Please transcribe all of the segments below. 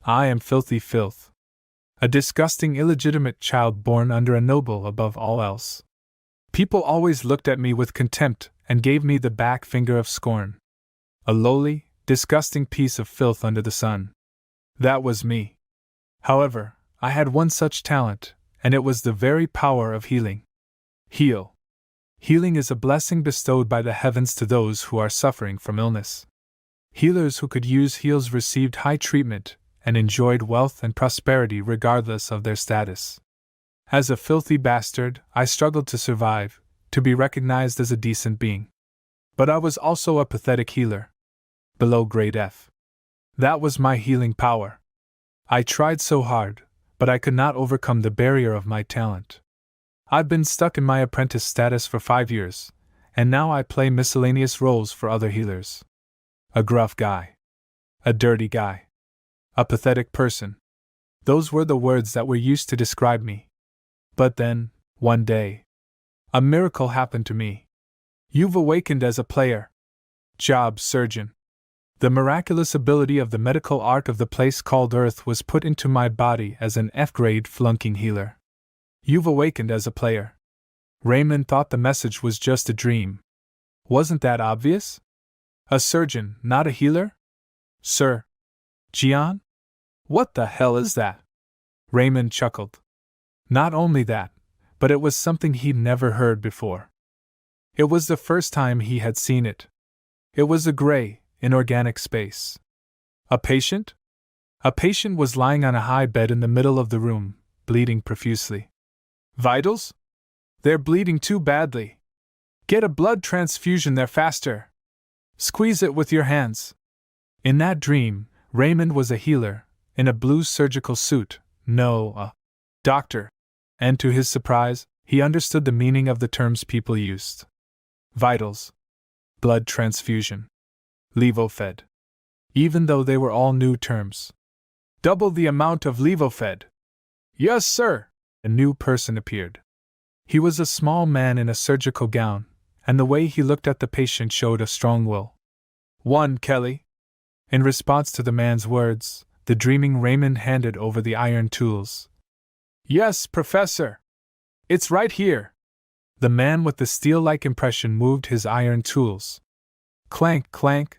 I am filthy filth. A disgusting illegitimate child born under a noble above all else. People always looked at me with contempt and gave me the back finger of scorn. A lowly, disgusting piece of filth under the sun. That was me. However, I had one such talent, and it was the very power of healing. Heal. Healing is a blessing bestowed by the heavens to those who are suffering from illness. Healers who could use heals received high treatment and enjoyed wealth and prosperity regardless of their status. As a filthy bastard, I struggled to survive, to be recognized as a decent being. But I was also a pathetic healer. Below grade F. That was my healing power. I tried so hard, but I could not overcome the barrier of my talent. I've been stuck in my apprentice status for 5 years, and now I play miscellaneous roles for other healers. A gruff guy. A dirty guy. A pathetic person. Those were the words that were used to describe me. But then, one day, a miracle happened to me. You've awakened as a player. Job surgeon. The miraculous ability of the medical art of the place called Earth was put into my body as an F-grade flunking healer. You've awakened as a player. Raymond thought the message was just a dream. Wasn't that obvious? A surgeon, not a healer? Sir. Gian? What the hell is that? Raymond chuckled. Not only that, but it was something he'd never heard before. It was the first time he had seen it. It was a gray, inorganic space. A patient? A patient was lying on a high bed in the middle of the room, bleeding profusely. Vitals? They're bleeding too badly. Get a blood transfusion there faster. Squeeze it with your hands. In that dream, Raymond was a healer, in a blue surgical suit, a doctor, and to his surprise, he understood the meaning of the terms people used. Vitals. Blood transfusion. Levofed. Even though they were all new terms. Double the amount of Levofed. Yes, sir. A new person appeared. He was a small man in a surgical gown, and the way he looked at the patient showed a strong will. 1, Kelly. In response to the man's words, the dreaming Raymond handed over the iron tools. Yes, Professor. It's right here. The man with the steel-like impression moved his iron tools. Clank, clank.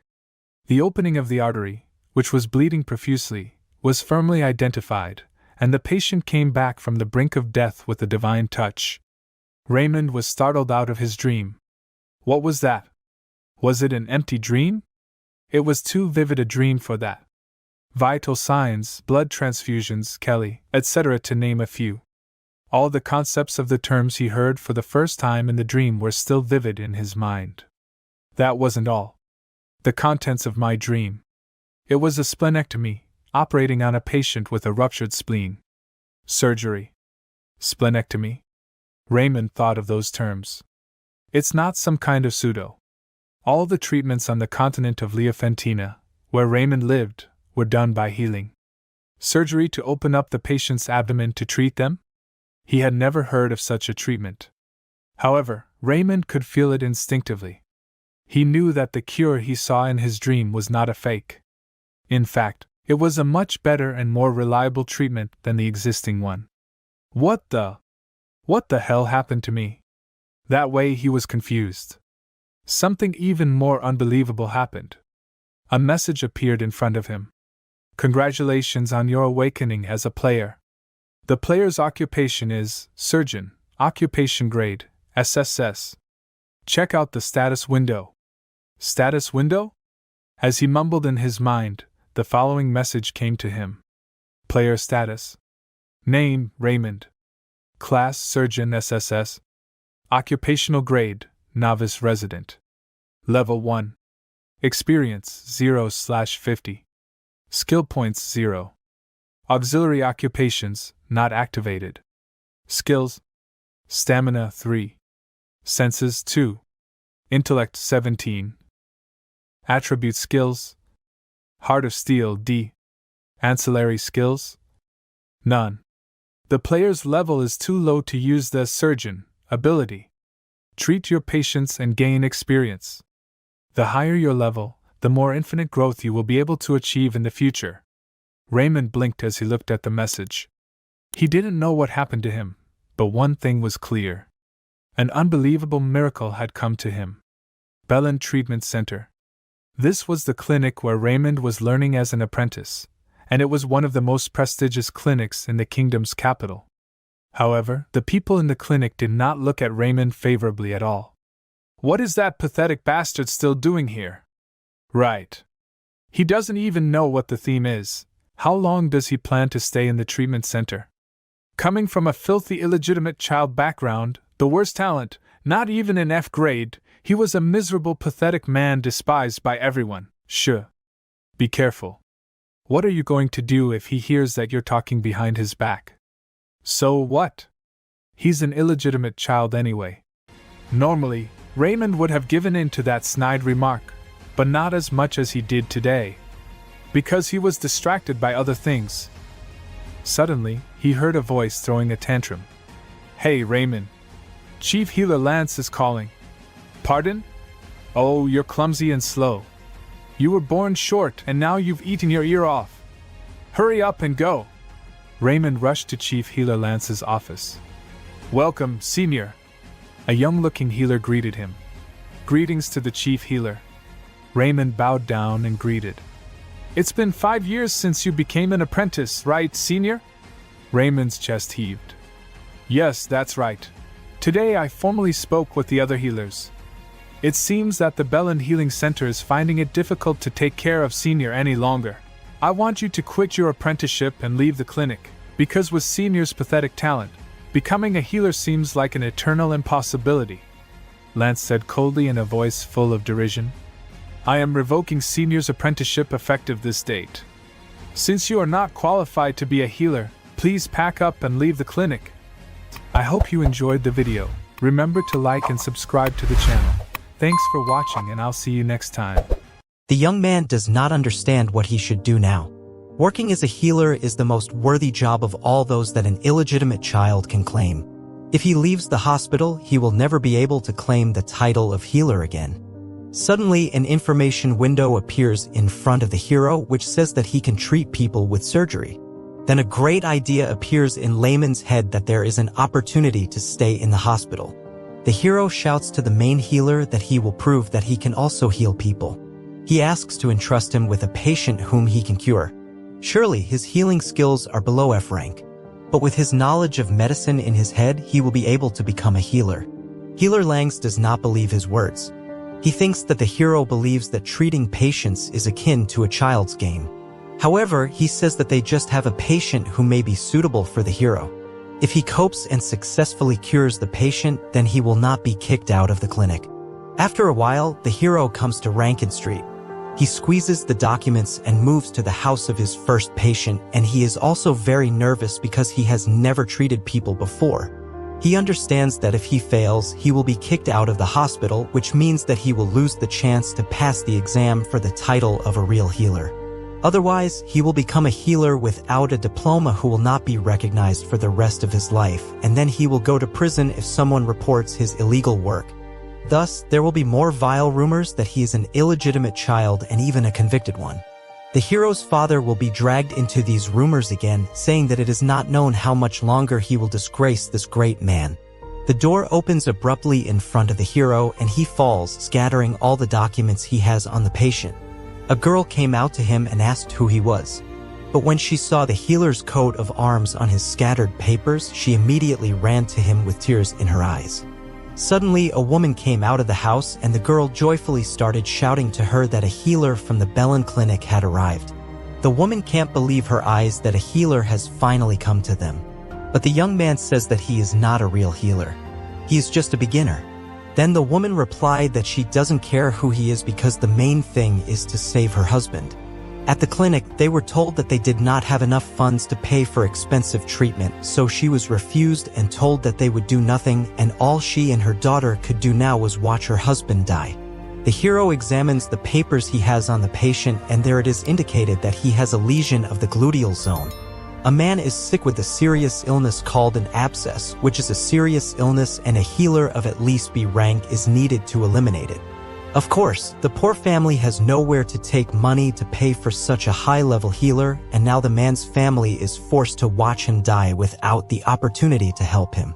The opening of the artery, which was bleeding profusely, was firmly identified, and the patient came back from the brink of death with a divine touch. Raymond was startled out of his dream. What was that? Was it an empty dream? It was too vivid a dream for that. Vital signs, blood transfusions, Kelly, etc., to name a few. All the concepts of the terms he heard for the first time in the dream were still vivid in his mind. That wasn't all. The contents of my dream. It was a splenectomy, operating on a patient with a ruptured spleen. Surgery. Splenectomy. Raymond thought of those terms. It's not some kind of pseudo. All the treatments on the continent of Leofantina, where Raymond lived, were done by healing. Surgery to open up the patient's abdomen to treat them? He had never heard of such a treatment. However, Raymond could feel it instinctively. He knew that the cure he saw in his dream was not a fake. In fact, it was a much better and more reliable treatment than the existing one. What the hell happened to me? That way he was confused. Something even more unbelievable happened. A message appeared in front of him. Congratulations on your awakening as a player. The player's occupation is Surgeon, Occupation Grade, SSS. Check out the status window. Status window? As he mumbled in his mind, the following message came to him. Player status. Name, Raymond. Class, Surgeon SSS. Occupational grade, Novice Resident. Level 1. Experience, 0/50. Skill points, 0. Auxiliary occupations, not activated. Skills. Stamina, 3. Senses, 2. Intellect, 17. Attribute skills. Heart of Steel, D. Ancillary skills. None. The player's level is too low to use the Surgeon ability. Treat your patients and gain experience. The higher your level, the more infinite growth you will be able to achieve in the future. Raymond blinked as he looked at the message. He didn't know what happened to him, but one thing was clear. An unbelievable miracle had come to him. Bellin Treatment Center. This was the clinic where Raymond was learning as an apprentice, and it was one of the most prestigious clinics in the kingdom's capital. However, the people in the clinic did not look at Raymond favorably at all. What is that pathetic bastard still doing here? Right. He doesn't even know what the theme is. How long does he plan to stay in the treatment center? Coming from a filthy illegitimate child background, the worst talent, not even an F grade, he was a miserable pathetic man despised by everyone. Shh. Be careful. What are you going to do if he hears that you're talking behind his back? So what? He's an illegitimate child anyway. Normally, Raymond would have given in to that snide remark, but not as much as he did today, because he was distracted by other things. Suddenly, he heard a voice throwing a tantrum. Hey, Raymond. Chief Healer Lance is calling. Pardon? Oh, you're clumsy and slow. You were born short and now you've eaten your ear off. Hurry up and go. Raymond rushed to Chief Healer Lance's office. Welcome, Senior. A young-looking healer greeted him. Greetings to the Chief Healer. Raymond bowed down and greeted. It's been 5 years since you became an apprentice, right, Senior? Raymond's chest heaved. Yes, that's right. Today I formally spoke with the other healers. It seems that the Bellin Healing Center is finding it difficult to take care of Senior any longer. I want you to quit your apprenticeship and leave the clinic, because with Senior's pathetic talent, becoming a healer seems like an eternal impossibility. Lance said coldly in a voice full of derision. I am revoking Senior's apprenticeship effective this date. Since you are not qualified to be a healer, please pack up and leave the clinic. I hope you enjoyed the video. Remember to like and subscribe to the channel. Thanks for watching and I'll see you next time. The young man does not understand what he should do now. Working as a healer is the most worthy job of all those that an illegitimate child can claim. If he leaves the hospital, he will never be able to claim the title of healer again. Suddenly, an information window appears in front of the hero which says that he can treat people with surgery. Then a great idea appears in Layman's head that there is an opportunity to stay in the hospital. The hero shouts to the main healer that he will prove that he can also heal people. He asks to entrust him with a patient whom he can cure. Surely his healing skills are below F rank, but with his knowledge of medicine in his head, he will be able to become a healer. Healer Langs does not believe his words. He thinks that the hero believes that treating patients is akin to a child's game. However, he says that they just have a patient who may be suitable for the hero. If he copes and successfully cures the patient, then he will not be kicked out of the clinic. After a while, the hero comes to Rankin Street. He squeezes the documents and moves to the house of his first patient, and he is also very nervous because he has never treated people before. He understands that if he fails, he will be kicked out of the hospital, which means that he will lose the chance to pass the exam for the title of a real healer. Otherwise, he will become a healer without a diploma who will not be recognized for the rest of his life, and then he will go to prison if someone reports his illegal work. Thus, there will be more vile rumors that he is an illegitimate child and even a convicted one. The hero's father will be dragged into these rumors again, saying that it is not known how much longer he will disgrace this great man. The door opens abruptly in front of the hero and he falls, scattering all the documents he has on the patient. A girl came out to him and asked who he was. But when she saw the healer's coat of arms on his scattered papers, she immediately ran to him with tears in her eyes. Suddenly, a woman came out of the house and the girl joyfully started shouting to her that a healer from the Bellin Clinic had arrived. The woman can't believe her eyes that a healer has finally come to them. But the young man says that he is not a real healer. He is just a beginner. Then the woman replied that she doesn't care who he is because the main thing is to save her husband. At the clinic, they were told that they did not have enough funds to pay for expensive treatment, so she was refused and told that they would do nothing, and all she and her daughter could do now was watch her husband die. The hero examines the papers he has on the patient, and there it is indicated that he has a lesion of the gluteal zone. A man is sick with a serious illness called an abscess, which is a serious illness and a healer of at least B rank is needed to eliminate it. Of course, the poor family has nowhere to take money to pay for such a high-level healer, and now the man's family is forced to watch him die without the opportunity to help him.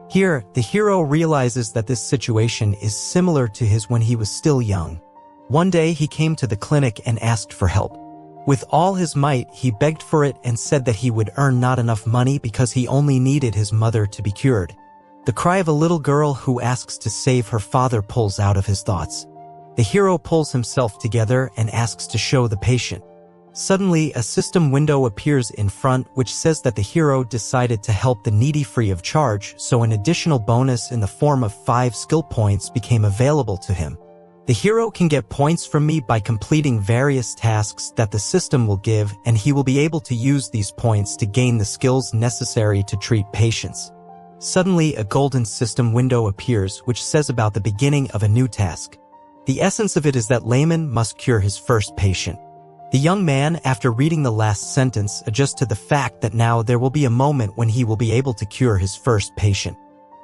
Here, the hero realizes that this situation is similar to his when he was still young. One day he came to the clinic and asked for help. With all his might, he begged for it and said that he would earn not enough money because he only needed his mother to be cured. The cry of a little girl who asks to save her father pulls out of his thoughts. The hero pulls himself together and asks to show the patient. Suddenly, a system window appears in front which says that the hero decided to help the needy free of charge, so an additional bonus in the form of 5 skill points became available to him. The hero can get points from me by completing various tasks that the system will give, and he will be able to use these points to gain the skills necessary to treat patients. Suddenly, a golden system window appears which says about the beginning of a new task. The essence of it is that Layman must cure his first patient. The young man, after reading the last sentence, adjusts to the fact that now there will be a moment when he will be able to cure his first patient.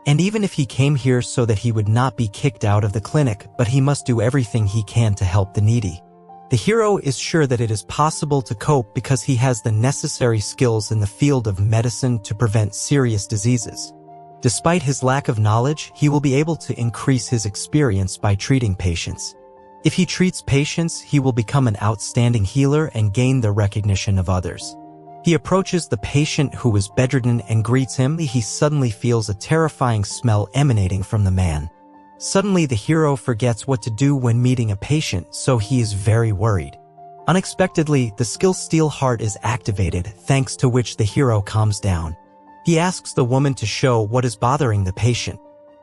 And even if he came here so that he would not be kicked out of the clinic, but he must do everything he can to help the needy. The hero is sure that it is possible to cope because he has the necessary skills in the field of medicine to prevent serious diseases. Despite his lack of knowledge, he will be able to increase his experience by treating patients. If he treats patients, he will become an outstanding healer and gain the recognition of others. He approaches the patient who is bedridden and greets him. He suddenly feels a terrifying smell emanating from the man. Suddenly, the hero forgets what to do when meeting a patient, so he is very worried. Unexpectedly, the skill Steel Heart is activated, thanks to which the hero calms down. He asks the woman to show what is bothering the patient.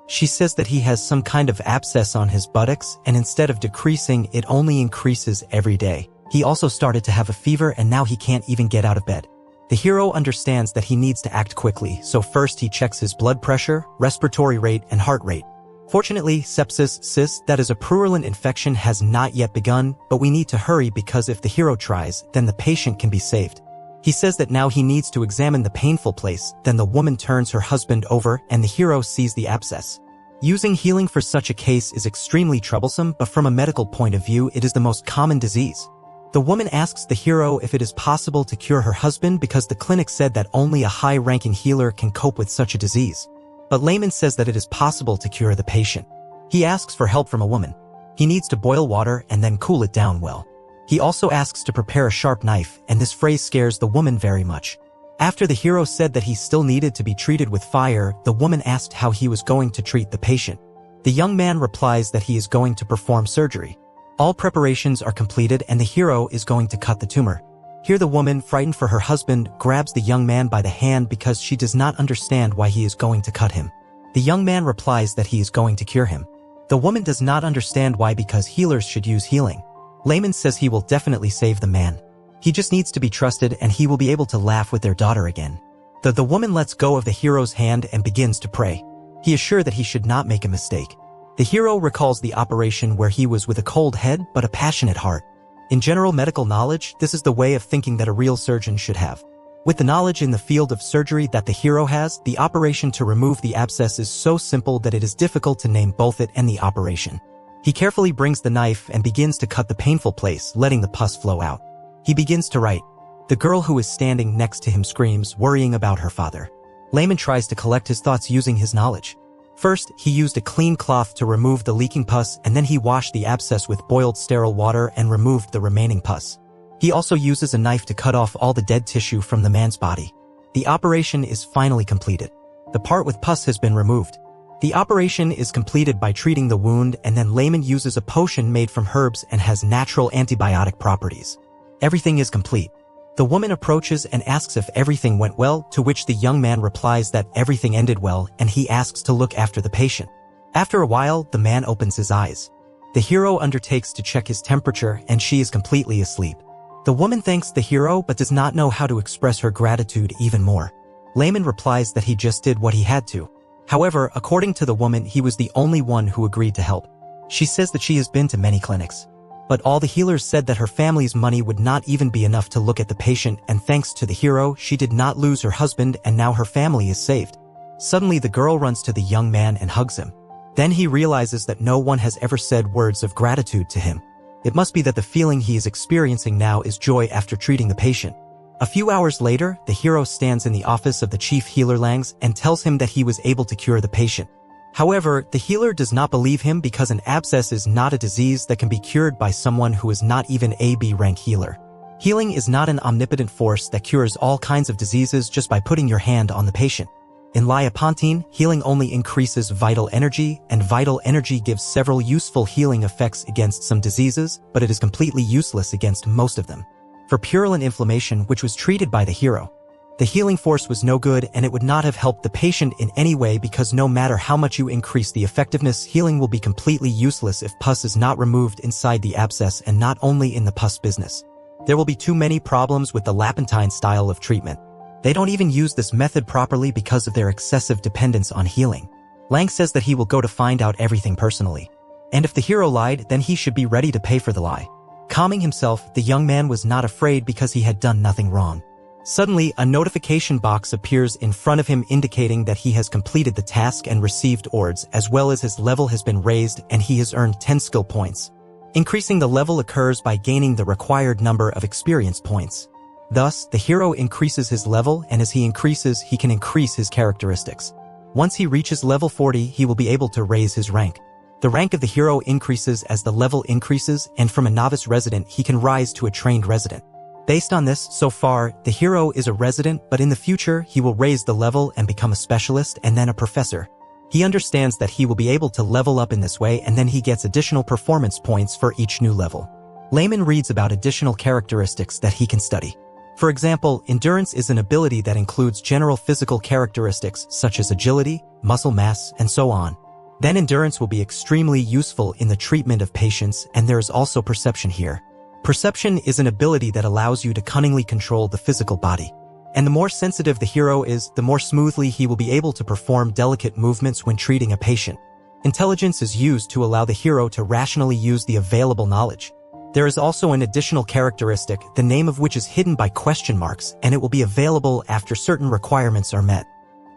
She says that he has some kind of abscess on his buttocks, and instead of decreasing, it only increases every day. He also started to have a fever, and now he can't even get out of bed. The hero understands that he needs to act quickly, so first he checks his blood pressure, respiratory rate, and heart rate. Fortunately, sepsis, cyst, that is a purulent infection, has not yet begun, but we need to hurry because if the hero tries, then the patient can be saved. He says that now he needs to examine the painful place, then the woman turns her husband over and the hero sees the abscess. Using healing for such a case is extremely troublesome, but from a medical point of view, it is the most common disease. The woman asks the hero if it is possible to cure her husband because the clinic said that only a high-ranking healer can cope with such a disease. But Layman says that it is possible to cure the patient. He asks for help from a woman. He needs to boil water and then cool it down well. He also asks to prepare a sharp knife, and this phrase scares the woman very much. After the hero said that he still needed to be treated with fire, the woman asked how he was going to treat the patient. The young man replies that he is going to perform surgery. All preparations are completed and the hero is going to cut the tumor. Here the woman, frightened for her husband, grabs the young man by the hand because she does not understand why he is going to cut him. The young man replies that he is going to cure him. The woman does not understand why because healers should use healing. Layman says he will definitely save the man. He just needs to be trusted and he will be able to laugh with their daughter again. The woman lets go of the hero's hand and begins to pray. He is sure that he should not make a mistake. The hero recalls the operation where he was with a cold head but a passionate heart. In general medical knowledge, this is the way of thinking that a real surgeon should have. With the knowledge in the field of surgery that the hero has, the operation to remove the abscess is so simple that it is difficult to name both it and the operation. He carefully brings the knife and begins to cut the painful place, letting the pus flow out. He begins to write. The girl who is standing next to him screams, worrying about her father. Layman tries to collect his thoughts using his knowledge. First, he used a clean cloth to remove the leaking pus, and then he washed the abscess with boiled sterile water and removed the remaining pus. He also uses a knife to cut off all the dead tissue from the man's body. The operation is finally completed. The part with pus has been removed. The operation is completed by treating the wound, and then Layman uses a potion made from herbs and has natural antibiotic properties. Everything is complete. The woman approaches and asks if everything went well, to which the young man replies that everything ended well, and he asks to look after the patient. After a while, the man opens his eyes. The hero undertakes to check his temperature, and she is completely asleep. The woman thanks the hero but does not know how to express her gratitude even more. Layman replies that he just did what he had to. However, according to the woman, he was the only one who agreed to help. She says that she has been to many clinics. But all the healers said that her family's money would not even be enough to look at the patient, and thanks to the hero, she did not lose her husband and now her family is saved. Suddenly the girl runs to the young man and hugs him. Then he realizes that no one has ever said words of gratitude to him. It must be that the feeling he is experiencing now is joy after treating the patient. A few hours later, the hero stands in the office of the chief healer Langs and tells him that he was able to cure the patient. However, the healer does not believe him because an abscess is not a disease that can be cured by someone who is not even a B-rank healer. Healing is not an omnipotent force that cures all kinds of diseases just by putting your hand on the patient. In Liapontine, healing only increases vital energy, and vital energy gives several useful healing effects against some diseases, but it is completely useless against most of them. For purulent inflammation, which was treated by the hero, the healing force was no good and it would not have helped the patient in any way because no matter how much you increase the effectiveness, healing will be completely useless if pus is not removed inside the abscess and not only in the pus business. There will be too many problems with the Liapontine style of treatment. They don't even use this method properly because of their excessive dependence on healing. Lang says that he will go to find out everything personally. And if the hero lied, then he should be ready to pay for the lie. Calming himself, the young man was not afraid because he had done nothing wrong. Suddenly, a notification box appears in front of him indicating that he has completed the task and received ords, as well as his level has been raised and he has earned 10 skill points. Increasing the level occurs by gaining the required number of experience points. Thus, the hero increases his level, and as he increases, he can increase his characteristics. Once he reaches level 40, he will be able to raise his rank. The rank of the hero increases as the level increases, and from a novice resident, he can rise to a trained resident. Based on this, so far, the hero is a resident, but in the future, he will raise the level and become a specialist and then a professor. He understands that he will be able to level up in this way, and then he gets additional performance points for each new level. Layman reads about additional characteristics that he can study. For example, endurance is an ability that includes general physical characteristics such as agility, muscle mass, and so on. Then endurance will be extremely useful in the treatment of patients, and there is also perception here. Perception is an ability that allows you to cunningly control the physical body. And the more sensitive the hero is, the more smoothly he will be able to perform delicate movements when treating a patient. Intelligence is used to allow the hero to rationally use the available knowledge. There is also an additional characteristic, the name of which is hidden by question marks, and it will be available after certain requirements are met.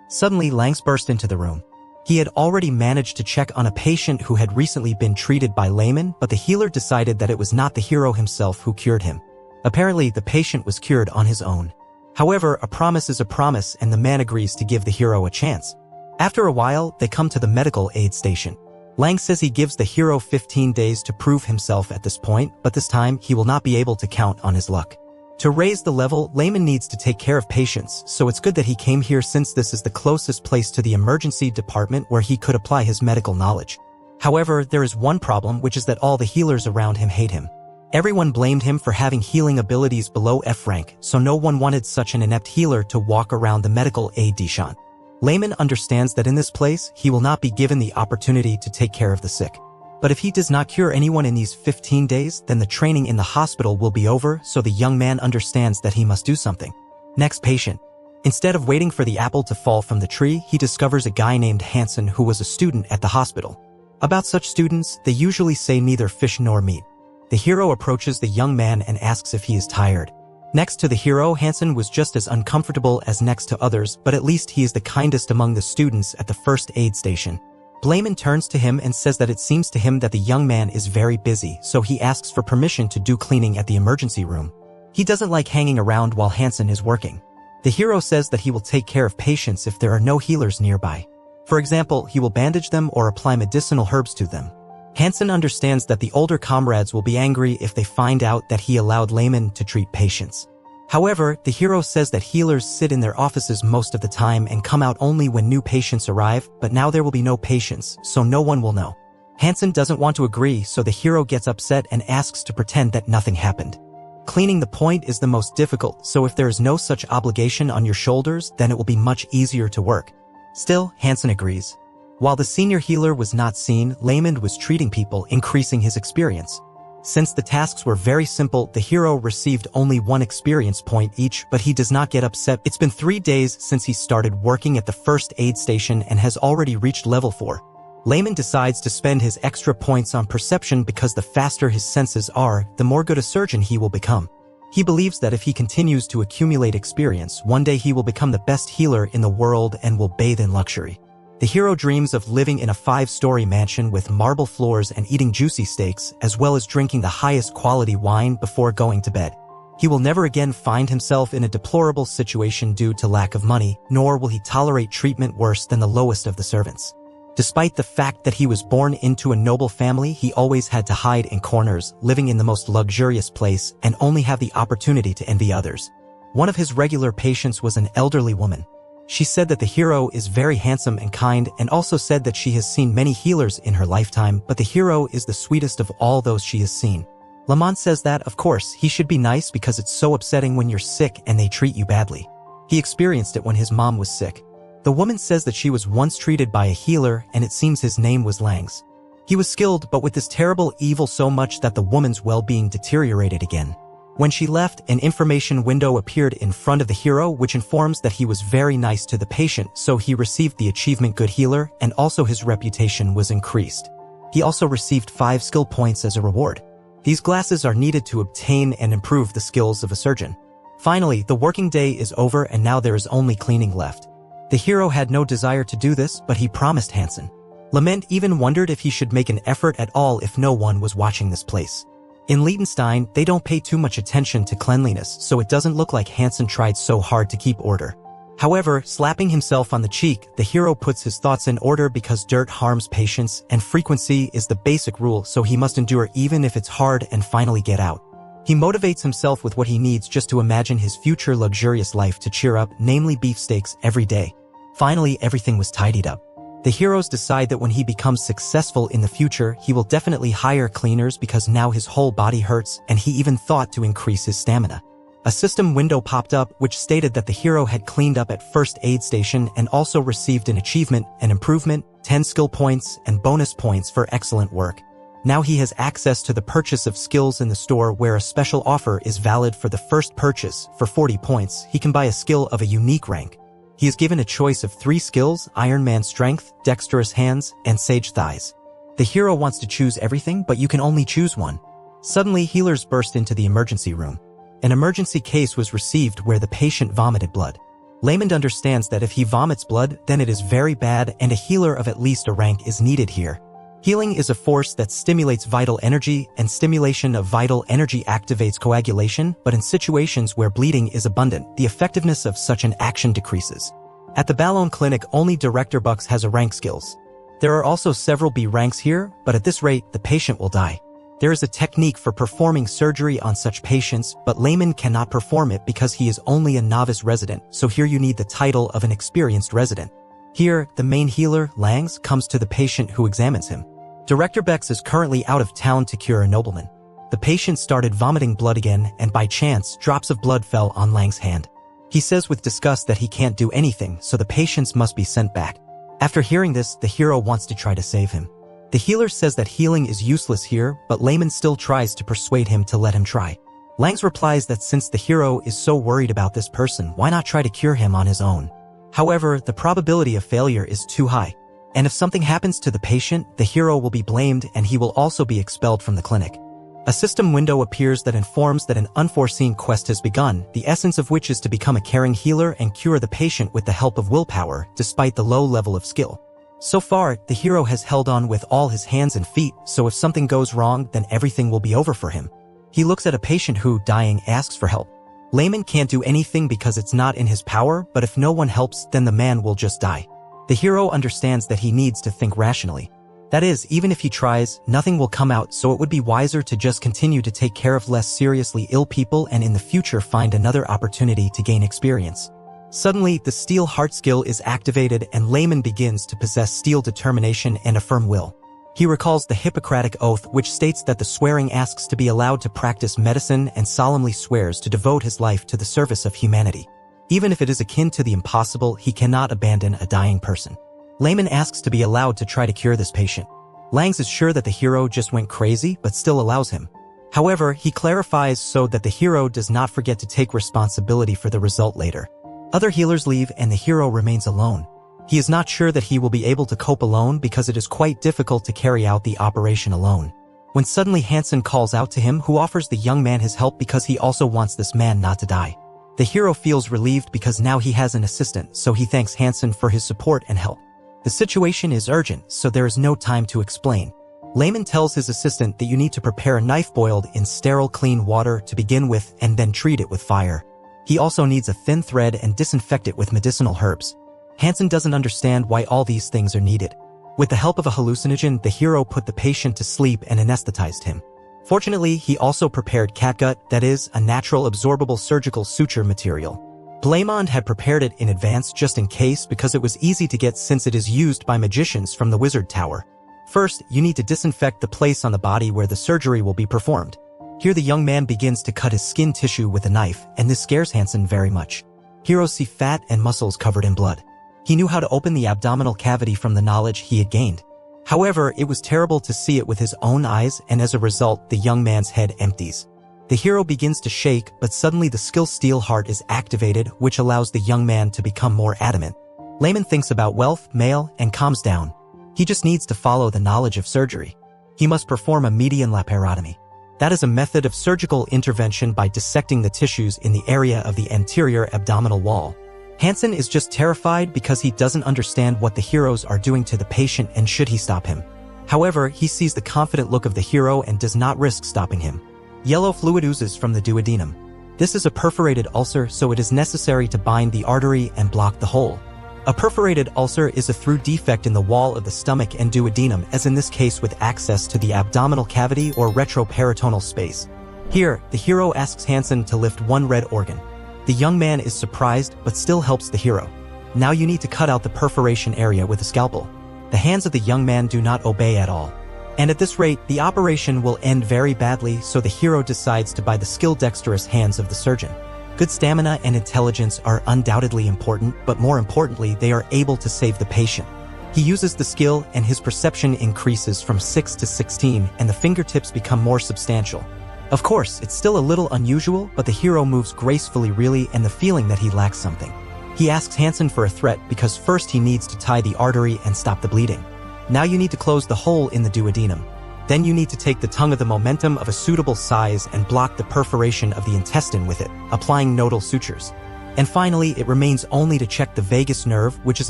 Suddenly, Langs burst into the room. He had already managed to check on a patient who had recently been treated by Layman, but the healer decided that it was not the hero himself who cured him. Apparently, the patient was cured on his own. However, a promise is a promise, and the man agrees to give the hero a chance. After a while, they come to the medical aid station. Lang says he gives the hero 15 days to prove himself at this point, but this time he will not be able to count on his luck. To raise the level, Layman needs to take care of patients, so it's good that he came here since this is the closest place to the emergency department where he could apply his medical knowledge. However, there is one problem, which is that all the healers around him hate him. Everyone blamed him for having healing abilities below F rank, so no one wanted such an inept healer to walk around the medical aid station. Layman understands that in this place, he will not be given the opportunity to take care of the sick. But if he does not cure anyone in these 15 days, then the training in the hospital will be over, so the young man understands that he must do something. Next patient. Instead of waiting for the apple to fall from the tree, he discovers a guy named Hansen who was a student at the hospital. About such students, they usually say neither fish nor meat. The hero approaches the young man and asks if he is tired. Next to the hero, Hansen was just as uncomfortable as next to others, but at least he is the kindest among the students at the first aid station. Layman turns to him and says that it seems to him that the young man is very busy, so he asks for permission to do cleaning at the emergency room. He doesn't like hanging around while Hansen is working. The hero says that he will take care of patients if there are no healers nearby. For example, he will bandage them or apply medicinal herbs to them. Hansen understands that the older comrades will be angry if they find out that he allowed Layman to treat patients. However, the hero says that healers sit in their offices most of the time and come out only when new patients arrive, but now there will be no patients, so no one will know. Hansen doesn't want to agree, so the hero gets upset and asks to pretend that nothing happened. Cleaning the point is the most difficult, so if there is no such obligation on your shoulders, then it will be much easier to work. Still, Hansen agrees. While the senior healer was not seen, Layman was treating people, increasing his experience. Since the tasks were very simple, the hero received only 1 experience point each, but he does not get upset. It's been 3 days since he started working at the first aid station and has already reached level 4. Layman decides to spend his extra points on perception because the faster his senses are, the more good a surgeon he will become. He believes that if he continues to accumulate experience, one day he will become the best healer in the world and will bathe in luxury. The hero dreams of living in a 5-story mansion with marble floors and eating juicy steaks, as well as drinking the highest quality wine before going to bed. He will never again find himself in a deplorable situation due to lack of money, nor will he tolerate treatment worse than the lowest of the servants. Despite the fact that he was born into a noble family, he always had to hide in corners, living in the most luxurious place, and only have the opportunity to envy others. One of his regular patients was an elderly woman. She said that the hero is very handsome and kind, and also said that she has seen many healers in her lifetime, but the hero is the sweetest of all those she has seen. Lamont says that, of course, he should be nice because it's so upsetting when you're sick and they treat you badly. He experienced it when his mom was sick. The woman says that she was once treated by a healer, and it seems his name was Langs. He was skilled, but with this terrible evil so much that the woman's well-being deteriorated again. When she left, an information window appeared in front of the hero which informs that he was very nice to the patient, so he received the achievement Good Healer, and also his reputation was increased. He also received 5 skill points as a reward. These glasses are needed to obtain and improve the skills of a surgeon. Finally, the working day is over and now there is only cleaning left. The hero had no desire to do this, but he promised Hansen. Lament even wondered if he should make an effort at all if no one was watching this place. In Liechtenstein, they don't pay too much attention to cleanliness, so it doesn't look like Hansen tried so hard to keep order. However, slapping himself on the cheek, the hero puts his thoughts in order because dirt harms patients, and frequency is the basic rule, so he must endure even if it's hard and finally get out. He motivates himself with what he needs just to imagine his future luxurious life to cheer up, namely beefsteaks every day. Finally, everything was tidied up. The heroes decide that when he becomes successful in the future, he will definitely hire cleaners because now his whole body hurts, and he even thought to increase his stamina. A system window popped up which stated that the hero had cleaned up at first aid station and also received an achievement, an improvement, 10 skill points, and bonus points for excellent work. Now he has access to the purchase of skills in the store where a special offer is valid for the first purchase. For 40 points, he can buy a skill of a unique rank. He is given a choice of 3 skills: Iron Man Strength, Dexterous Hands, and Sage Thighs. The hero wants to choose everything, but you can only choose one. Suddenly, healers burst into the emergency room. An emergency case was received where the patient vomited blood. Layman understands that if he vomits blood, then it is very bad and a healer of at least a rank is needed here. Healing is a force that stimulates vital energy, and stimulation of vital energy activates coagulation, but in situations where bleeding is abundant, the effectiveness of such an action decreases. At the Ballon Clinic, only Director Bucks has a rank skills. There are also several B ranks here, but at this rate, the patient will die. There is a technique for performing surgery on such patients, but Layman cannot perform it because he is only a novice resident, so here you need the title of an experienced resident. Here, the main healer, Langs, comes to the patient who examines him. Director Bex is currently out of town to cure a nobleman. The patient started vomiting blood again, and by chance, drops of blood fell on Lang's hand. He says with disgust that he can't do anything, so the patients must be sent back. After hearing this, the hero wants to try to save him. The healer says that healing is useless here, but Layman still tries to persuade him to let him try. Langs replies that since the hero is so worried about this person, why not try to cure him on his own? However, the probability of failure is too high. And if something happens to the patient, the hero will be blamed and he will also be expelled from the clinic. A system window appears that informs that an unforeseen quest has begun, the essence of which is to become a caring healer and cure the patient with the help of willpower, despite the low level of skill. So far, the hero has held on with all his hands and feet, so if something goes wrong, then everything will be over for him. He looks at a patient who, dying, asks for help. Layman can't do anything because it's not in his power, but if no one helps, then the man will just die. The hero understands that he needs to think rationally. That is, even if he tries, nothing will come out, so it would be wiser to just continue to take care of less seriously ill people and in the future find another opportunity to gain experience. Suddenly, the steel heart skill is activated and Layman begins to possess steel determination and a firm will. He recalls the Hippocratic Oath, which states that the swearing asks to be allowed to practice medicine and solemnly swears to devote his life to the service of humanity. Even if it is akin to the impossible, he cannot abandon a dying person. Layman asks to be allowed to try to cure this patient. Langs is sure that the hero just went crazy, but still allows him. However, he clarifies so that the hero does not forget to take responsibility for the result later. Other healers leave and the hero remains alone. He is not sure that he will be able to cope alone because it is quite difficult to carry out the operation alone. When suddenly Hansen calls out to him, who offers the young man his help because he also wants this man not to die. The hero feels relieved because now he has an assistant, so he thanks Hansen for his support and help. The situation is urgent, so there is no time to explain. Layman tells his assistant that you need to prepare a knife boiled in sterile clean water to begin with and then treat it with fire. He also needs a thin thread and disinfect it with medicinal herbs. Hansen doesn't understand why all these things are needed. With the help of a hallucinogen, the hero put the patient to sleep and anesthetized him. Fortunately, he also prepared catgut, that is, a natural absorbable surgical suture material. Blamond had prepared it in advance just in case because it was easy to get since it is used by magicians from the wizard tower. First, you need to disinfect the place on the body where the surgery will be performed. Here the young man begins to cut his skin tissue with a knife, and this scares Hansen very much. Heroes see fat and muscles covered in blood. He knew how to open the abdominal cavity from the knowledge he had gained. However, it was terrible to see it with his own eyes, and as a result, the young man's head empties. The hero begins to shake, but suddenly the skill steel heart is activated, which allows the young man to become more adamant. Layman thinks about wealth, mail, and calms down. He just needs to follow the knowledge of surgery. He must perform a median laparotomy. That is a method of surgical intervention by dissecting the tissues in the area of the anterior abdominal wall. Hansen is just terrified because he doesn't understand what the heroes are doing to the patient and should he stop him. However, he sees the confident look of the hero and does not risk stopping him. Yellow fluid oozes from the duodenum. This is a perforated ulcer, so it is necessary to bind the artery and block the hole. A perforated ulcer is a through defect in the wall of the stomach and duodenum, as in this case with access to the abdominal cavity or retroperitoneal space. Here, the hero asks Hansen to lift one red organ. The young man is surprised but still helps the hero. Now you need to cut out the perforation area with a scalpel. The hands of the young man do not obey at all. And at this rate, the operation will end very badly, so the hero decides to buy the skill-dexterous hands of the surgeon. Good stamina and intelligence are undoubtedly important, but more importantly, they are able to save the patient. He uses the skill and his perception increases from 6 to 16 and the fingertips become more substantial. Of course, it's still a little unusual, but the hero moves gracefully really and the feeling that he lacks something. He asks Hansen for a threat because first he needs to tie the artery and stop the bleeding. Now you need to close the hole in the duodenum. Then you need to take the tongue of the momentum of a suitable size and block the perforation of the intestine with it, applying nodal sutures. And finally, it remains only to check the vagus nerve, which is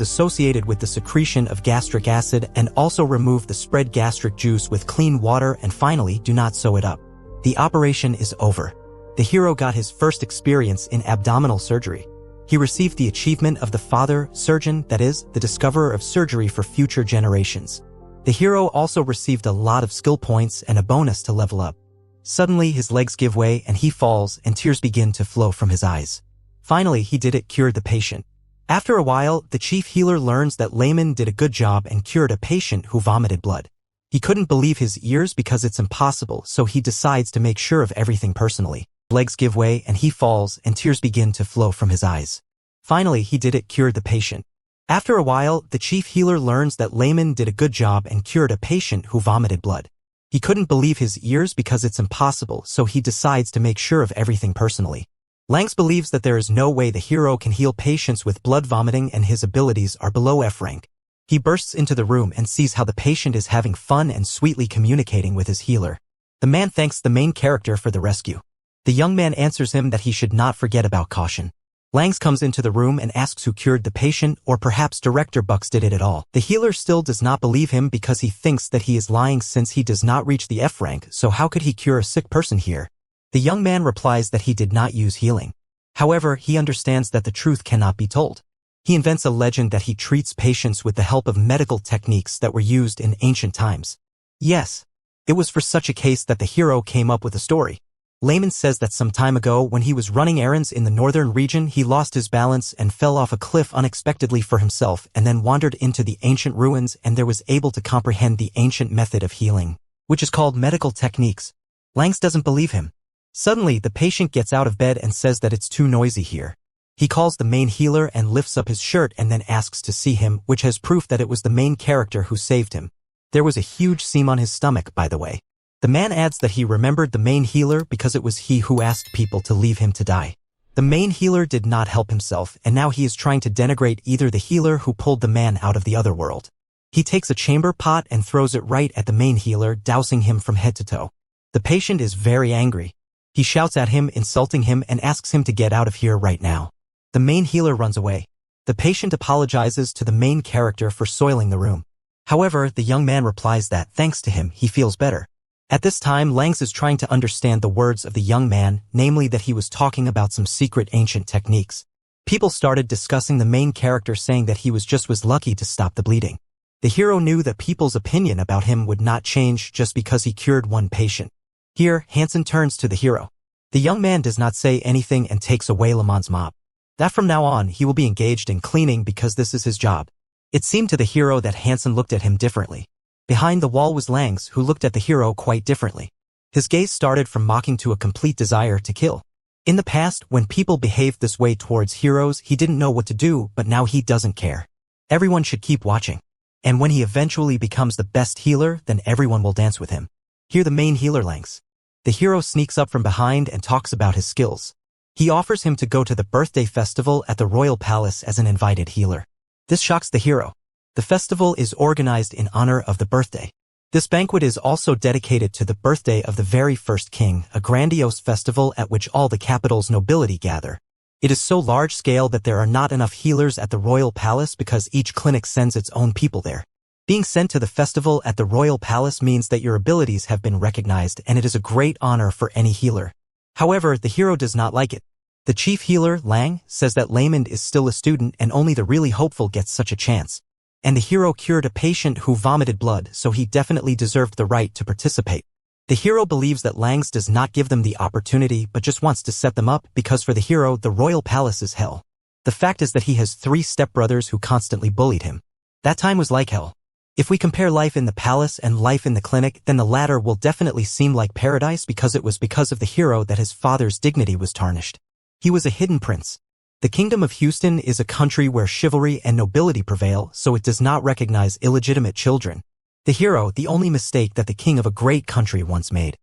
associated with the secretion of gastric acid, and also remove the spread gastric juice with clean water, and finally, do not sew it up. The operation is over. The hero got his first experience in abdominal surgery. He received the achievement of the father surgeon, that is, the discoverer of surgery for future generations. The hero also received a lot of skill points and a bonus to level up. Suddenly, his legs give way and he falls and tears begin to flow from his eyes. Finally, he did it, cured the patient. After a while, the chief healer learns that Layman did a good job and cured a patient who vomited blood. He couldn't believe his ears because it's impossible, so he decides to make sure of everything personally. Legs give way and he falls and tears begin to flow from his eyes. Finally, he did it, cured the patient. After a while, the chief healer learns that Layman did a good job and cured a patient who vomited blood. He couldn't believe his ears because it's impossible, so he decides to make sure of everything personally. Langs believes that there is no way the hero can heal patients with blood vomiting and his abilities are below F rank. He bursts into the room and sees how the patient is having fun and sweetly communicating with his healer. The man thanks the main character for the rescue. The young man answers him that he should not forget about caution. Langs comes into the room and asks who cured the patient, or perhaps Director Bucks did it at all. The healer still does not believe him because he thinks that he is lying since he does not reach the F rank, so how could he cure a sick person here? The young man replies that he did not use healing. However, he understands that the truth cannot be told. He invents a legend that he treats patients with the help of medical techniques that were used in ancient times. Yes, it was for such a case that the hero came up with a story. Layman says that some time ago when he was running errands in the northern region, he lost his balance and fell off a cliff unexpectedly for himself and then wandered into the ancient ruins and there was able to comprehend the ancient method of healing, which is called medical techniques. Langs doesn't believe him. Suddenly, the patient gets out of bed and says that it's too noisy here. He calls the main healer and lifts up his shirt and then asks to see him, which has proof that it was the main character who saved him. There was a huge seam on his stomach, by the way. The man adds that he remembered the main healer because it was he who asked people to leave him to die. The main healer did not help himself, and now he is trying to denigrate either the healer who pulled the man out of the other world. He takes a chamber pot and throws it right at the main healer, dousing him from head to toe. The patient is very angry. He shouts at him, insulting him, and asks him to get out of here right now. The main healer runs away. The patient apologizes to the main character for soiling the room. However, the young man replies that, thanks to him, he feels better. At this time, Langs is trying to understand the words of the young man, namely that he was talking about some secret ancient techniques. People started discussing the main character saying that he was lucky to stop the bleeding. The hero knew that people's opinion about him would not change just because he cured one patient. Here, Hansen turns to the hero. The young man does not say anything and takes away Lamon's mop. That from now on, he will be engaged in cleaning because this is his job. It seemed to the hero that Hansen looked at him differently. Behind the wall was Langs, who looked at the hero quite differently. His gaze started from mocking to a complete desire to kill. In the past, when people behaved this way towards heroes, he didn't know what to do, but now he doesn't care. Everyone should keep watching. And when he eventually becomes the best healer, then everyone will dance with him. Here the main healer Langs. The hero sneaks up from behind and talks about his skills. He offers him to go to the birthday festival at the royal palace as an invited healer. This shocks the hero. The festival is organized in honor of the birthday. This banquet is also dedicated to the birthday of the very first king, a grandiose festival at which all the capital's nobility gather. It is so large-scale that there are not enough healers at the royal palace because each clinic sends its own people there. Being sent to the festival at the royal palace means that your abilities have been recognized, and it is a great honor for any healer. However, the hero does not like it. The chief healer, Lang, says that Lamond is still a student and only the really hopeful gets such a chance. And the hero cured a patient who vomited blood, so he definitely deserved the right to participate. The hero believes that Langs does not give them the opportunity but just wants to set them up because for the hero, the royal palace is hell. The fact is that he has 3 stepbrothers who constantly bullied him. That time was like hell. If we compare life in the palace and life in the clinic, then the latter will definitely seem like paradise because it was because of the hero that his father's dignity was tarnished. He was a hidden prince. The Kingdom of Houston is a country where chivalry and nobility prevail, so it does not recognize illegitimate children. The hero, the only mistake that the king of a great country once made.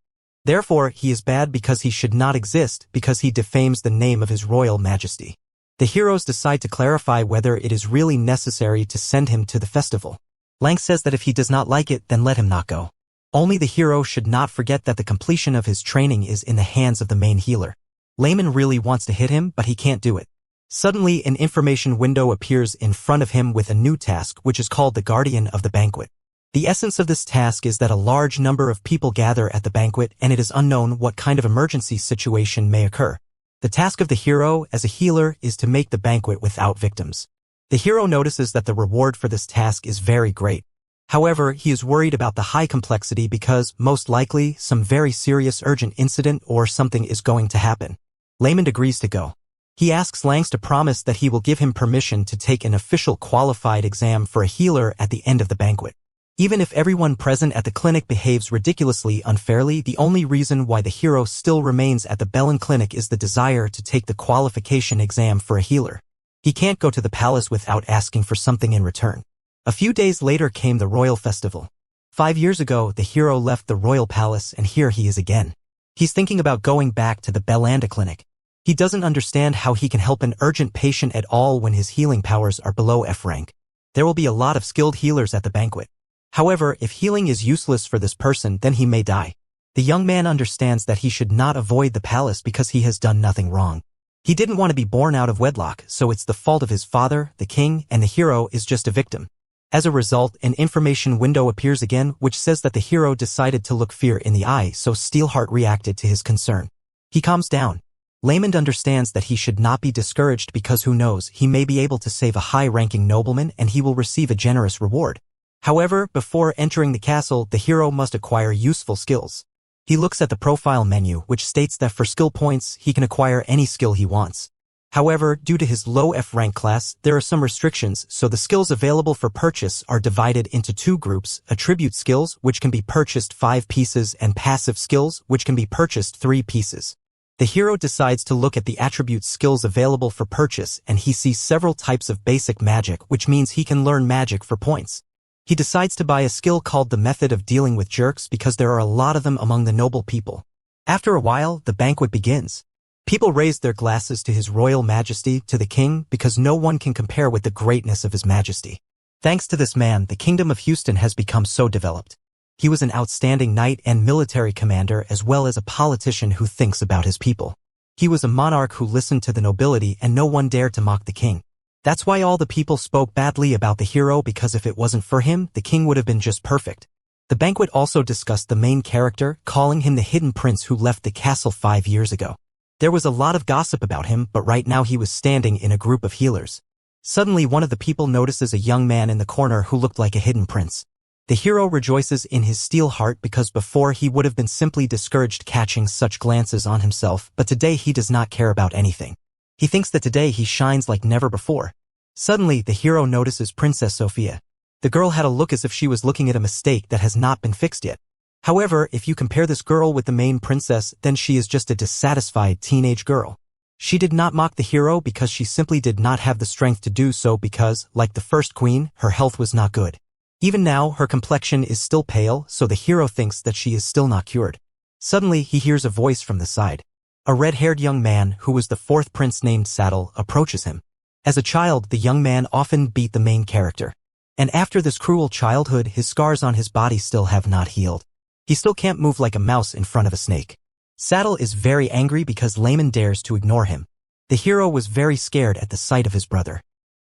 Therefore, he is bad because he should not exist because he defames the name of his royal majesty. The heroes decide to clarify whether it is really necessary to send him to the festival. Lang says that if he does not like it, then let him not go. Only the hero should not forget that the completion of his training is in the hands of the main healer. Layman really wants to hit him, but he can't do it. Suddenly, an information window appears in front of him with a new task which is called the Guardian of the Banquet. The essence of this task is that a large number of people gather at the banquet and it is unknown what kind of emergency situation may occur. The task of the hero as a healer is to make the banquet without victims. The hero notices that the reward for this task is very great. However, he is worried about the high complexity because, most likely, some very serious urgent incident or something is going to happen. Layman agrees to go. He asks Langs to promise that he will give him permission to take an official qualified exam for a healer at the end of the banquet. Even if everyone present at the clinic behaves ridiculously unfairly, the only reason why the hero still remains at the Bellin clinic is the desire to take the qualification exam for a healer. He can't go to the palace without asking for something in return. A few days later came the royal festival. 5 years ago, the hero left the royal palace and here he is again. He's thinking about going back to the Bellanda clinic. He doesn't understand how he can help an urgent patient at all when his healing powers are below F rank. There will be a lot of skilled healers at the banquet. However, if healing is useless for this person, then he may die. The young man understands that he should not avoid the palace because he has done nothing wrong. He didn't want to be born out of wedlock, so it's the fault of his father, the king, and the hero is just a victim. As a result, an information window appears again which says that the hero decided to look fear in the eye, so Steelheart reacted to his concern. He calms down. Lamond understands that he should not be discouraged because who knows, he may be able to save a high-ranking nobleman and he will receive a generous reward. However, before entering the castle, the hero must acquire useful skills. He looks at the profile menu, which states that for skill points, he can acquire any skill he wants. However, due to his low F rank class, there are some restrictions, so the skills available for purchase are divided into 2 groups, attribute skills, which can be purchased 5 pieces, and passive skills, which can be purchased 3 pieces. The hero decides to look at the attribute skills available for purchase and he sees several types of basic magic, which means he can learn magic for points. He decides to buy a skill called the Method of Dealing with Jerks because there are a lot of them among the noble people. After a while, the banquet begins. People raise their glasses to His Royal Majesty, to the king, because no one can compare with the greatness of His Majesty. Thanks to this man, the Kingdom of Houston has become so developed. He was an outstanding knight and military commander as well as a politician who thinks about his people. He was a monarch who listened to the nobility and no one dared to mock the king. That's why all the people spoke badly about the hero, because if it wasn't for him, the king would have been just perfect. The banquet also discussed the main character, calling him the hidden prince who left the castle 5 years ago. There was a lot of gossip about him, but right now he was standing in a group of healers. Suddenly one of the people notices a young man in the corner who looked like a hidden prince. The hero rejoices in his steel heart because before he would have been simply discouraged catching such glances on himself, but today he does not care about anything. He thinks that today he shines like never before. Suddenly the hero notices Princess Sophia. The girl had a look as if she was looking at a mistake that has not been fixed yet. However, if you compare this girl with the main princess, then she is just a dissatisfied teenage girl. She did not mock the hero because she simply did not have the strength to do so because, like the first queen, her health was not good. Even now, her complexion is still pale, so the hero thinks that she is still not cured. Suddenly, he hears a voice from the side. A red-haired young man, who was the fourth prince named Saddle, approaches him. As a child, the young man often beat the main character. And after this cruel childhood, his scars on his body still have not healed. He still can't move like a mouse in front of a snake. Saddle is very angry because Layman dares to ignore him. The hero was very scared at the sight of his brother.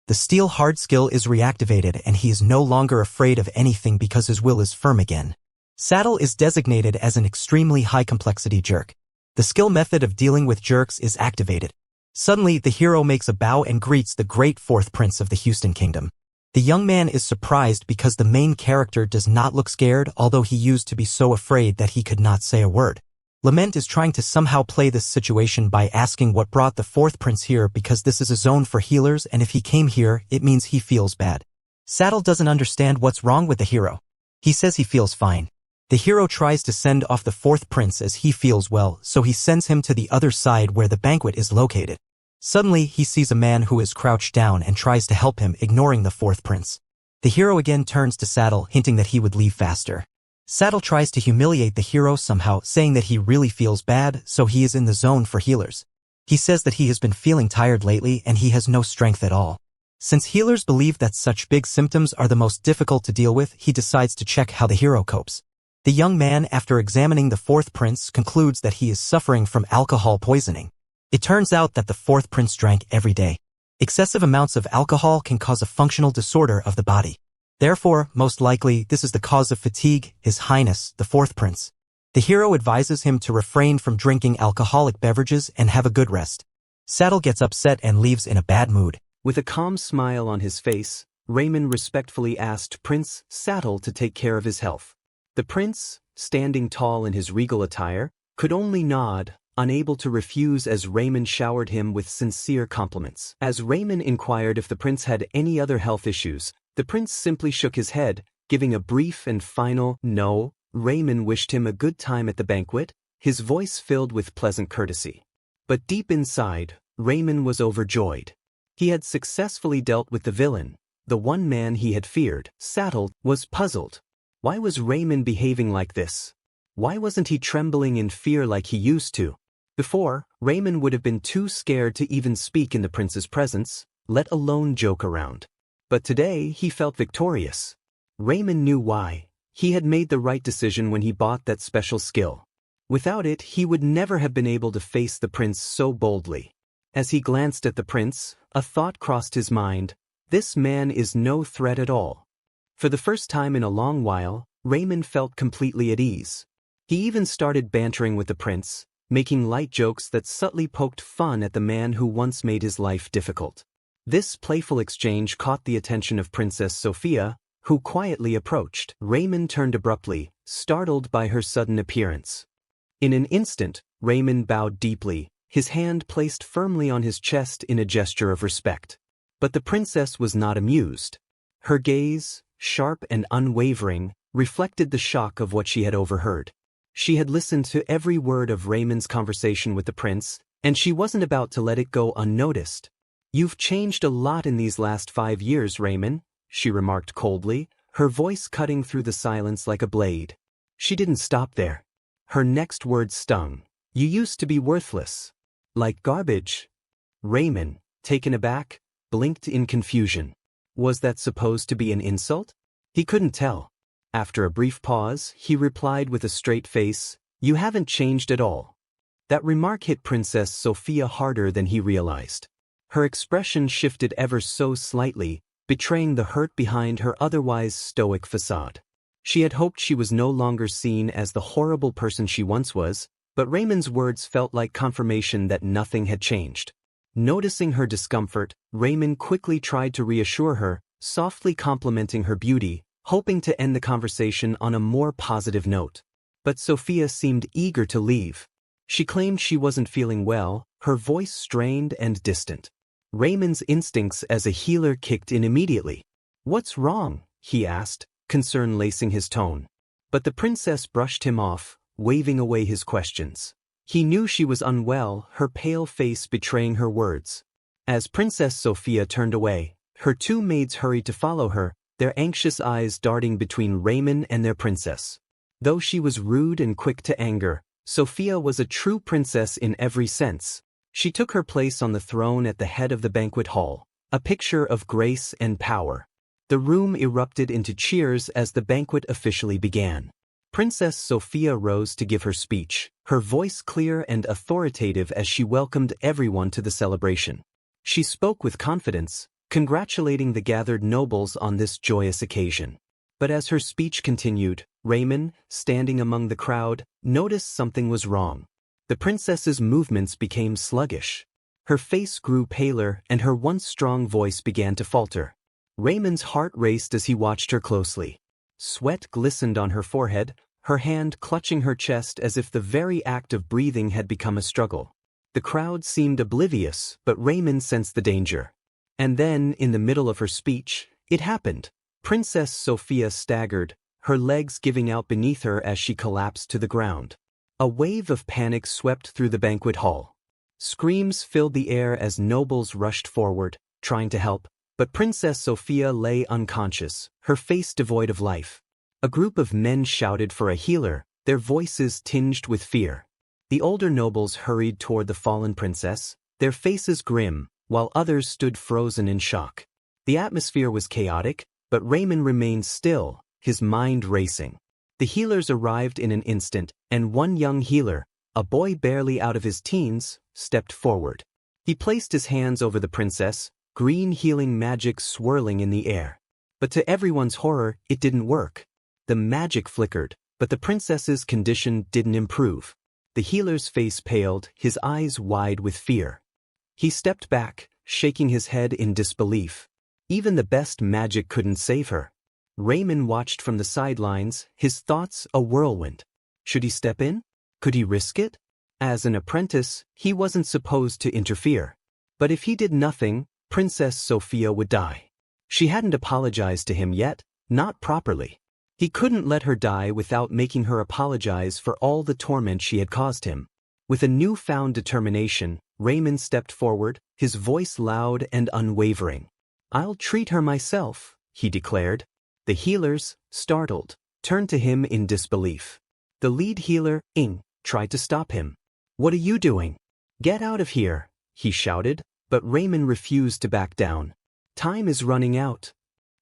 The steel hard skill is reactivated and he is no longer afraid of anything because his will is firm again. Saddle is designated as an extremely high complexity jerk. The skill method of dealing with jerks is activated. Suddenly, the hero makes a bow and greets the great fourth prince of the Houston Kingdom. The young man is surprised because the main character does not look scared, although he used to be so afraid that he could not say a word. Lament is trying to somehow play this situation by asking what brought the fourth prince here because this is a zone for healers and if he came here, it means he feels bad. Saddle doesn't understand what's wrong with the hero. He says he feels fine. The hero tries to send off the fourth prince as he feels well, so he sends him to the other side where the banquet is located. Suddenly, he sees a man who is crouched down and tries to help him, ignoring the fourth prince. The hero again turns to Saddle, hinting that he would leave faster. Saddle tries to humiliate the hero somehow, saying that he really feels bad, so he is in the zone for healers. He says that he has been feeling tired lately and he has no strength at all. Since healers believe that such big symptoms are the most difficult to deal with, he decides to check how the hero copes. The young man, after examining the fourth prince, concludes that he is suffering from alcohol poisoning. It turns out that the fourth prince drank every day. Excessive amounts of alcohol can cause a functional disorder of the body. Therefore, most likely, this is the cause of fatigue, His Highness, the fourth prince. The hero advises him to refrain from drinking alcoholic beverages and have a good rest. Saddle gets upset and leaves in a bad mood. With a calm smile on his face, Raymond respectfully asked Prince Saddle to take care of his health. The prince, standing tall in his regal attire, could only nod, unable to refuse as Raymond showered him with sincere compliments. As Raymond inquired if the prince had any other health issues, the prince simply shook his head, giving a brief and final no. Raymond wished him a good time at the banquet, his voice filled with pleasant courtesy. But deep inside, Raymond was overjoyed. He had successfully dealt with the villain, the one man he had feared. Saddle was puzzled. Why was Raymond behaving like this? Why wasn't he trembling in fear like he used to? Before, Raymond would have been too scared to even speak in the prince's presence, let alone joke around. But today he felt victorious. Raymond knew why. He had made the right decision when he bought that special skill. Without it, he would never have been able to face the prince so boldly. As he glanced at the prince, a thought crossed his mind. This man is no threat at all. For the first time in a long while, Raymond felt completely at ease. He even started bantering with the prince, making light jokes that subtly poked fun at the man who once made his life difficult. This playful exchange caught the attention of Princess Sophia, who quietly approached. Raymond turned abruptly, startled by her sudden appearance. In an instant, Raymond bowed deeply, his hand placed firmly on his chest in a gesture of respect. But the princess was not amused. Her gaze, sharp and unwavering, reflected the shock of what she had overheard. She had listened to every word of Raymond's conversation with the prince, and she wasn't about to let it go unnoticed. "You've changed a lot in these last 5 years, Raymond," she remarked coldly, her voice cutting through the silence like a blade. She didn't stop there. Her next word stung. "You used to be worthless. Like garbage." Raymond, taken aback, blinked in confusion. Was that supposed to be an insult? He couldn't tell. After a brief pause, he replied with a straight face, "You haven't changed at all." That remark hit Princess Sophia harder than he realized. Her expression shifted ever so slightly, betraying the hurt behind her otherwise stoic facade. She had hoped she was no longer seen as the horrible person she once was, but Raymond's words felt like confirmation that nothing had changed. Noticing her discomfort, Raymond quickly tried to reassure her, softly complimenting her beauty, hoping to end the conversation on a more positive note. But Sophia seemed eager to leave. She claimed she wasn't feeling well, her voice strained and distant. Raymond's instincts as a healer kicked in immediately. "What's wrong?" he asked, concern lacing his tone. But the princess brushed him off, waving away his questions. He knew she was unwell, her pale face betraying her words. As Princess Sophia turned away, her two maids hurried to follow her, their anxious eyes darting between Raymond and their princess. Though she was rude and quick to anger, Sophia was a true princess in every sense. She took her place on the throne at the head of the banquet hall, a picture of grace and power. The room erupted into cheers as the banquet officially began. Princess Sophia rose to give her speech, her voice clear and authoritative as she welcomed everyone to the celebration. She spoke with confidence, congratulating the gathered nobles on this joyous occasion. But as her speech continued, Raymond, standing among the crowd, noticed something was wrong. The princess's movements became sluggish. Her face grew paler and her once strong voice began to falter. Raymond's heart raced as he watched her closely. Sweat glistened on her forehead, her hand clutching her chest as if the very act of breathing had become a struggle. The crowd seemed oblivious, but Raymond sensed the danger. And then, in the middle of her speech, it happened. Princess Sophia staggered, her legs giving out beneath her as she collapsed to the ground. A wave of panic swept through the banquet hall. Screams filled the air as nobles rushed forward, trying to help, but Princess Sophia lay unconscious, her face devoid of life. A group of men shouted for a healer, their voices tinged with fear. The older nobles hurried toward the fallen princess, their faces grim, while others stood frozen in shock. The atmosphere was chaotic, but Raymond remained still, his mind racing. The healers arrived in an instant, and one young healer, a boy barely out of his teens, stepped forward. He placed his hands over the princess, green healing magic swirling in the air. But to everyone's horror, it didn't work. The magic flickered, but the princess's condition didn't improve. The healer's face paled, his eyes wide with fear. He stepped back, shaking his head in disbelief. Even the best magic couldn't save her. Raymond watched from the sidelines, his thoughts a whirlwind. Should he step in? Could he risk it? As an apprentice, he wasn't supposed to interfere. But if he did nothing, Princess Sophia would die. She hadn't apologized to him yet, not properly. He couldn't let her die without making her apologize for all the torment she had caused him. With a newfound determination, Raymond stepped forward, his voice loud and unwavering. "I'll treat her myself," he declared. The healers, startled, turned to him in disbelief. The lead healer, Ing, tried to stop him. "What are you doing? Get out of here," he shouted, but Raymond refused to back down. "Time is running out,"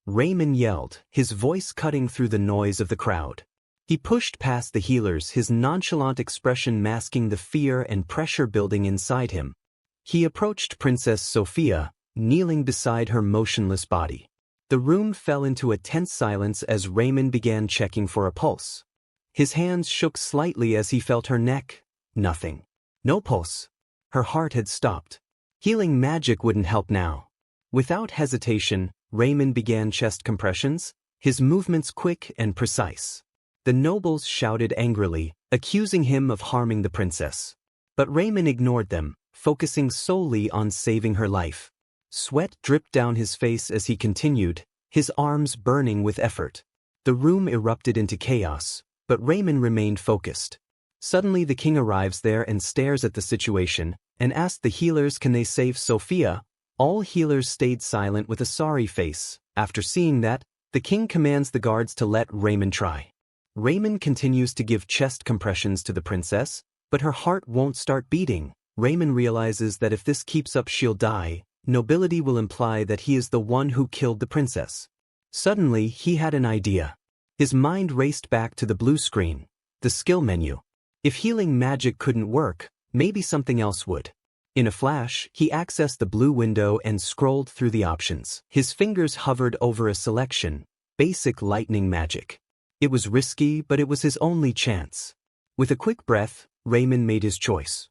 Raymond yelled, his voice cutting through the noise of the crowd. He pushed past the healers, his nonchalant expression masking the fear and pressure building inside him. He approached Princess Sophia, kneeling beside her motionless body. The room fell into a tense silence as Raymond began checking for a pulse. His hands shook slightly as he felt her neck. Nothing. No pulse. Her heart had stopped. Healing magic wouldn't help now. Without hesitation, Raymond began chest compressions, his movements quick and precise. The nobles shouted angrily, accusing him of harming the princess. But Raymond ignored them, focusing solely on saving her life. Sweat dripped down his face as he continued, his arms burning with effort. The room erupted into chaos, but Raymond remained focused. Suddenly the king arrives there and stares at the situation, and asks the healers can they save Sophia. All healers stayed silent with a sorry face. After seeing that, the king commands the guards to let Raymond try. Raymond continues to give chest compressions to the princess, but her heart won't start beating. Raymond realizes that if this keeps up she'll die. Nobility will imply that he is the one who killed the princess. Suddenly, he had an idea. His mind raced back to the blue screen, the skill menu. If healing magic couldn't work, maybe something else would. In a flash, he accessed the blue window and scrolled through the options. His fingers hovered over a selection: basic lightning magic. It was risky, but it was his only chance. With a quick breath, Raymond made his choice.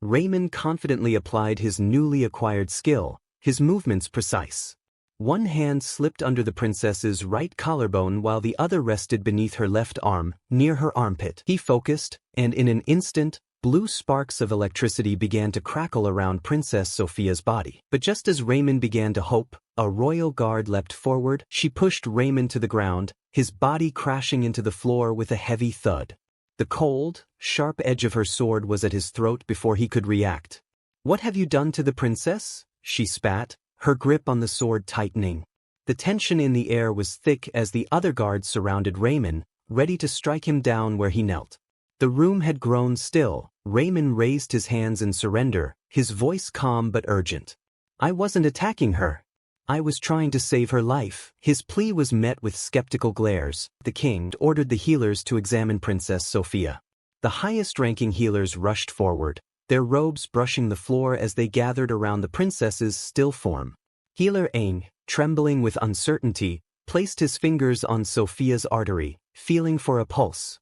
Raymond confidently applied his newly acquired skill, his movements precise. One hand slipped under the princess's right collarbone while the other rested beneath her left arm, near her armpit. He focused, and in an instant, blue sparks of electricity began to crackle around Princess Sophia's body. But just as Raymond began to hope, a royal guard leapt forward. She pushed Raymond to the ground, his body crashing into the floor with a heavy thud. The cold, sharp edge of her sword was at his throat before he could react. "What have you done to the princess?" she spat, her grip on the sword tightening. The tension in the air was thick as the other guards surrounded Raymond, ready to strike him down where he knelt. The room had grown still. Raymond raised his hands in surrender, his voice calm but urgent. "I wasn't attacking her. I was trying to save her life." His plea was met with skeptical glares. The king ordered the healers to examine Princess Sophia. The highest-ranking healers rushed forward, their robes brushing the floor as they gathered around the princess's still form. Healer Aang, trembling with uncertainty, placed his fingers on Sophia's artery, feeling for a pulse.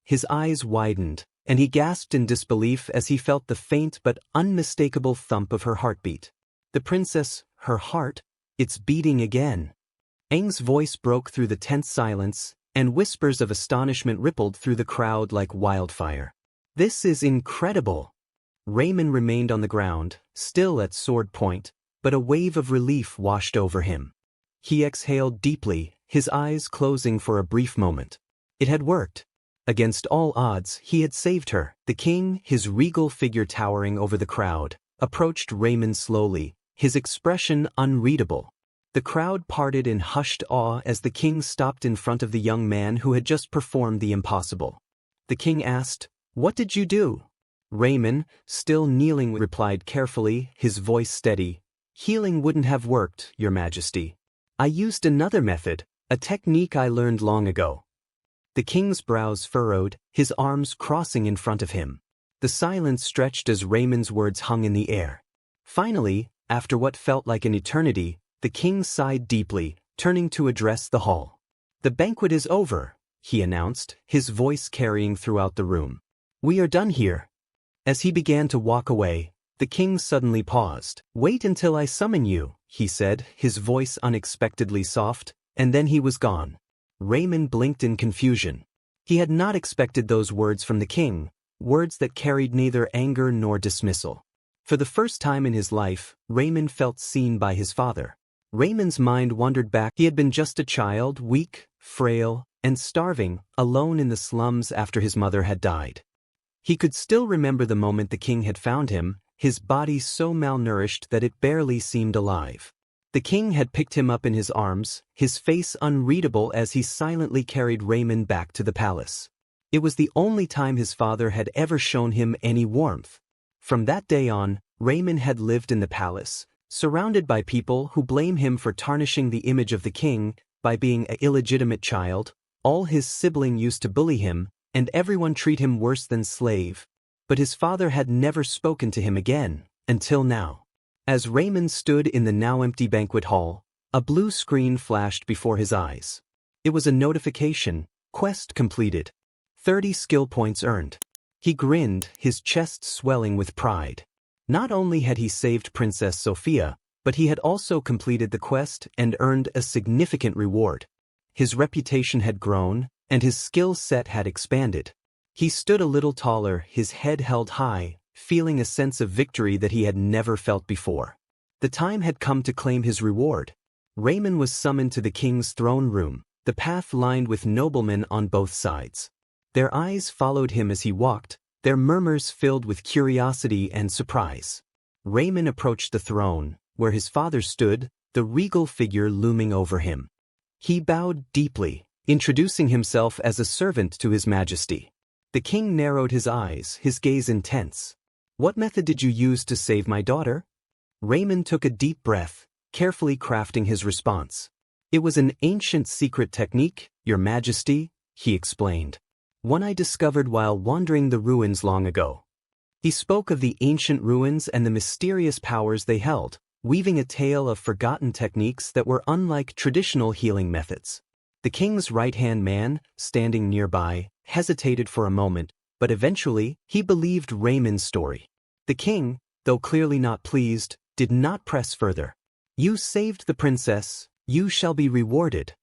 His eyes widened, and he gasped in disbelief as he felt the faint but unmistakable thump of her heartbeat. The princess, her heart, it's beating again. Aang's voice broke through the tense silence, and whispers of astonishment rippled through the crowd like wildfire. "This is incredible." Raymond remained on the ground, still at sword point, but a wave of relief washed over him. He exhaled deeply, his eyes closing for a brief moment. It had worked. Against all odds, he had saved her. The king, his regal figure towering over the crowd, approached Raymond slowly, his expression unreadable. The crowd parted in hushed awe as the king stopped in front of the young man who had just performed the impossible. The king asked, "What did you do?" Raymond, still kneeling, replied carefully, his voice steady, "Healing wouldn't have worked, Your Majesty. I used another method, a technique I learned long ago." The king's brows furrowed, his arms crossing in front of him. The silence stretched as Raymond's words hung in the air. Finally, after what felt like an eternity, the king sighed deeply, turning to address the hall. "The banquet is over," he announced, his voice carrying throughout the room. "We are done here." As he began to walk away, the king suddenly paused. "Wait until I summon you," he said, his voice unexpectedly soft, and then he was gone. Raymond blinked in confusion. He had not expected those words from the king, words that carried neither anger nor dismissal. For the first time in his life, Raymond felt seen by his father. Raymond's mind wandered back. He had been just a child, weak, frail, and starving, alone in the slums after his mother had died. He could still remember the moment the king had found him, his body so malnourished that it barely seemed alive. The king had picked him up in his arms, his face unreadable as he silently carried Raymond back to the palace. It was the only time his father had ever shown him any warmth. From that day on, Raymond had lived in the palace, surrounded by people who blame him for tarnishing the image of the king by being an illegitimate child. All his siblings used to bully him, and everyone treat him worse than slave. But his father had never spoken to him again, until now. As Raymond stood in the now empty banquet hall, a blue screen flashed before his eyes. It was a notification: quest completed. 30 skill points earned. He grinned, his chest swelling with pride. Not only had he saved Princess Sophia, but he had also completed the quest and earned a significant reward. His reputation had grown, and his skill set had expanded. He stood a little taller, his head held high, feeling a sense of victory that he had never felt before. The time had come to claim his reward. Raymond was summoned to the king's throne room, the path lined with noblemen on both sides. Their eyes followed him as he walked, their murmurs filled with curiosity and surprise. Raymond approached the throne, where his father stood, the regal figure looming over him. He bowed deeply, introducing himself as a servant to His Majesty. The king narrowed his eyes, his gaze intense. "What method did you use to save my daughter?" Raymond took a deep breath, carefully crafting his response. "It was an ancient secret technique, Your Majesty," he explained. "One I discovered while wandering the ruins long ago." He spoke of the ancient ruins and the mysterious powers they held, weaving a tale of forgotten techniques that were unlike traditional healing methods. The king's right-hand man, standing nearby, hesitated for a moment, but eventually, he believed Raymond's story. The king, though clearly not pleased, did not press further. "You saved the princess, you shall be rewarded."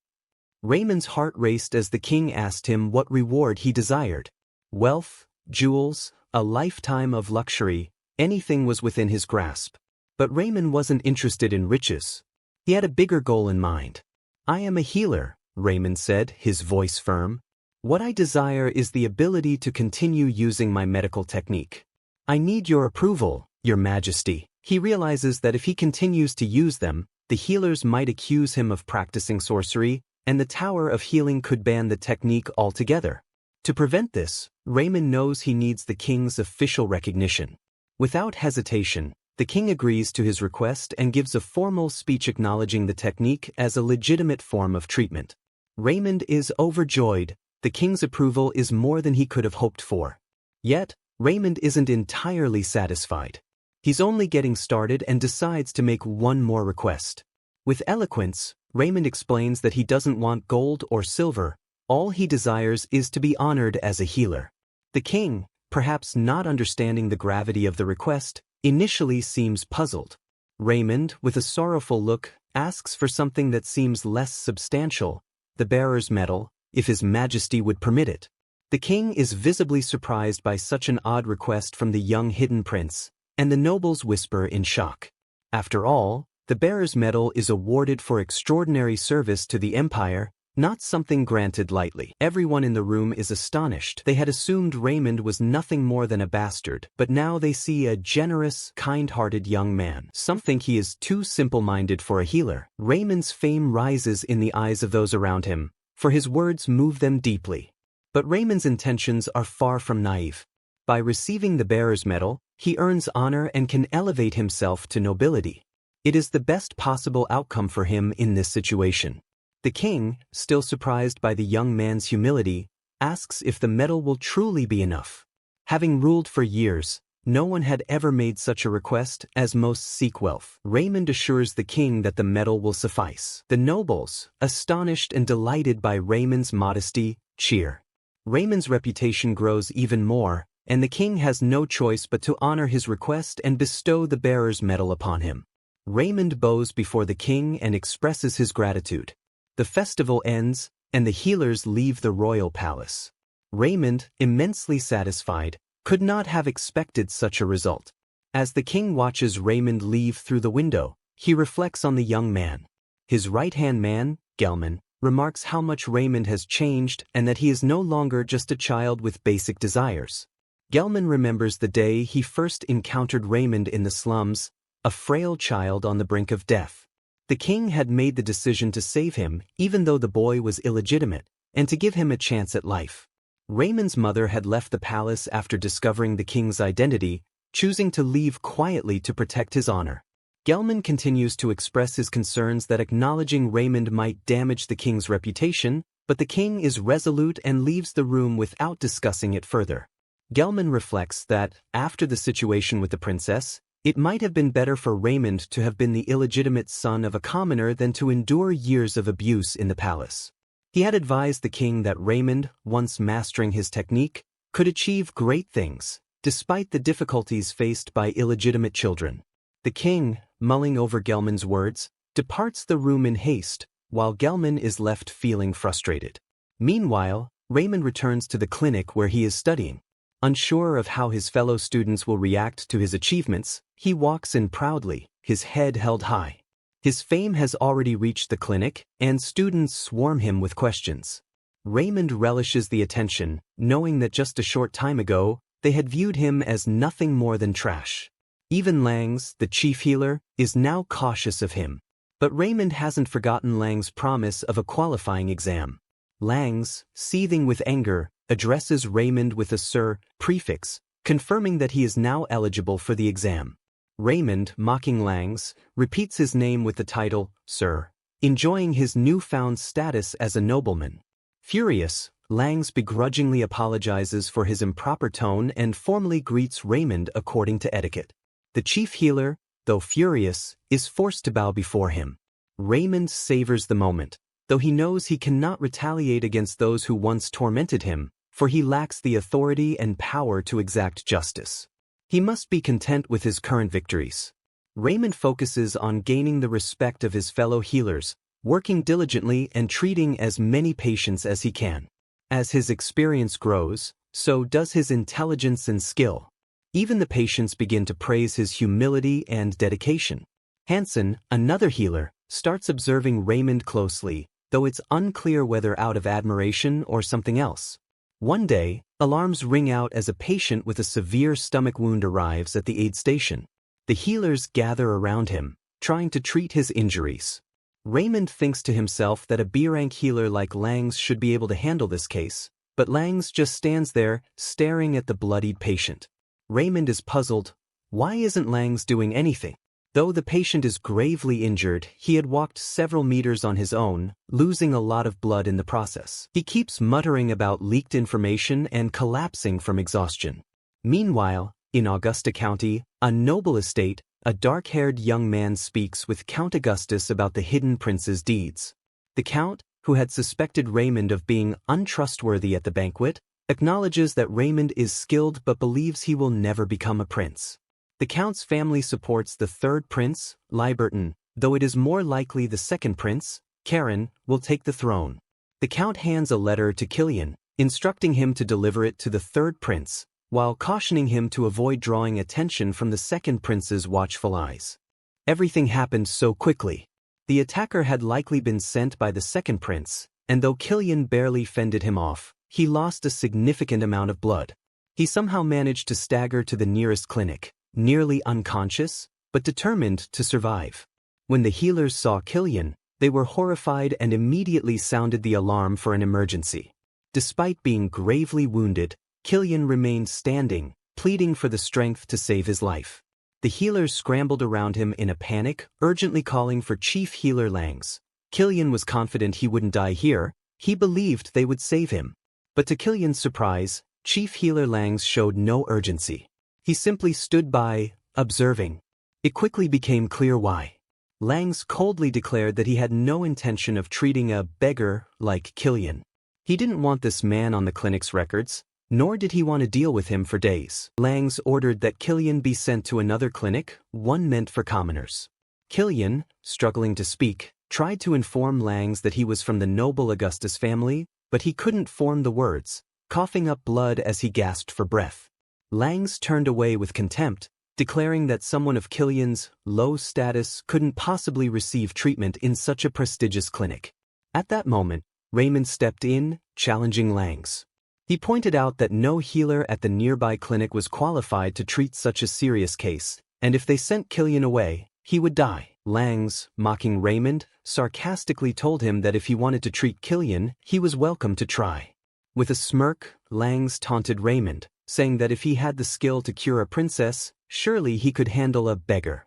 Raymond's heart raced as the king asked him what reward he desired. Wealth, jewels, a lifetime of luxury, anything was within his grasp. But Raymond wasn't interested in riches. He had a bigger goal in mind. "I am a healer," Raymond said, his voice firm. "What I desire is the ability to continue using my medical technique. I need your approval, Your Majesty." He realizes that if he continues to use them, the healers might accuse him of practicing sorcery, and the Tower of Healing could ban the technique altogether. To prevent this, Raymond knows he needs the king's official recognition. Without hesitation, the king agrees to his request and gives a formal speech acknowledging the technique as a legitimate form of treatment. Raymond is overjoyed. The king's approval is more than he could have hoped for. Yet, Raymond isn't entirely satisfied. He's only getting started and decides to make one more request. With eloquence, Raymond explains that he doesn't want gold or silver. All he desires is to be honored as a healer. The king, perhaps not understanding the gravity of the request, initially seems puzzled. Raymond, with a sorrowful look, asks for something that seems less substantial, the bearer's medal, if His Majesty would permit it. The king is visibly surprised by such an odd request from the young hidden prince, and the nobles whisper in shock. After all, the bearer's medal is awarded for extraordinary service to the empire, not something granted lightly. Everyone in the room is astonished. They had assumed Raymond was nothing more than a bastard, but now they see a generous, kind-hearted young man. Some think he is too simple-minded for a healer. Raymond's fame rises in the eyes of those around him, for his words move them deeply. But Raymond's intentions are far from naive. By receiving the bearer's medal, he earns honor and can elevate himself to nobility. It is the best possible outcome for him in this situation. The king, still surprised by the young man's humility, asks if the medal will truly be enough. Having ruled for years, no one had ever made such a request, as most seek wealth. Raymond assures the king that the medal will suffice. The nobles, astonished and delighted by Raymond's modesty, cheer. Raymond's reputation grows even more, and the king has no choice but to honor his request and bestow the bearer's medal upon him. Raymond bows before the king and expresses his gratitude. The festival ends, and the healers leave the royal palace. Raymond, immensely satisfied, could not have expected such a result. As the king watches Raymond leave through the window, he reflects on the young man. His right-hand man, Gelman, remarks how much Raymond has changed and that he is no longer just a child with basic desires. Gelman remembers the day he first encountered Raymond in the slums, a frail child on the brink of death. The king had made the decision to save him, even though the boy was illegitimate, and to give him a chance at life. Raymond's mother had left the palace after discovering the king's identity, choosing to leave quietly to protect his honor. Gelman continues to express his concerns that acknowledging Raymond might damage the king's reputation, but the king is resolute and leaves the room without discussing it further. Gelman reflects that, after the situation with the princess, it might have been better for Raymond to have been the illegitimate son of a commoner than to endure years of abuse in the palace. He had advised the king that Raymond, once mastering his technique, could achieve great things, despite the difficulties faced by illegitimate children. The king, mulling over Gelman's words, departs the room in haste, while Gelman is left feeling frustrated. Meanwhile, Raymond returns to the clinic where he is studying. Unsure of how his fellow students will react to his achievements, he walks in proudly, his head held high. His fame has already reached the clinic, and students swarm him with questions. Raymond relishes the attention, knowing that just a short time ago, they had viewed him as nothing more than trash. Even Langs, the chief healer, is now cautious of him. But Raymond hasn't forgotten Lang's promise of a qualifying exam. Langs, seething with anger, addresses Raymond with a Sir prefix, confirming that he is now eligible for the exam. Raymond, mocking Langs, repeats his name with the title, Sir, enjoying his newfound status as a nobleman. Furious, Langs begrudgingly apologizes for his improper tone and formally greets Raymond according to etiquette. The chief healer, though furious, is forced to bow before him. Raymond savors the moment, though he knows he cannot retaliate against those who once tormented him, for he lacks the authority and power to exact justice. He must be content with his current victories. Raymond focuses on gaining the respect of his fellow healers, working diligently and treating as many patients as he can. As his experience grows, so does his intelligence and skill. Even the patients begin to praise his humility and dedication. Hansen, another healer, starts observing Raymond closely, though it's unclear whether out of admiration or something else. One day, alarms ring out as a patient with a severe stomach wound arrives at the aid station. The healers gather around him, trying to treat his injuries. Raymond thinks to himself that a B-rank healer like Langs should be able to handle this case, but Langs just stands there, staring at the bloodied patient. Raymond is puzzled. Why isn't Langs doing anything? Though the patient is gravely injured, he had walked several meters on his own, losing a lot of blood in the process. He keeps muttering about leaked information and collapsing from exhaustion. Meanwhile, in Augusta County, a noble estate, a dark-haired young man speaks with Count Augustus about the hidden prince's deeds. The count, who had suspected Raymond of being untrustworthy at the banquet, acknowledges that Raymond is skilled but believes he will never become a prince. The count's family supports the third prince, Liberton, though it is more likely the second prince, Karen, will take the throne. The count hands a letter to Killian, instructing him to deliver it to the third prince, while cautioning him to avoid drawing attention from the second prince's watchful eyes. Everything happened so quickly. The attacker had likely been sent by the second prince, and though Killian barely fended him off, he lost a significant amount of blood. He somehow managed to stagger to the nearest clinic, nearly unconscious, but determined to survive. When the healers saw Killian, they were horrified and immediately sounded the alarm for an emergency. Despite being gravely wounded, Killian remained standing, pleading for the strength to save his life. The healers scrambled around him in a panic, urgently calling for Chief Healer Langs. Killian was confident he wouldn't die here. He believed they would save him. But to Killian's surprise, Chief Healer Langs showed no urgency. He simply stood by, observing. It quickly became clear why. Langs coldly declared that he had no intention of treating a beggar like Killian. He didn't want this man on the clinic's records, nor did he want to deal with him for days. Langs ordered that Killian be sent to another clinic, one meant for commoners. Killian, struggling to speak, tried to inform Langs that he was from the noble Augustus family, but he couldn't form the words, coughing up blood as he gasped for breath. Langs turned away with contempt, declaring that someone of Killian's low status couldn't possibly receive treatment in such a prestigious clinic. At that moment, Raymond stepped in, challenging Langs. He pointed out that no healer at the nearby clinic was qualified to treat such a serious case, and if they sent Killian away, he would die. Langs, mocking Raymond, sarcastically told him that if he wanted to treat Killian, he was welcome to try. With a smirk, Langs taunted Raymond, saying that if he had the skill to cure a princess, surely he could handle a beggar.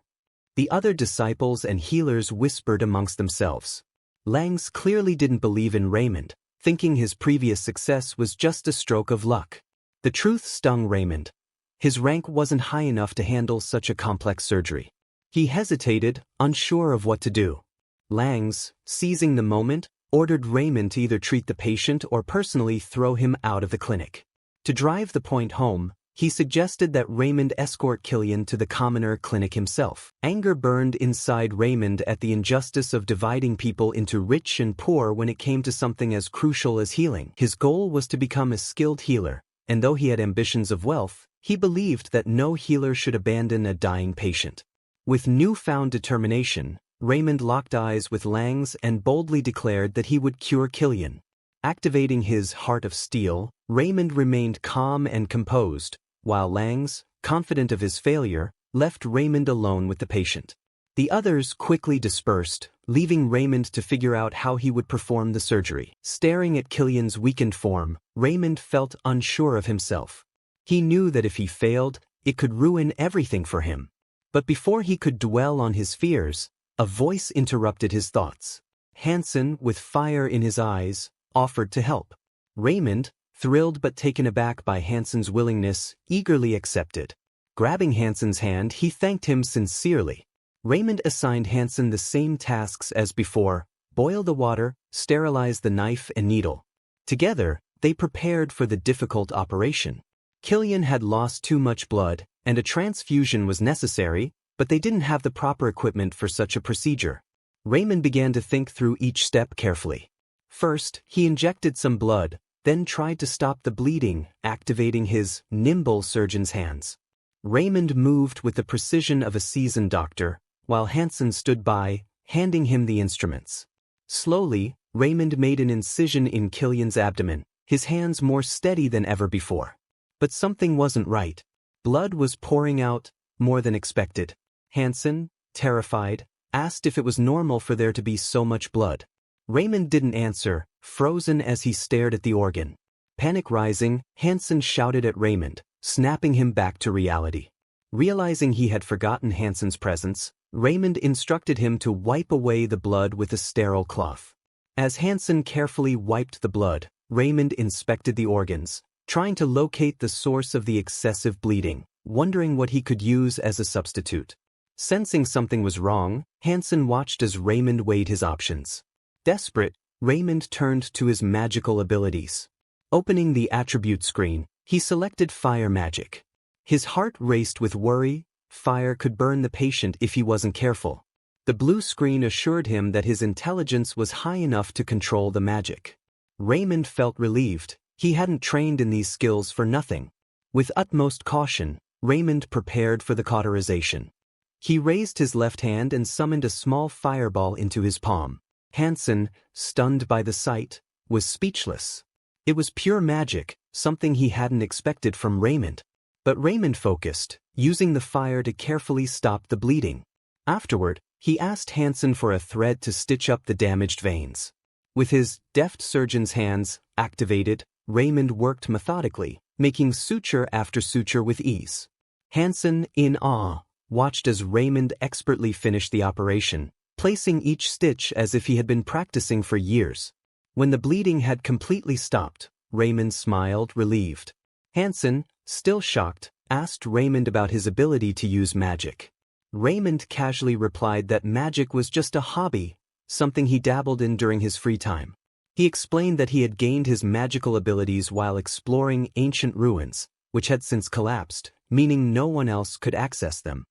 The other disciples and healers whispered amongst themselves. Langs clearly didn't believe in Raymond, thinking his previous success was just a stroke of luck. The truth stung Raymond. His rank wasn't high enough to handle such a complex surgery. He hesitated, unsure of what to do. Langs, seizing the moment, ordered Raymond to either treat the patient or personally throw him out of the clinic. To drive the point home, he suggested that Raymond escort Killian to the commoner clinic himself. Anger burned inside Raymond at the injustice of dividing people into rich and poor when it came to something as crucial as healing. His goal was to become a skilled healer, and though he had ambitions of wealth, he believed that no healer should abandon a dying patient. With newfound determination, Raymond locked eyes with Langs and boldly declared that he would cure Killian. Activating his heart of steel, Raymond remained calm and composed, while Langs, confident of his failure, left Raymond alone with the patient. The others quickly dispersed, leaving Raymond to figure out how he would perform the surgery. Staring at Killian's weakened form, Raymond felt unsure of himself. He knew that if he failed, it could ruin everything for him. But before he could dwell on his fears, a voice interrupted his thoughts. Hansen, with fire in his eyes, offered to help. Raymond, thrilled but taken aback by Hansen's willingness, eagerly accepted. Grabbing Hansen's hand, he thanked him sincerely. Raymond assigned Hansen the same tasks as before: boil the water, sterilize the knife and needle. Together, they prepared for the difficult operation. Killian had lost too much blood, and a transfusion was necessary, but they didn't have the proper equipment for such a procedure. Raymond began to think through each step carefully. First, he injected some blood, then tried to stop the bleeding, activating his nimble surgeon's hands. Raymond moved with the precision of a seasoned doctor, while Hansen stood by, handing him the instruments. Slowly, Raymond made an incision in Killian's abdomen, his hands more steady than ever before. But something wasn't right. Blood was pouring out, more than expected. Hansen, terrified, asked if it was normal for there to be so much blood. Raymond didn't answer, frozen as he stared at the organ. Panic rising, Hansen shouted at Raymond, snapping him back to reality. Realizing he had forgotten Hansen's presence, Raymond instructed him to wipe away the blood with a sterile cloth. As Hansen carefully wiped the blood, Raymond inspected the organs, trying to locate the source of the excessive bleeding, wondering what he could use as a substitute. Sensing something was wrong, Hansen watched as Raymond weighed his options. Desperate, Raymond turned to his magical abilities. Opening the attribute screen, he selected fire magic. His heart raced with worry. Fire could burn the patient if he wasn't careful. The blue screen assured him that his intelligence was high enough to control the magic. Raymond felt relieved. He hadn't trained in these skills for nothing. With utmost caution, Raymond prepared for the cauterization. He raised his left hand and summoned a small fireball into his palm. Hansen, stunned by the sight, was speechless. It was pure magic, something he hadn't expected from Raymond. But Raymond focused, using the fire to carefully stop the bleeding. Afterward, he asked Hansen for a thread to stitch up the damaged veins. With his deft surgeon's hands activated, Raymond worked methodically, making suture after suture with ease. Hansen, in awe, watched as Raymond expertly finished the operation, placing each stitch as if he had been practicing for years. When the bleeding had completely stopped, Raymond smiled, relieved. Hansen, still shocked, asked Raymond about his ability to use magic. Raymond casually replied that magic was just a hobby, something he dabbled in during his free time. He explained that he had gained his magical abilities while exploring ancient ruins, which had since collapsed, meaning no one else could access them.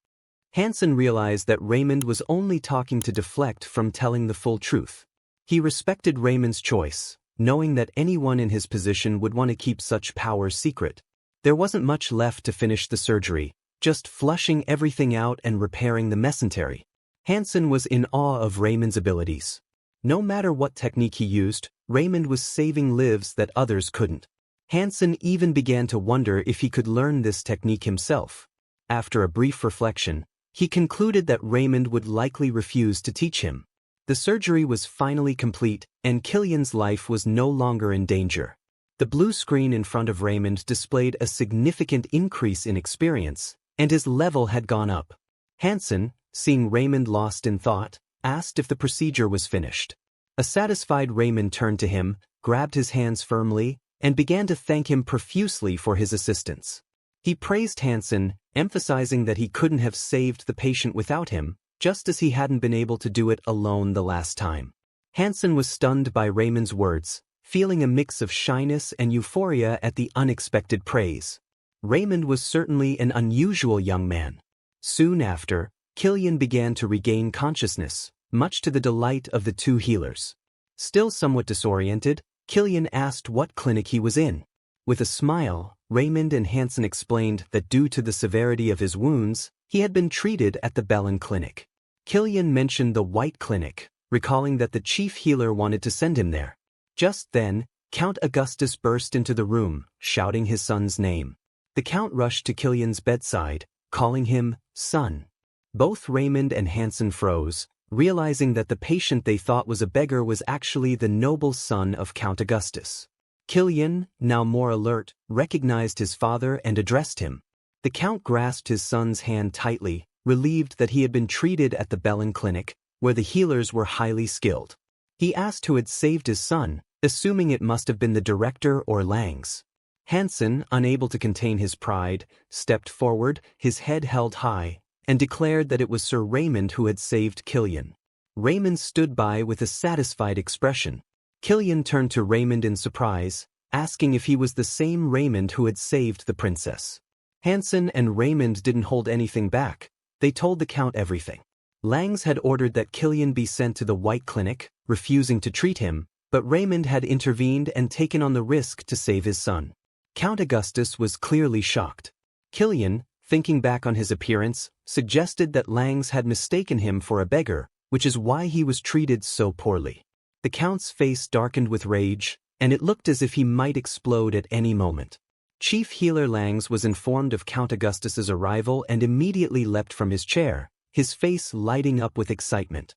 Hansen realized that Raymond was only talking to deflect from telling the full truth. He respected Raymond's choice, knowing that anyone in his position would want to keep such power secret. There wasn't much left to finish the surgery, just flushing everything out and repairing the mesentery. Hansen was in awe of Raymond's abilities. No matter what technique he used, Raymond was saving lives that others couldn't. Hansen even began to wonder if he could learn this technique himself. After a brief reflection, he concluded that Raymond would likely refuse to teach him. The surgery was finally complete, and Killian's life was no longer in danger. The blue screen in front of Raymond displayed a significant increase in experience, and his level had gone up. Hansen, seeing Raymond lost in thought, asked if the procedure was finished. A satisfied Raymond turned to him, grabbed his hands firmly, and began to thank him profusely for his assistance. He praised Hansen, emphasizing that he couldn't have saved the patient without him, just as he hadn't been able to do it alone the last time. Hansen was stunned by Raymond's words, feeling a mix of shyness and euphoria at the unexpected praise. Raymond was certainly an unusual young man. Soon after, Killian began to regain consciousness, much to the delight of the two healers. Still somewhat disoriented, Killian asked what clinic he was in. With a smile, Raymond and Hansen explained that due to the severity of his wounds, he had been treated at the Bellin Clinic. Killian mentioned the White Clinic, recalling that the chief healer wanted to send him there. Just then, Count Augustus burst into the room, shouting his son's name. The Count rushed to Killian's bedside, calling him son. Both Raymond and Hansen froze, realizing that the patient they thought was a beggar was actually the noble son of Count Augustus. Killian, now more alert, recognized his father and addressed him. The Count grasped his son's hand tightly, relieved that he had been treated at the Bellin Clinic, where the healers were highly skilled. He asked who had saved his son, assuming it must have been the director or Langs. Hansen, unable to contain his pride, stepped forward, his head held high, and declared that it was Sir Raymond who had saved Killian. Raymond stood by with a satisfied expression. Killian turned to Raymond in surprise, asking if he was the same Raymond who had saved the princess. Hansen and Raymond didn't hold anything back. They told the Count everything. Langs had ordered that Killian be sent to the White Clinic, refusing to treat him, but Raymond had intervened and taken on the risk to save his son. Count Augustus was clearly shocked. Killian, thinking back on his appearance, suggested that Langs had mistaken him for a beggar, which is why he was treated so poorly. The Count's face darkened with rage, and it looked as if he might explode at any moment. Chief Healer Langs was informed of Count Augustus's arrival and immediately leapt from his chair, his face lighting up with excitement.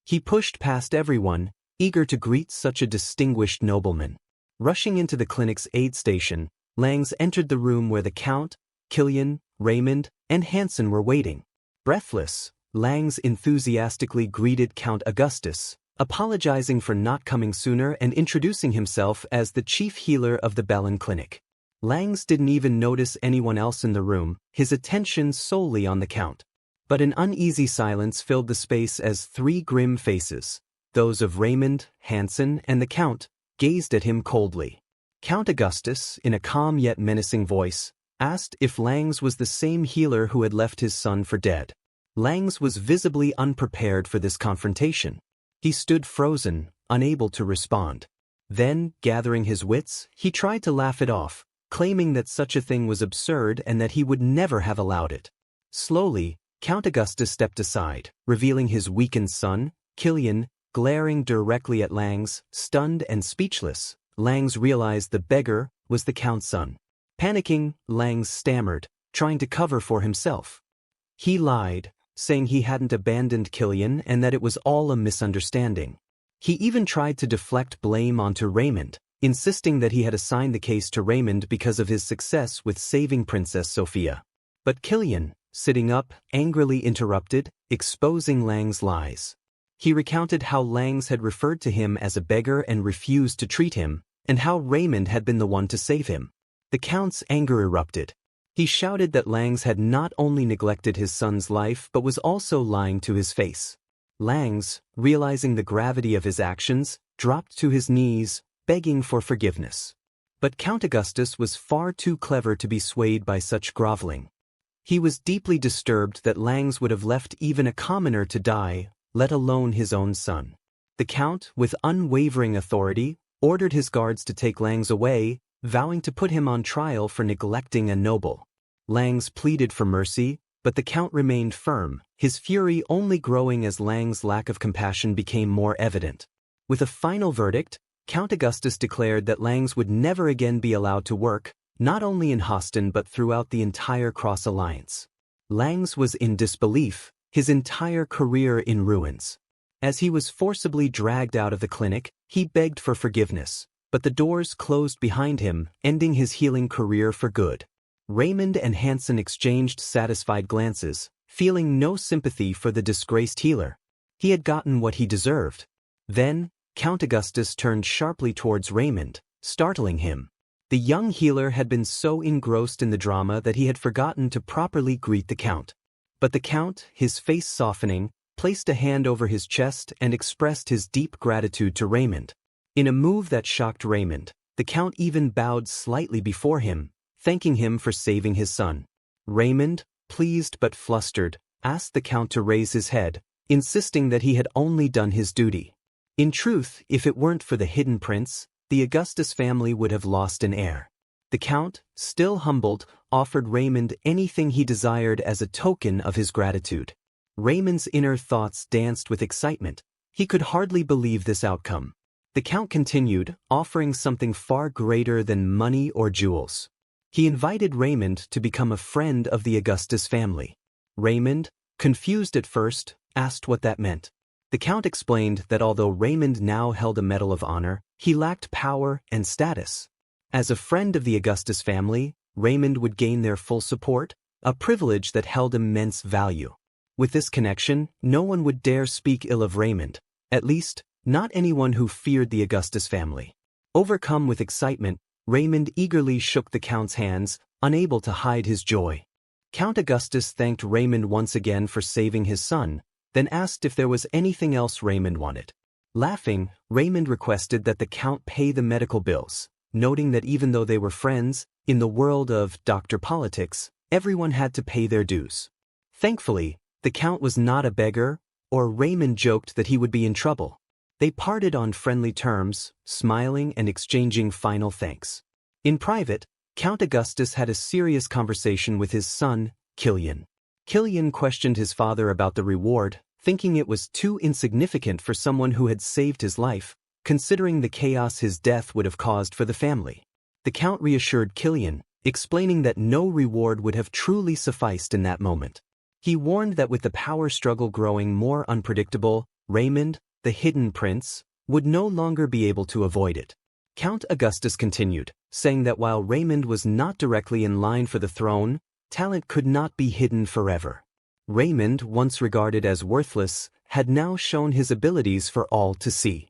He pushed past everyone, eager to greet such a distinguished nobleman. Rushing into the clinic's aid station, Langs entered the room where the Count, Killian, Raymond, and Hansen were waiting. Breathless, Langs enthusiastically greeted Count Augustus, apologizing for not coming sooner and introducing himself as the chief healer of the Bellin Clinic. Langs didn't even notice anyone else in the room, his attention solely on the Count. But an uneasy silence filled the space as three grim faces, those of Raymond, Hansen, and the Count, gazed at him coldly. Count Augustus, in a calm yet menacing voice, asked if Langs was the same healer who had left his son for dead. Langs was visibly unprepared for this confrontation. He stood frozen, unable to respond. Then, gathering his wits, he tried to laugh it off, claiming that such a thing was absurd and that he would never have allowed it. Slowly, Count Augustus stepped aside, revealing his weakened son, Killian, glaring directly at Langs. Stunned and speechless, Langs realized the beggar was the Count's son. Panicking, Langs stammered, trying to cover for himself. He lied, saying he hadn't abandoned Killian and that it was all a misunderstanding. He even tried to deflect blame onto Raymond, insisting that he had assigned the case to Raymond because of his success with saving Princess Sophia. But Killian, sitting up, angrily interrupted, exposing Langs' lies. He recounted how Langs had referred to him as a beggar and refused to treat him, and how Raymond had been the one to save him. The Count's anger erupted. He shouted that Langs had not only neglected his son's life but was also lying to his face. Langs, realizing the gravity of his actions, dropped to his knees, begging for forgiveness. But Count Augustus was far too clever to be swayed by such groveling. He was deeply disturbed that Langs would have left even a commoner to die, let alone his own son. The Count, with unwavering authority, ordered his guards to take Langs away, vowing to put him on trial for neglecting a noble. Langs pleaded for mercy, but the Count remained firm, his fury only growing as Langs' lack of compassion became more evident. With a final verdict, Count Augustus declared that Langs would never again be allowed to work, not only in Hoston but throughout the entire Cross Alliance. Langs was in disbelief, his entire career in ruins. As he was forcibly dragged out of the clinic, he begged for forgiveness, but the doors closed behind him, ending his healing career for good. Raymond and Hansen exchanged satisfied glances, feeling no sympathy for the disgraced healer. He had gotten what he deserved. Then, Count Augustus turned sharply towards Raymond, startling him. The young healer had been so engrossed in the drama that he had forgotten to properly greet the Count. But the Count, his face softening, placed a hand over his chest and expressed his deep gratitude to Raymond. In a move that shocked Raymond, the Count even bowed slightly before him, thanking him for saving his son. Raymond, pleased but flustered, asked the Count to raise his head, insisting that he had only done his duty. In truth, if it weren't for the hidden prince, the Augustus family would have lost an heir. The Count, still humbled, offered Raymond anything he desired as a token of his gratitude. Raymond's inner thoughts danced with excitement. He could hardly believe this outcome. The Count continued, offering something far greater than money or jewels. He invited Raymond to become a friend of the Augustus family. Raymond, confused at first, asked what that meant. The Count explained that although Raymond now held a Medal of Honor, he lacked power and status. As a friend of the Augustus family, Raymond would gain their full support, a privilege that held immense value. With this connection, no one would dare speak ill of Raymond, at least, not anyone who feared the Augustus family. Overcome with excitement, Raymond eagerly shook the Count's hands, unable to hide his joy. Count Augustus thanked Raymond once again for saving his son, then asked if there was anything else Raymond wanted. Laughing, Raymond requested that the Count pay the medical bills, noting that even though they were friends, in the world of doctor politics, everyone had to pay their dues. Thankfully, the Count was not a beggar, or Raymond joked that he would be in trouble. They parted on friendly terms, smiling and exchanging final thanks. In private, Count Augustus had a serious conversation with his son, Kilian. Kilian questioned his father about the reward, thinking it was too insignificant for someone who had saved his life, considering the chaos his death would have caused for the family. The Count reassured Kilian, explaining that no reward would have truly sufficed in that moment. He warned that with the power struggle growing more unpredictable, Raymond, the hidden prince, would no longer be able to avoid it. Count Augustus continued, saying that while Raymond was not directly in line for the throne, talent could not be hidden forever. Raymond, once regarded as worthless, had now shown his abilities for all to see.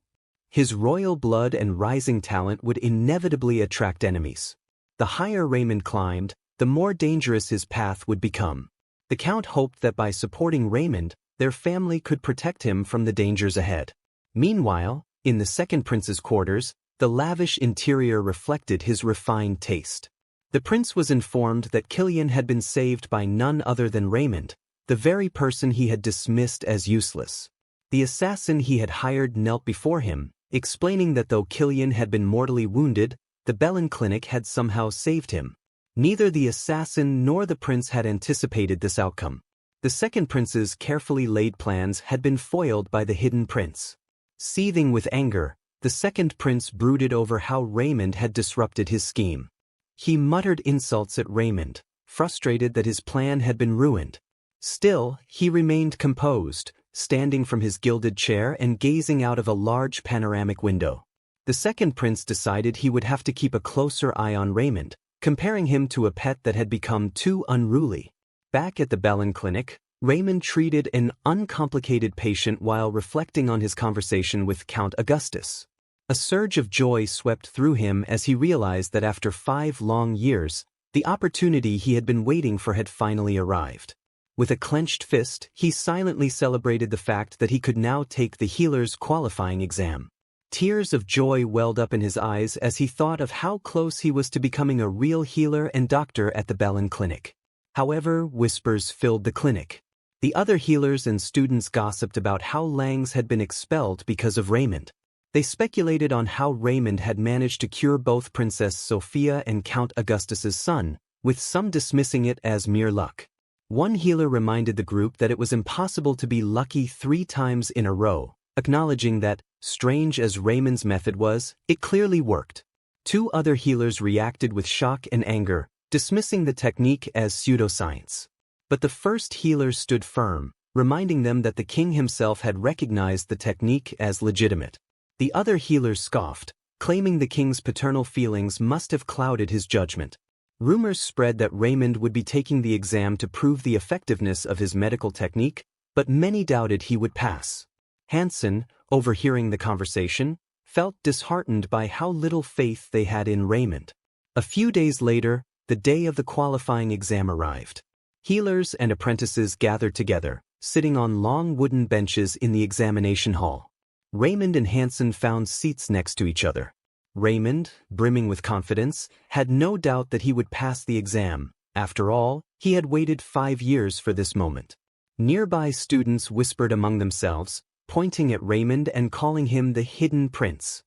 His royal blood and rising talent would inevitably attract enemies. The higher Raymond climbed, the more dangerous his path would become. The Count hoped that by supporting Raymond, their family could protect him from the dangers ahead. Meanwhile, in the second prince's quarters, the lavish interior reflected his refined taste. The prince was informed that Kilian had been saved by none other than Raymond, the very person he had dismissed as useless. The assassin he had hired knelt before him, explaining that though Kilian had been mortally wounded, the Bellin Clinic had somehow saved him. Neither the assassin nor the prince had anticipated this outcome. The second prince's carefully laid plans had been foiled by the hidden prince. Seething with anger, the second prince brooded over how Raymond had disrupted his scheme. He muttered insults at Raymond, frustrated that his plan had been ruined. Still, he remained composed, standing from his gilded chair and gazing out of a large panoramic window. The second prince decided he would have to keep a closer eye on Raymond, comparing him to a pet that had become too unruly. Back at the Bellin Clinic, Raymond treated an uncomplicated patient while reflecting on his conversation with Count Augustus. A surge of joy swept through him as he realized that after 5 long years, the opportunity he had been waiting for had finally arrived. With a clenched fist, he silently celebrated the fact that he could now take the healer's qualifying exam. Tears of joy welled up in his eyes as he thought of how close he was to becoming a real healer and doctor at the Bellin Clinic. However, whispers filled the clinic. The other healers and students gossiped about how Langs had been expelled because of Raymond. They speculated on how Raymond had managed to cure both Princess Sophia and Count Augustus's son, with some dismissing it as mere luck. One healer reminded the group that it was impossible to be lucky 3 times in a row, acknowledging that, strange as Raymond's method was, it clearly worked. 2 other healers reacted with shock and anger, dismissing the technique as pseudoscience. But the first healer stood firm, reminding them that the king himself had recognized the technique as legitimate. The other healers scoffed, claiming the king's paternal feelings must have clouded his judgment. Rumors spread that Raymond would be taking the exam to prove the effectiveness of his medical technique, but many doubted he would pass. Hansen, overhearing the conversation, felt disheartened by how little faith they had in Raymond. A few days later, the day of the qualifying exam arrived. Healers and apprentices gathered together, sitting on long wooden benches in the examination hall. Raymond and Hansen found seats next to each other. Raymond, brimming with confidence, had no doubt that he would pass the exam. After all, he had waited 5 years for this moment. Nearby students whispered among themselves, pointing at Raymond and calling him the hidden prince.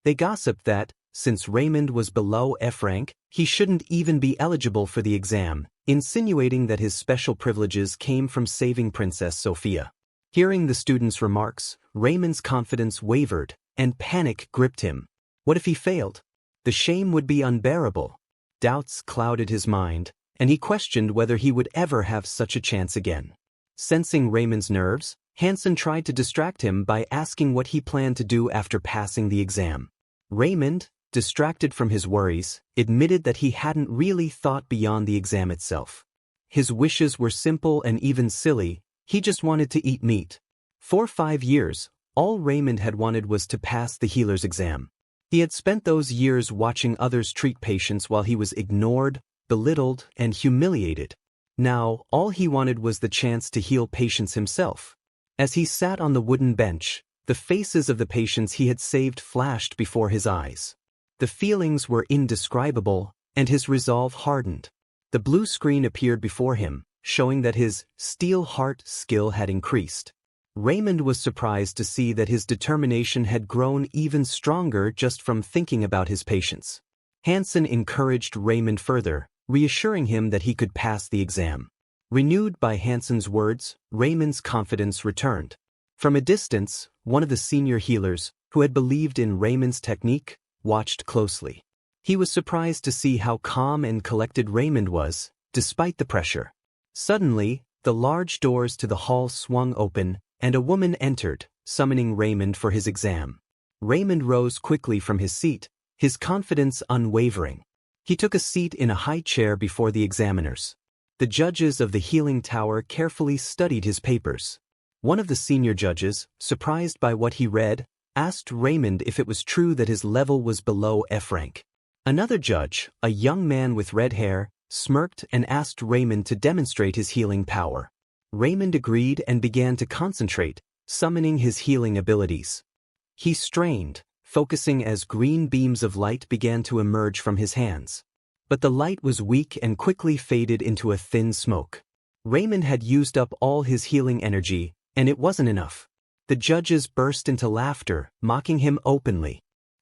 They gossiped that, since Raymond was below F-rank, he shouldn't even be eligible for the exam, insinuating that his special privileges came from saving Princess Sophia. Hearing the students' remarks, Raymond's confidence wavered, and panic gripped him. What if he failed? The shame would be unbearable. Doubts clouded his mind, and he questioned whether he would ever have such a chance again. Sensing Raymond's nerves, Hansen tried to distract him by asking what he planned to do after passing the exam. Raymond, distracted from his worries, admitted that he hadn't really thought beyond the exam itself. His wishes were simple and even silly. He just wanted to eat meat. For 5 years, all Raymond had wanted was to pass the healer's exam. He had spent those years watching others treat patients while he was ignored, belittled, and humiliated. Now, all he wanted was the chance to heal patients himself. As he sat on the wooden bench, the faces of the patients he had saved flashed before his eyes. The feelings were indescribable, and his resolve hardened. The blue screen appeared before him, showing that his steel heart skill had increased. Raymond was surprised to see that his determination had grown even stronger just from thinking about his patients. Hansen encouraged Raymond further, reassuring him that he could pass the exam. Renewed by Hansen's words, Raymond's confidence returned. From a distance, one of the senior healers, who had believed in Raymond's technique, watched closely. He was surprised to see how calm and collected Raymond was, despite the pressure. Suddenly, the large doors to the hall swung open, and a woman entered, summoning Raymond for his exam. Raymond rose quickly from his seat, his confidence unwavering. He took a seat in a high chair before the examiners. The judges of the healing tower carefully studied his papers. One of the senior judges, surprised by what he read, asked Raymond if it was true that his level was below F rank. Another judge, a young man with red hair, smirked and asked Raymond to demonstrate his healing power. Raymond agreed and began to concentrate, summoning his healing abilities. He strained, focusing as green beams of light began to emerge from his hands. But the light was weak and quickly faded into a thin smoke. Raymond had used up all his healing energy, and it wasn't enough. The judges burst into laughter, mocking him openly.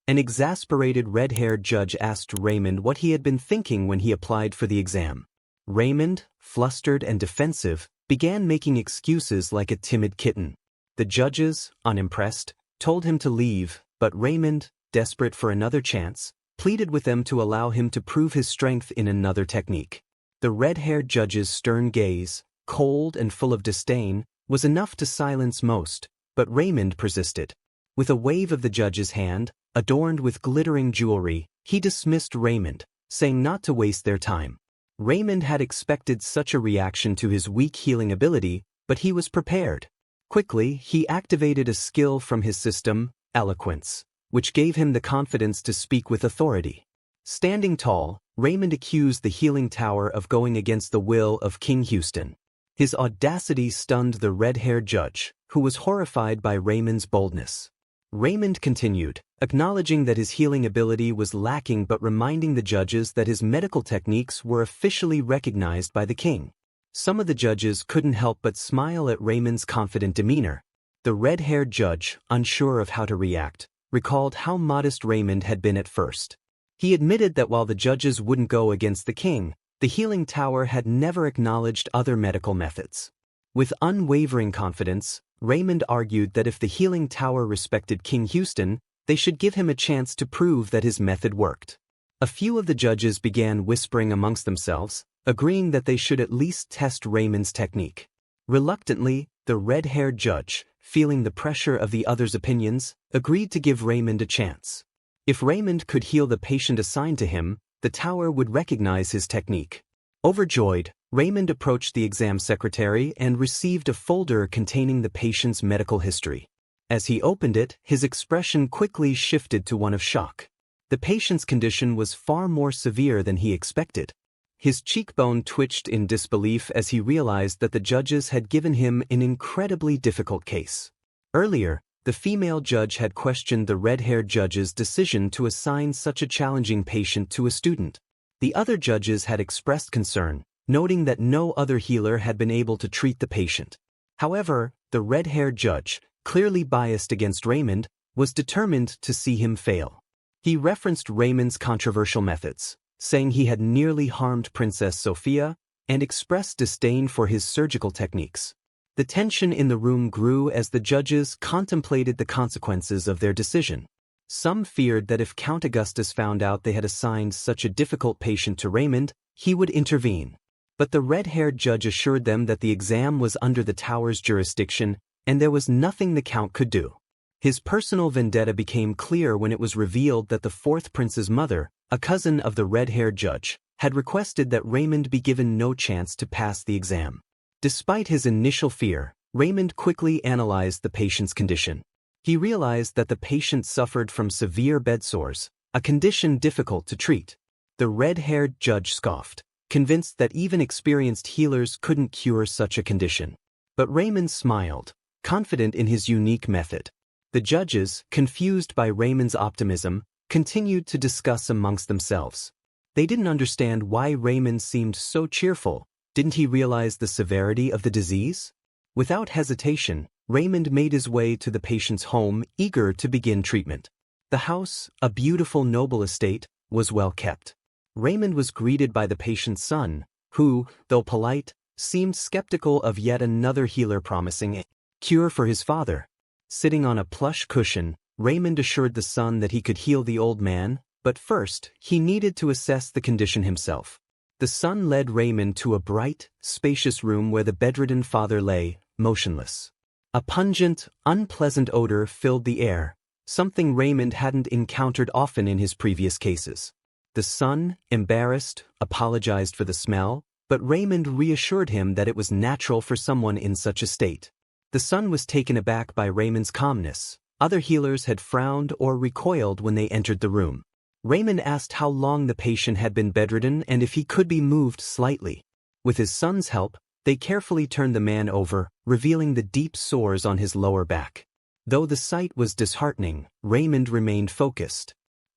An exasperated red-haired judge asked Raymond what he had been thinking when he applied for the exam. Raymond, flustered and defensive, began making excuses like a timid kitten. The judges, unimpressed, told him to leave, but Raymond, desperate for another chance, pleaded with them to allow him to prove his strength in another technique. The red-haired judge's stern gaze, cold and full of disdain, was enough to silence most, but Raymond persisted. With a wave of the judge's hand, adorned with glittering jewelry, he dismissed Raymond, saying not to waste their time. Raymond had expected such a reaction to his weak healing ability, but he was prepared. Quickly, he activated a skill from his system, eloquence, which gave him the confidence to speak with authority. Standing tall, Raymond accused the healing tower of going against the will of King Houston. His audacity stunned the red-haired judge, who was horrified by Raymond's boldness. Raymond continued, acknowledging that his healing ability was lacking but reminding the judges that his medical techniques were officially recognized by the king. Some of the judges couldn't help but smile at Raymond's confident demeanor. The red-haired judge, unsure of how to react, recalled how modest Raymond had been at first. He admitted that while the judges wouldn't go against the king, the healing tower had never acknowledged other medical methods. With unwavering confidence, Raymond argued that if the healing tower respected King Houston, they should give him a chance to prove that his method worked. A few of the judges began whispering amongst themselves, agreeing that they should at least test Raymond's technique. Reluctantly, the red-haired judge, feeling the pressure of the others' opinions, agreed to give Raymond a chance. If Raymond could heal the patient assigned to him, the tower would recognize his technique. Overjoyed, Raymond approached the exam secretary and received a folder containing the patient's medical history. As he opened it, his expression quickly shifted to one of shock. The patient's condition was far more severe than he expected. His cheekbone twitched in disbelief as he realized that the judges had given him an incredibly difficult case. Earlier, the female judge had questioned the red-haired judge's decision to assign such a challenging patient to a student. The other judges had expressed concern, noting that no other healer had been able to treat the patient. However, the red-haired judge, clearly biased against Raymond, was determined to see him fail. He referenced Raymond's controversial methods, saying he had nearly harmed Princess Sophia, and expressed disdain for his surgical techniques. The tension in the room grew as the judges contemplated the consequences of their decision. Some feared that if Count Augustus found out they had assigned such a difficult patient to Raymond, he would intervene. But the red-haired judge assured them that the exam was under the tower's jurisdiction, and there was nothing the Count could do. His personal vendetta became clear when it was revealed that the fourth prince's mother, a cousin of the red-haired judge, had requested that Raymond be given no chance to pass the exam. Despite his initial fear, Raymond quickly analyzed the patient's condition. He realized that the patient suffered from severe bed sores, a condition difficult to treat. The red-haired judge scoffed, convinced that even experienced healers couldn't cure such a condition. But Raymond smiled, confident in his unique method. The judges, confused by Raymond's optimism, continued to discuss amongst themselves. They didn't understand why Raymond seemed so cheerful. Didn't he realize the severity of the disease? Without hesitation, Raymond made his way to the patient's home, eager to begin treatment. The house, a beautiful noble estate, was well kept. Raymond was greeted by the patient's son, who, though polite, seemed skeptical of yet another healer promising a cure for his father. Sitting on a plush cushion, Raymond assured the son that he could heal the old man, but first, he needed to assess the condition himself. The son led Raymond to a bright, spacious room where the bedridden father lay, motionless. A pungent, unpleasant odor filled the air, something Raymond hadn't encountered often in his previous cases. The son, embarrassed, apologized for the smell, but Raymond reassured him that it was natural for someone in such a state. The son was taken aback by Raymond's calmness. Other healers had frowned or recoiled when they entered the room. Raymond asked how long the patient had been bedridden and if he could be moved slightly. With his son's help, they carefully turned the man over, revealing the deep sores on his lower back. Though the sight was disheartening, Raymond remained focused.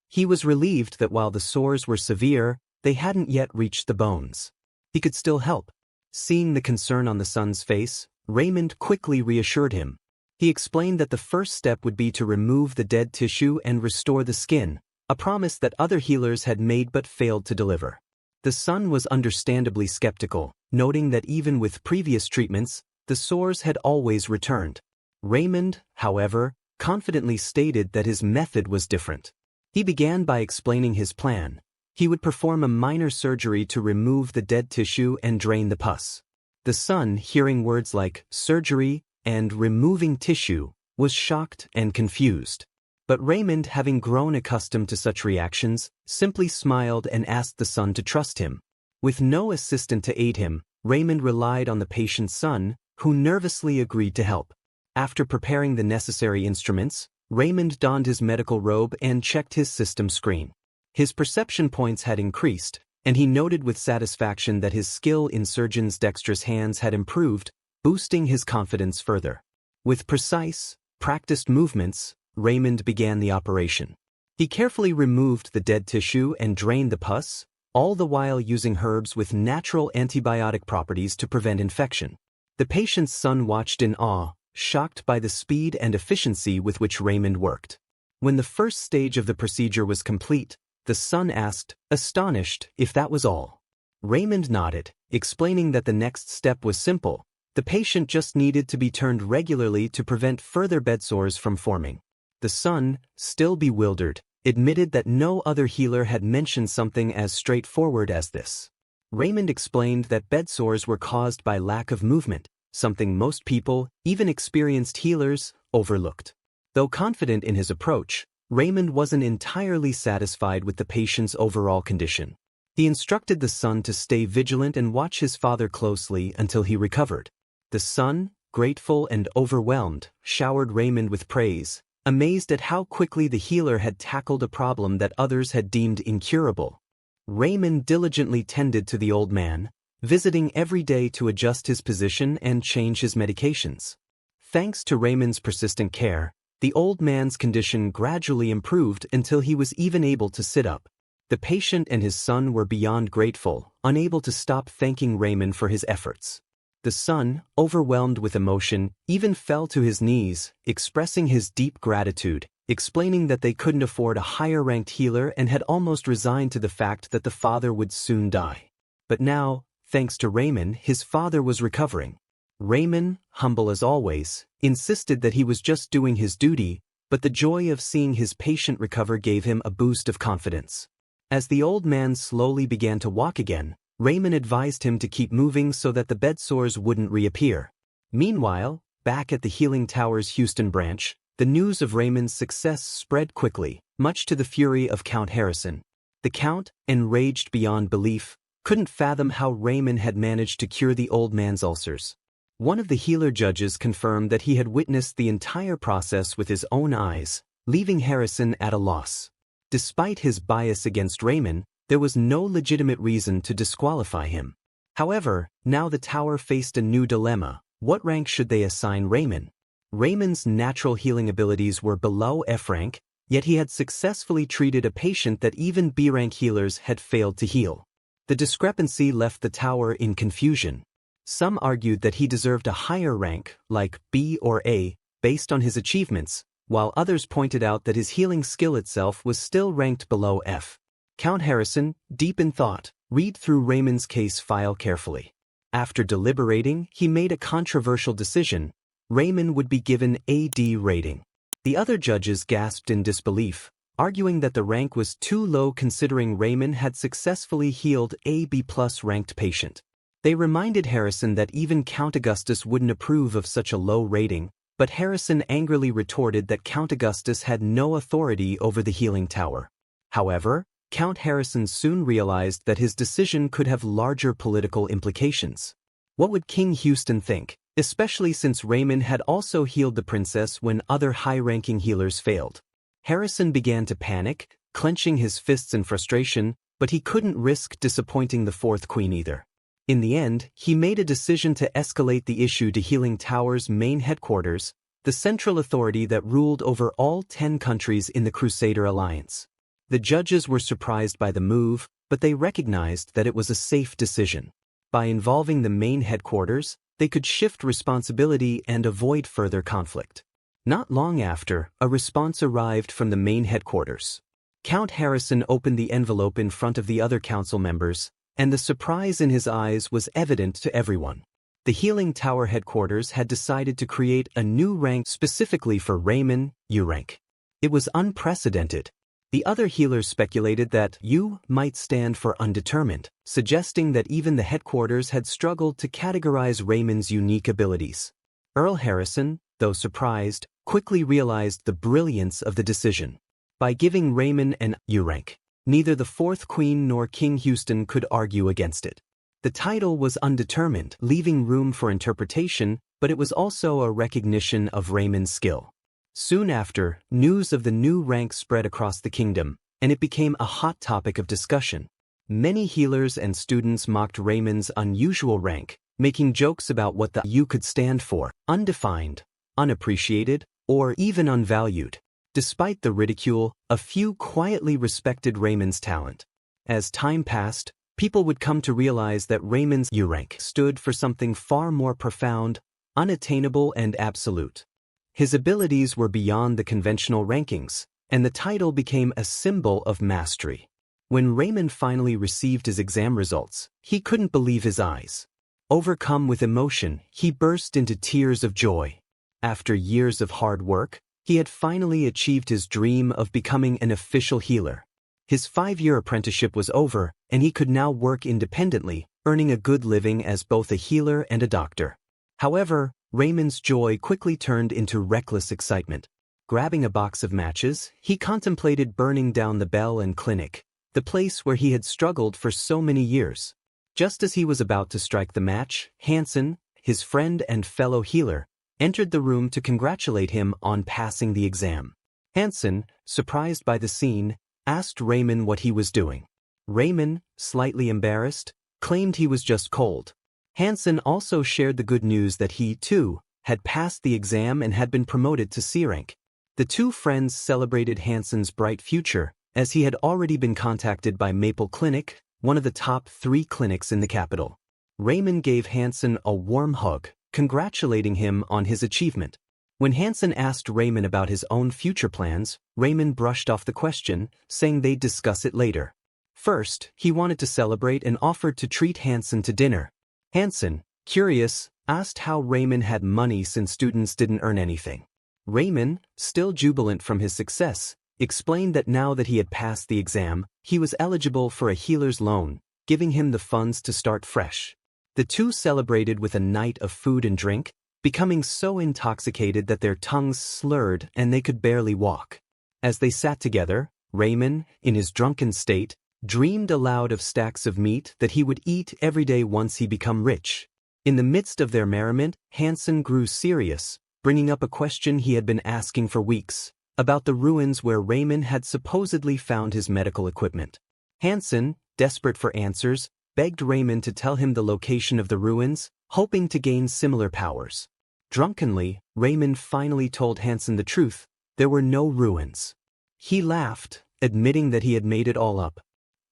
He was relieved that while the sores were severe, they hadn't yet reached the bones. He could still help. Seeing the concern on the son's face, Raymond quickly reassured him. He explained that the first step would be to remove the dead tissue and restore the skin, a promise that other healers had made but failed to deliver. The son was understandably skeptical, noting that even with previous treatments, the sores had always returned. Raymond, however, confidently stated that his method was different. He began by explaining his plan. He would perform a minor surgery to remove the dead tissue and drain the pus. The son, hearing words like surgery and removing tissue, was shocked and confused. But Raymond, having grown accustomed to such reactions, simply smiled and asked the son to trust him. With no assistant to aid him, Raymond relied on the patient's son, who nervously agreed to help. After preparing the necessary instruments, Raymond donned his medical robe and checked his system screen. His perception points had increased, and he noted with satisfaction that his skill in surgeon's dexterous hands had improved, boosting his confidence further. With precise, practiced movements, Raymond began the operation. He carefully removed the dead tissue and drained the pus, all the while using herbs with natural antibiotic properties to prevent infection. The patient's son watched in awe, shocked by the speed and efficiency with which Raymond worked. When the first stage of the procedure was complete, the son asked, astonished, if that was all. Raymond nodded, explaining that the next step was simple. The patient just needed to be turned regularly to prevent further bed sores from forming. The son, still bewildered, admitted that no other healer had mentioned something as straightforward as this. Raymond explained that bed sores were caused by lack of movement, something most people, even experienced healers, overlooked. Though confident in his approach, Raymond wasn't entirely satisfied with the patient's overall condition. He instructed the son to stay vigilant and watch his father closely until he recovered. The son, grateful and overwhelmed, showered Raymond with praise, amazed at how quickly the healer had tackled a problem that others had deemed incurable. Raymond diligently tended to the old man, visiting every day to adjust his position and change his medications. Thanks to Raymond's persistent care, the old man's condition gradually improved until he was even able to sit up. The patient and his son were beyond grateful, unable to stop thanking Raymond for his efforts. The son, overwhelmed with emotion, even fell to his knees, expressing his deep gratitude, explaining that they couldn't afford a higher-ranked healer and had almost resigned to the fact that the father would soon die. But now, thanks to Raymond, his father was recovering. Raymond, humble as always, insisted that he was just doing his duty, but the joy of seeing his patient recover gave him a boost of confidence. As the old man slowly began to walk again, Raymond advised him to keep moving so that the bed sores wouldn't reappear. Meanwhile, back at the Healing Tower's Houston branch, the news of Raymond's success spread quickly, much to the fury of Count Harrison. The Count, enraged beyond belief, couldn't fathom how Raymond had managed to cure the old man's ulcers. One of the healer judges confirmed that he had witnessed the entire process with his own eyes, leaving Harrison at a loss. Despite his bias against Raymond, there was no legitimate reason to disqualify him. However, now the tower faced a new dilemma. What rank should they assign Raymond? Raymond's natural healing abilities were below F rank, yet he had successfully treated a patient that even B rank healers had failed to heal. The discrepancy left the tower in confusion. Some argued that he deserved a higher rank, like B or A, based on his achievements, while others pointed out that his healing skill itself was still ranked below F. Count Harrison, deep in thought, read through Raymond's case file carefully. After deliberating, he made a controversial decision. Raymond would be given a D rating. The other judges gasped in disbelief, arguing that the rank was too low considering Raymond had successfully healed a B+ ranked patient. They reminded Harrison that even Count Augustus wouldn't approve of such a low rating, but Harrison angrily retorted that Count Augustus had no authority over the healing tower. However, Count Harrison soon realized that his decision could have larger political implications. What would King Houston think, especially since Raymond had also healed the princess when other high-ranking healers failed? Harrison began to panic, clenching his fists in frustration, but he couldn't risk disappointing the fourth queen either. In the end, he made a decision to escalate the issue to Healing Tower's main headquarters, the central authority that ruled over all 10 countries in the Crusader Alliance. The judges were surprised by the move, but they recognized that it was a safe decision. By involving the main headquarters, they could shift responsibility and avoid further conflict. Not long after, a response arrived from the main headquarters. Count Harrison opened the envelope in front of the other council members, and the surprise in his eyes was evident to everyone. The Healing Tower headquarters had decided to create a new rank specifically for Raymond, U rank. It was unprecedented. The other healers speculated that U might stand for undetermined, suggesting that even the headquarters had struggled to categorize Raymond's unique abilities. Earl Harrison, though surprised, quickly realized the brilliance of the decision. By giving Raymond an U rank, neither the fourth queen nor King Houston could argue against it. The title was undetermined, leaving room for interpretation, but it was also a recognition of Raymond's skill. Soon after, news of the new rank spread across the kingdom, and it became a hot topic of discussion. Many healers and students mocked Raymond's unusual rank, making jokes about what the U could stand for: undefined, unappreciated, or even unvalued. Despite the ridicule, a few quietly respected Raymond's talent. As time passed, people would come to realize that Raymond's U rank stood for something far more profound, unattainable, and absolute. His abilities were beyond the conventional rankings, and the title became a symbol of mastery. When Raymond finally received his exam results, he couldn't believe his eyes. Overcome with emotion, he burst into tears of joy. After years of hard work, he had finally achieved his dream of becoming an official healer. His 5-year apprenticeship was over, and he could now work independently, earning a good living as both a healer and a doctor. However, Raymond's joy quickly turned into reckless excitement. Grabbing a box of matches, he contemplated burning down the Bell and Clinic, the place where he had struggled for so many years. Just as he was about to strike the match, Hansen, his friend and fellow healer, entered the room to congratulate him on passing the exam. Hansen, surprised by the scene, asked Raymond what he was doing. Raymond, slightly embarrassed, claimed he was just cold. Hansen also shared the good news that he, too, had passed the exam and had been promoted to C rank. The two friends celebrated Hansen's bright future, as he had already been contacted by Maple Clinic, one of the top 3 clinics in the capital. Raymond gave Hansen a warm hug, congratulating him on his achievement. When Hansen asked Raymond about his own future plans, Raymond brushed off the question, saying they'd discuss it later. First, he wanted to celebrate and offered to treat Hansen to dinner. Hansen, curious, asked how Raymond had money since students didn't earn anything. Raymond, still jubilant from his success, explained that now that he had passed the exam, he was eligible for a healer's loan, giving him the funds to start fresh. The two celebrated with a night of food and drink, becoming so intoxicated that their tongues slurred and they could barely walk. As they sat together, Raymond, in his drunken state, dreamed aloud of stacks of meat that he would eat every day once he became rich. In the midst of their merriment, Hansen grew serious, bringing up a question he had been asking for weeks, about the ruins where Raymond had supposedly found his medical equipment. Hansen, desperate for answers, begged Raymond to tell him the location of the ruins, hoping to gain similar powers. Drunkenly, Raymond finally told Hansen the truth: there were no ruins. He laughed, admitting that he had made it all up.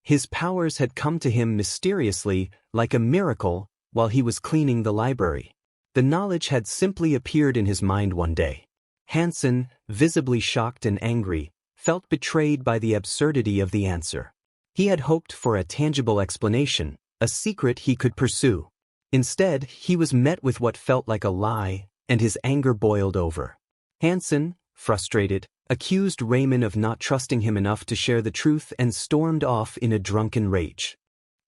His powers had come to him mysteriously, like a miracle, while he was cleaning the library. The knowledge had simply appeared in his mind one day. Hansen, visibly shocked and angry, felt betrayed by the absurdity of the answer. He had hoped for a tangible explanation, a secret he could pursue. Instead, he was met with what felt like a lie, and his anger boiled over. Hansen, frustrated, accused Raymond of not trusting him enough to share the truth and stormed off in a drunken rage.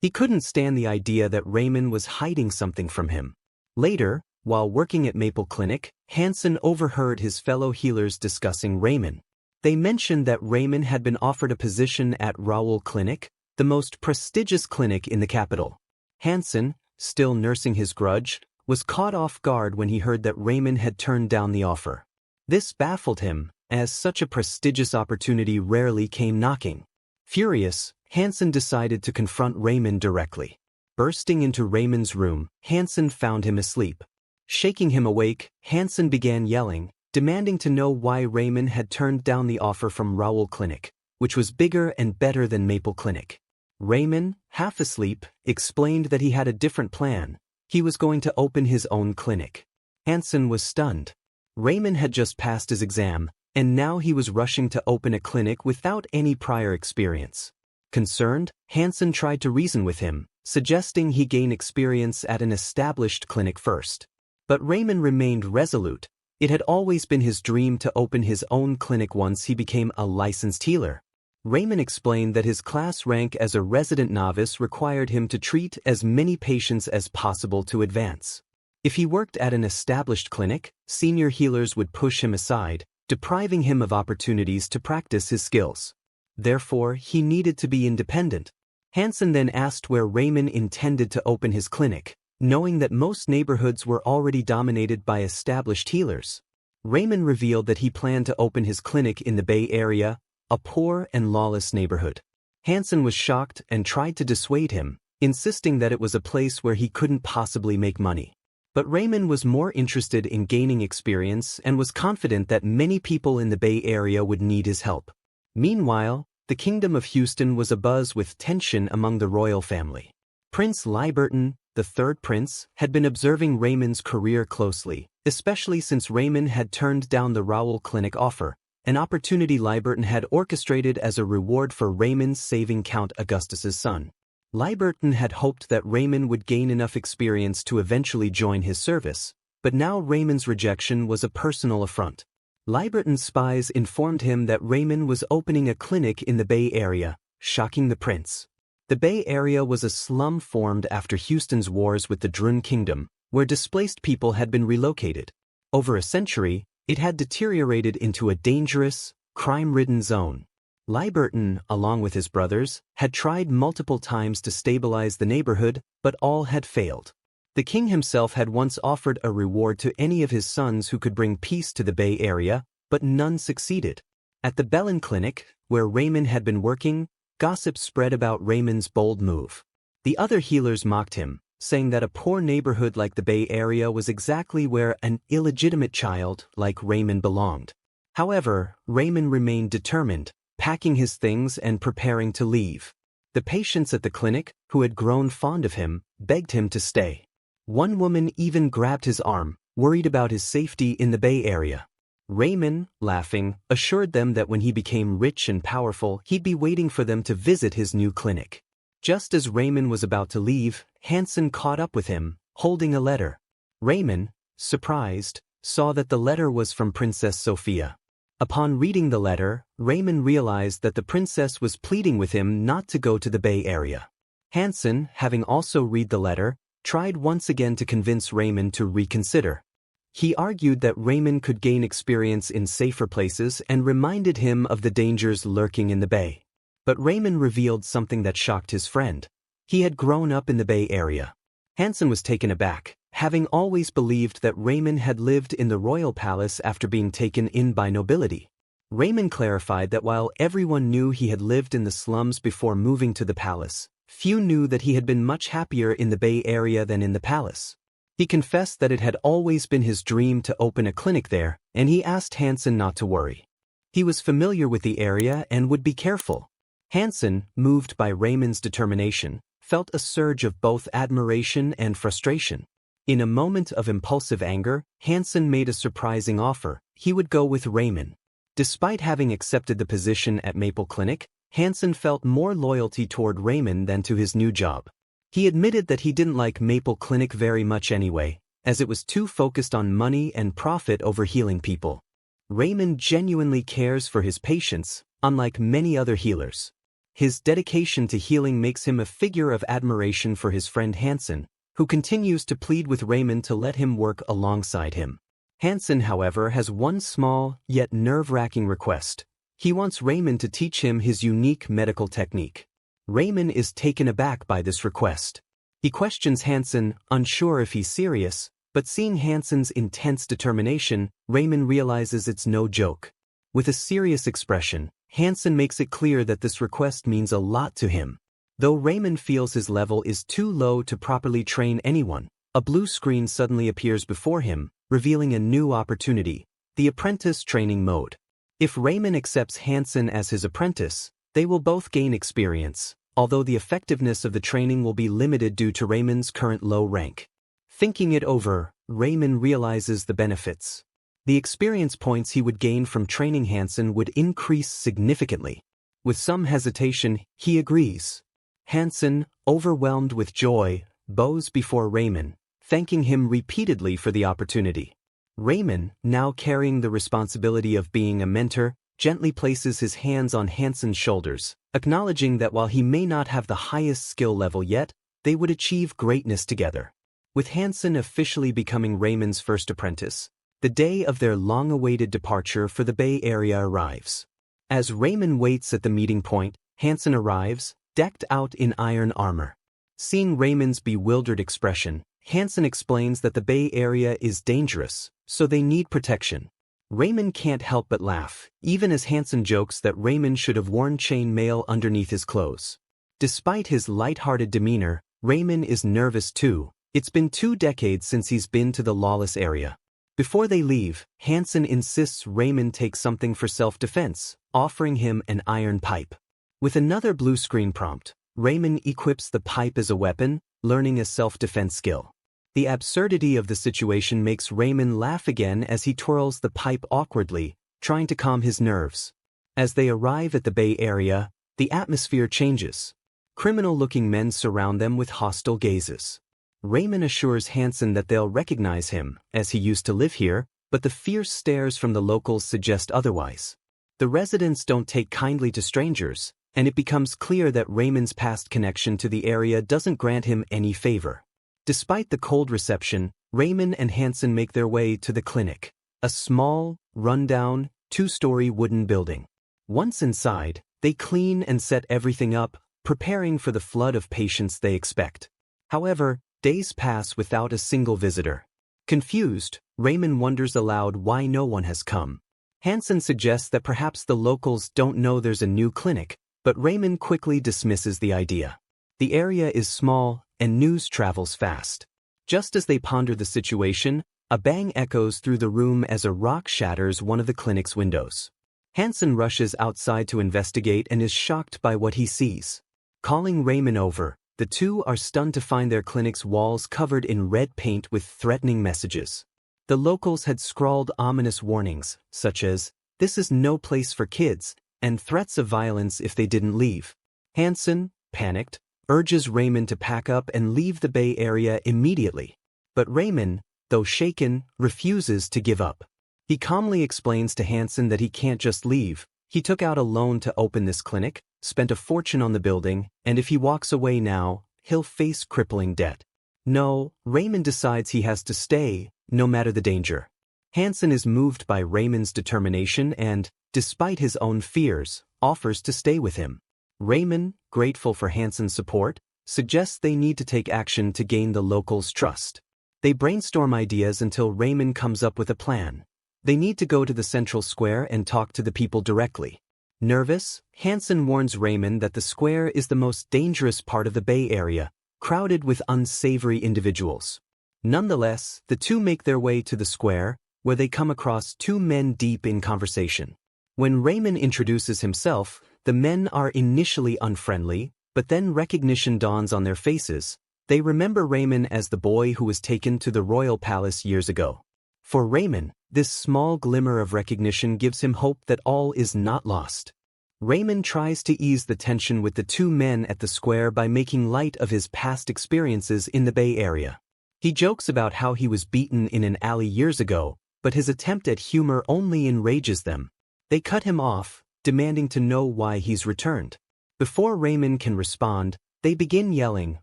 He couldn't stand the idea that Raymond was hiding something from him. Later, while working at Maple Clinic, Hansen overheard his fellow healers discussing Raymond. They mentioned that Raymond had been offered a position at Raoul Clinic, the most prestigious clinic in the capital. Hansen, still nursing his grudge, was caught off guard when he heard that Raymond had turned down the offer. This baffled him, as such a prestigious opportunity rarely came knocking. Furious, Hansen decided to confront Raymond directly. Bursting into Raymond's room, Hansen found him asleep. Shaking him awake, Hansen began yelling, demanding to know why Raymond had turned down the offer from Raoul Clinic, which was bigger and better than Maple Clinic. Raymond, half asleep, explained that he had a different plan. He was going to open his own clinic. Hansen was stunned. Raymond had just passed his exam, and now he was rushing to open a clinic without any prior experience. Concerned, Hansen tried to reason with him, suggesting he gain experience at an established clinic first. But Raymond remained resolute. It had always been his dream to open his own clinic once he became a licensed healer. Raymond explained that his class rank as a resident novice required him to treat as many patients as possible to advance. If he worked at an established clinic, senior healers would push him aside, depriving him of opportunities to practice his skills. Therefore, he needed to be independent. Hansen then asked where Raymond intended to open his clinic, knowing that most neighborhoods were already dominated by established healers. Raymond revealed that he planned to open his clinic in the Bay Area, a poor and lawless neighborhood. Hansen was shocked and tried to dissuade him, insisting that it was a place where he couldn't possibly make money. But Raymond was more interested in gaining experience and was confident that many people in the Bay Area would need his help. Meanwhile, the Kingdom of Houston was abuzz with tension among the royal family. Prince Liberton, the third prince, had been observing Raymond's career closely, especially since Raymond had turned down the Raoul Clinic offer, an opportunity Liberton had orchestrated as a reward for Raymond's saving Count Augustus's son. Liberton had hoped that Raymond would gain enough experience to eventually join his service, but now Raymond's rejection was a personal affront. Liberton's spies informed him that Raymond was opening a clinic in the Bay Area, shocking the prince. The Bay Area was a slum formed after Houston's wars with the Drun Kingdom, where displaced people had been relocated. Over a century, it had deteriorated into a dangerous, crime-ridden zone. Liberton, along with his brothers, had tried multiple times to stabilize the neighborhood, but all had failed. The king himself had once offered a reward to any of his sons who could bring peace to the Bay Area, but none succeeded. At the Bellin Clinic, where Raymond had been working, gossip spread about Raymond's bold move. The other healers mocked him, saying that a poor neighborhood like the Bay Area was exactly where an illegitimate child like Raymond belonged. However, Raymond remained determined, packing his things and preparing to leave. The patients at the clinic, who had grown fond of him, begged him to stay. One woman even grabbed his arm, worried about his safety in the Bay Area. Raymond, laughing, assured them that when he became rich and powerful, he'd be waiting for them to visit his new clinic. Just as Raymond was about to leave, Hansen caught up with him, holding a letter. Raymond, surprised, saw that the letter was from Princess Sophia. Upon reading the letter, Raymond realized that the princess was pleading with him not to go to the Bay Area. Hansen, having also read the letter, tried once again to convince Raymond to reconsider. He argued that Raymond could gain experience in safer places and reminded him of the dangers lurking in the Bay. But Raymond revealed something that shocked his friend. He had grown up in the Bay Area. Hansen was taken aback, having always believed that Raymond had lived in the royal palace after being taken in by nobility. Raymond clarified that while everyone knew he had lived in the slums before moving to the palace, few knew that he had been much happier in the Bay Area than in the palace. He confessed that it had always been his dream to open a clinic there, and he asked Hansen not to worry. He was familiar with the area and would be careful. Hansen, moved by Raymond's determination, felt a surge of both admiration and frustration. In a moment of impulsive anger, Hansen made a surprising offer. He would go with Raymond. Despite having accepted the position at Maple Clinic, Hansen felt more loyalty toward Raymond than to his new job. He admitted that he didn't like Maple Clinic very much anyway, as it was too focused on money and profit over healing people. Raymond genuinely cares for his patients, unlike many other healers. His dedication to healing makes him a figure of admiration for his friend Hansen, who continues to plead with Raymond to let him work alongside him. Hansen, however, has one small, yet nerve-wracking request. He wants Raymond to teach him his unique medical technique. Raymond is taken aback by this request. He questions Hansen, unsure if he's serious, but seeing Hansen's intense determination, Raymond realizes it's no joke. With a serious expression, Hansen makes it clear that this request means a lot to him. Though Raymond feels his level is too low to properly train anyone, a blue screen suddenly appears before him, revealing a new opportunity, the apprentice training mode. If Raymond accepts Hansen as his apprentice, they will both gain experience, although the effectiveness of the training will be limited due to Raymond's current low rank. Thinking it over, Raymond realizes the benefits. The experience points he would gain from training Hansen would increase significantly. With some hesitation, he agrees. Hansen, overwhelmed with joy, bows before Raymond, thanking him repeatedly for the opportunity. Raymond, now carrying the responsibility of being a mentor, gently places his hands on Hansen's shoulders, acknowledging that while he may not have the highest skill level yet, they would achieve greatness together. With Hansen officially becoming Raymond's first apprentice, the day of their long-awaited departure for the Bay Area arrives. As Raymond waits at the meeting point, Hansen arrives, decked out in iron armor. Seeing Raymond's bewildered expression, Hansen explains that the Bay Area is dangerous, so they need protection. Raymond can't help but laugh, even as Hansen jokes that Raymond should have worn chain mail underneath his clothes. Despite his light-hearted demeanor, Raymond is nervous too. It's been 2 decades since he's been to the lawless area. Before they leave, Hansen insists Raymond take something for self-defense, offering him an iron pipe. With another blue screen prompt, Raymond equips the pipe as a weapon, learning a self-defense skill. The absurdity of the situation makes Raymond laugh again as he twirls the pipe awkwardly, trying to calm his nerves. As they arrive at the Bay Area, the atmosphere changes. Criminal-looking men surround them with hostile gazes. Raymond assures Hansen that they'll recognize him, as he used to live here, but the fierce stares from the locals suggest otherwise. The residents don't take kindly to strangers, and it becomes clear that Raymond's past connection to the area doesn't grant him any favor. Despite the cold reception, Raymond and Hansen make their way to the clinic, a small, run-down, 2-story wooden building. Once inside, they clean and set everything up, preparing for the flood of patients they expect. However, days pass without a single visitor. Confused, Raymond wonders aloud why no one has come. Hansen suggests that perhaps the locals don't know there's a new clinic, but Raymond quickly dismisses the idea. The area is small, and news travels fast. Just as they ponder the situation, a bang echoes through the room as a rock shatters one of the clinic's windows. Hansen rushes outside to investigate and is shocked by what he sees. Calling Raymond over, the two are stunned to find their clinic's walls covered in red paint with threatening messages. The locals had scrawled ominous warnings, such as, "This is no place for kids," and threats of violence if they didn't leave. Hansen, panicked, urges Raymond to pack up and leave the Bay Area immediately. But Raymond, though shaken, refuses to give up. He calmly explains to Hansen that he can't just leave. He took out a loan to open this clinic, spent a fortune on the building, and if he walks away now, he'll face crippling debt. No, Raymond decides he has to stay, no matter the danger. Hansen is moved by Raymond's determination and, despite his own fears, offers to stay with him. Raymond, grateful for Hansen's support, suggests they need to take action to gain the locals' trust. They brainstorm ideas until Raymond comes up with a plan. They need to go to the central square and talk to the people directly. Nervous, Hansen warns Raymond that the square is the most dangerous part of the Bay Area, crowded with unsavory individuals. Nonetheless, the two make their way to the square, where they come across two men deep in conversation. When Raymond introduces himself, the men are initially unfriendly, but then recognition dawns on their faces. They remember Raymond as the boy who was taken to the royal palace years ago. For Raymond, this small glimmer of recognition gives him hope that all is not lost. Raymond tries to ease the tension with the two men at the square by making light of his past experiences in the Bay Area. He jokes about how he was beaten in an alley years ago, but his attempt at humor only enrages them. They cut him off, demanding to know why he's returned. Before Raymond can respond, they begin yelling,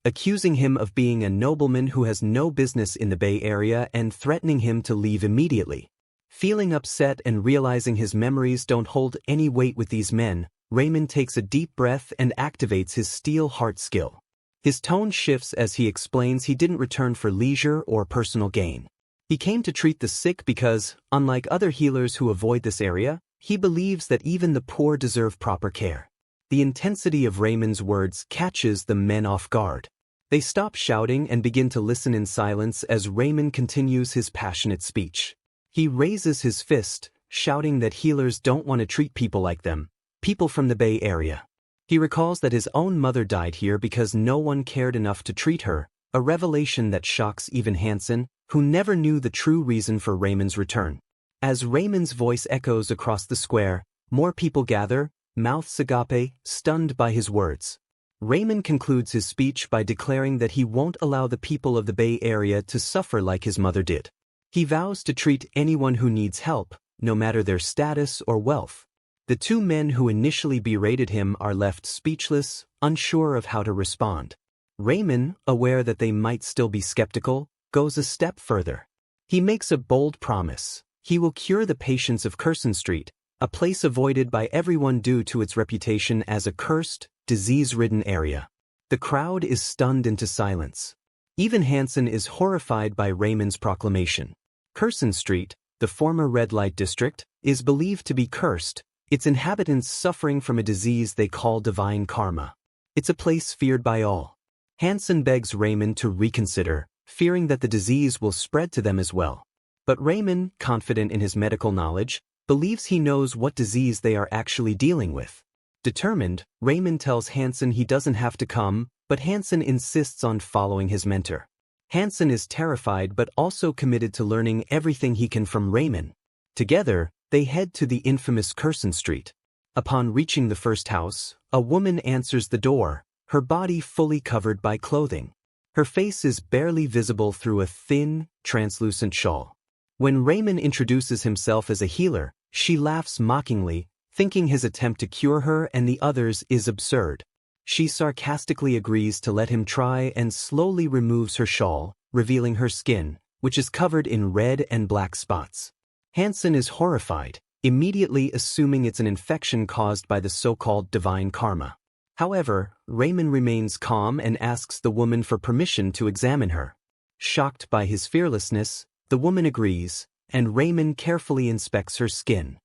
accusing him of being a nobleman who has no business in the Bay Area and threatening him to leave immediately. Feeling upset and realizing his memories don't hold any weight with these men, Raymond takes a deep breath and activates his steel heart skill. His tone shifts as he explains he didn't return for leisure or personal gain. He came to treat the sick because, unlike other healers who avoid this area, he believes that even the poor deserve proper care. The intensity of Raymond's words catches the men off guard. They stop shouting and begin to listen in silence as Raymond continues his passionate speech. He raises his fist, shouting that healers don't want to treat people like them, people from the Bay Area. He recalls that his own mother died here because no one cared enough to treat her, a revelation that shocks even Hansen, who never knew the true reason for Raymond's return. As Raymond's voice echoes across the square, more people gather, mouths agape, stunned by his words. Raymond concludes his speech by declaring that he won't allow the people of the Bay Area to suffer like his mother did. He vows to treat anyone who needs help, no matter their status or wealth. The two men who initially berated him are left speechless, unsure of how to respond. Raymond, aware that they might still be skeptical, goes a step further. He makes a bold promise. He will cure the patients of Curson Street, a place avoided by everyone due to its reputation as a cursed, disease-ridden area. The crowd is stunned into silence. Even Hansen is horrified by Raymond's proclamation. Curson Street, the former red light district, is believed to be cursed, its inhabitants suffering from a disease they call divine karma. It's a place feared by all. Hansen begs Raymond to reconsider, fearing that the disease will spread to them as well. But Raymond, confident in his medical knowledge, believes he knows what disease they are actually dealing with. Determined, Raymond tells Hansen he doesn't have to come, but Hansen insists on following his mentor. Hansen is terrified but also committed to learning everything he can from Raymond. Together, they head to the infamous Curson Street. Upon reaching the first house, a woman answers the door, her body fully covered by clothing. Her face is barely visible through a thin, translucent shawl. When Raymond introduces himself as a healer, she laughs mockingly, thinking his attempt to cure her and the others is absurd. She sarcastically agrees to let him try and slowly removes her shawl, revealing her skin, which is covered in red and black spots. Hansen is horrified, immediately assuming it's an infection caused by the so-called divine karma. However, Raymond remains calm and asks the woman for permission to examine her. Shocked by his fearlessness, the woman agrees, and Raymond carefully inspects her skin.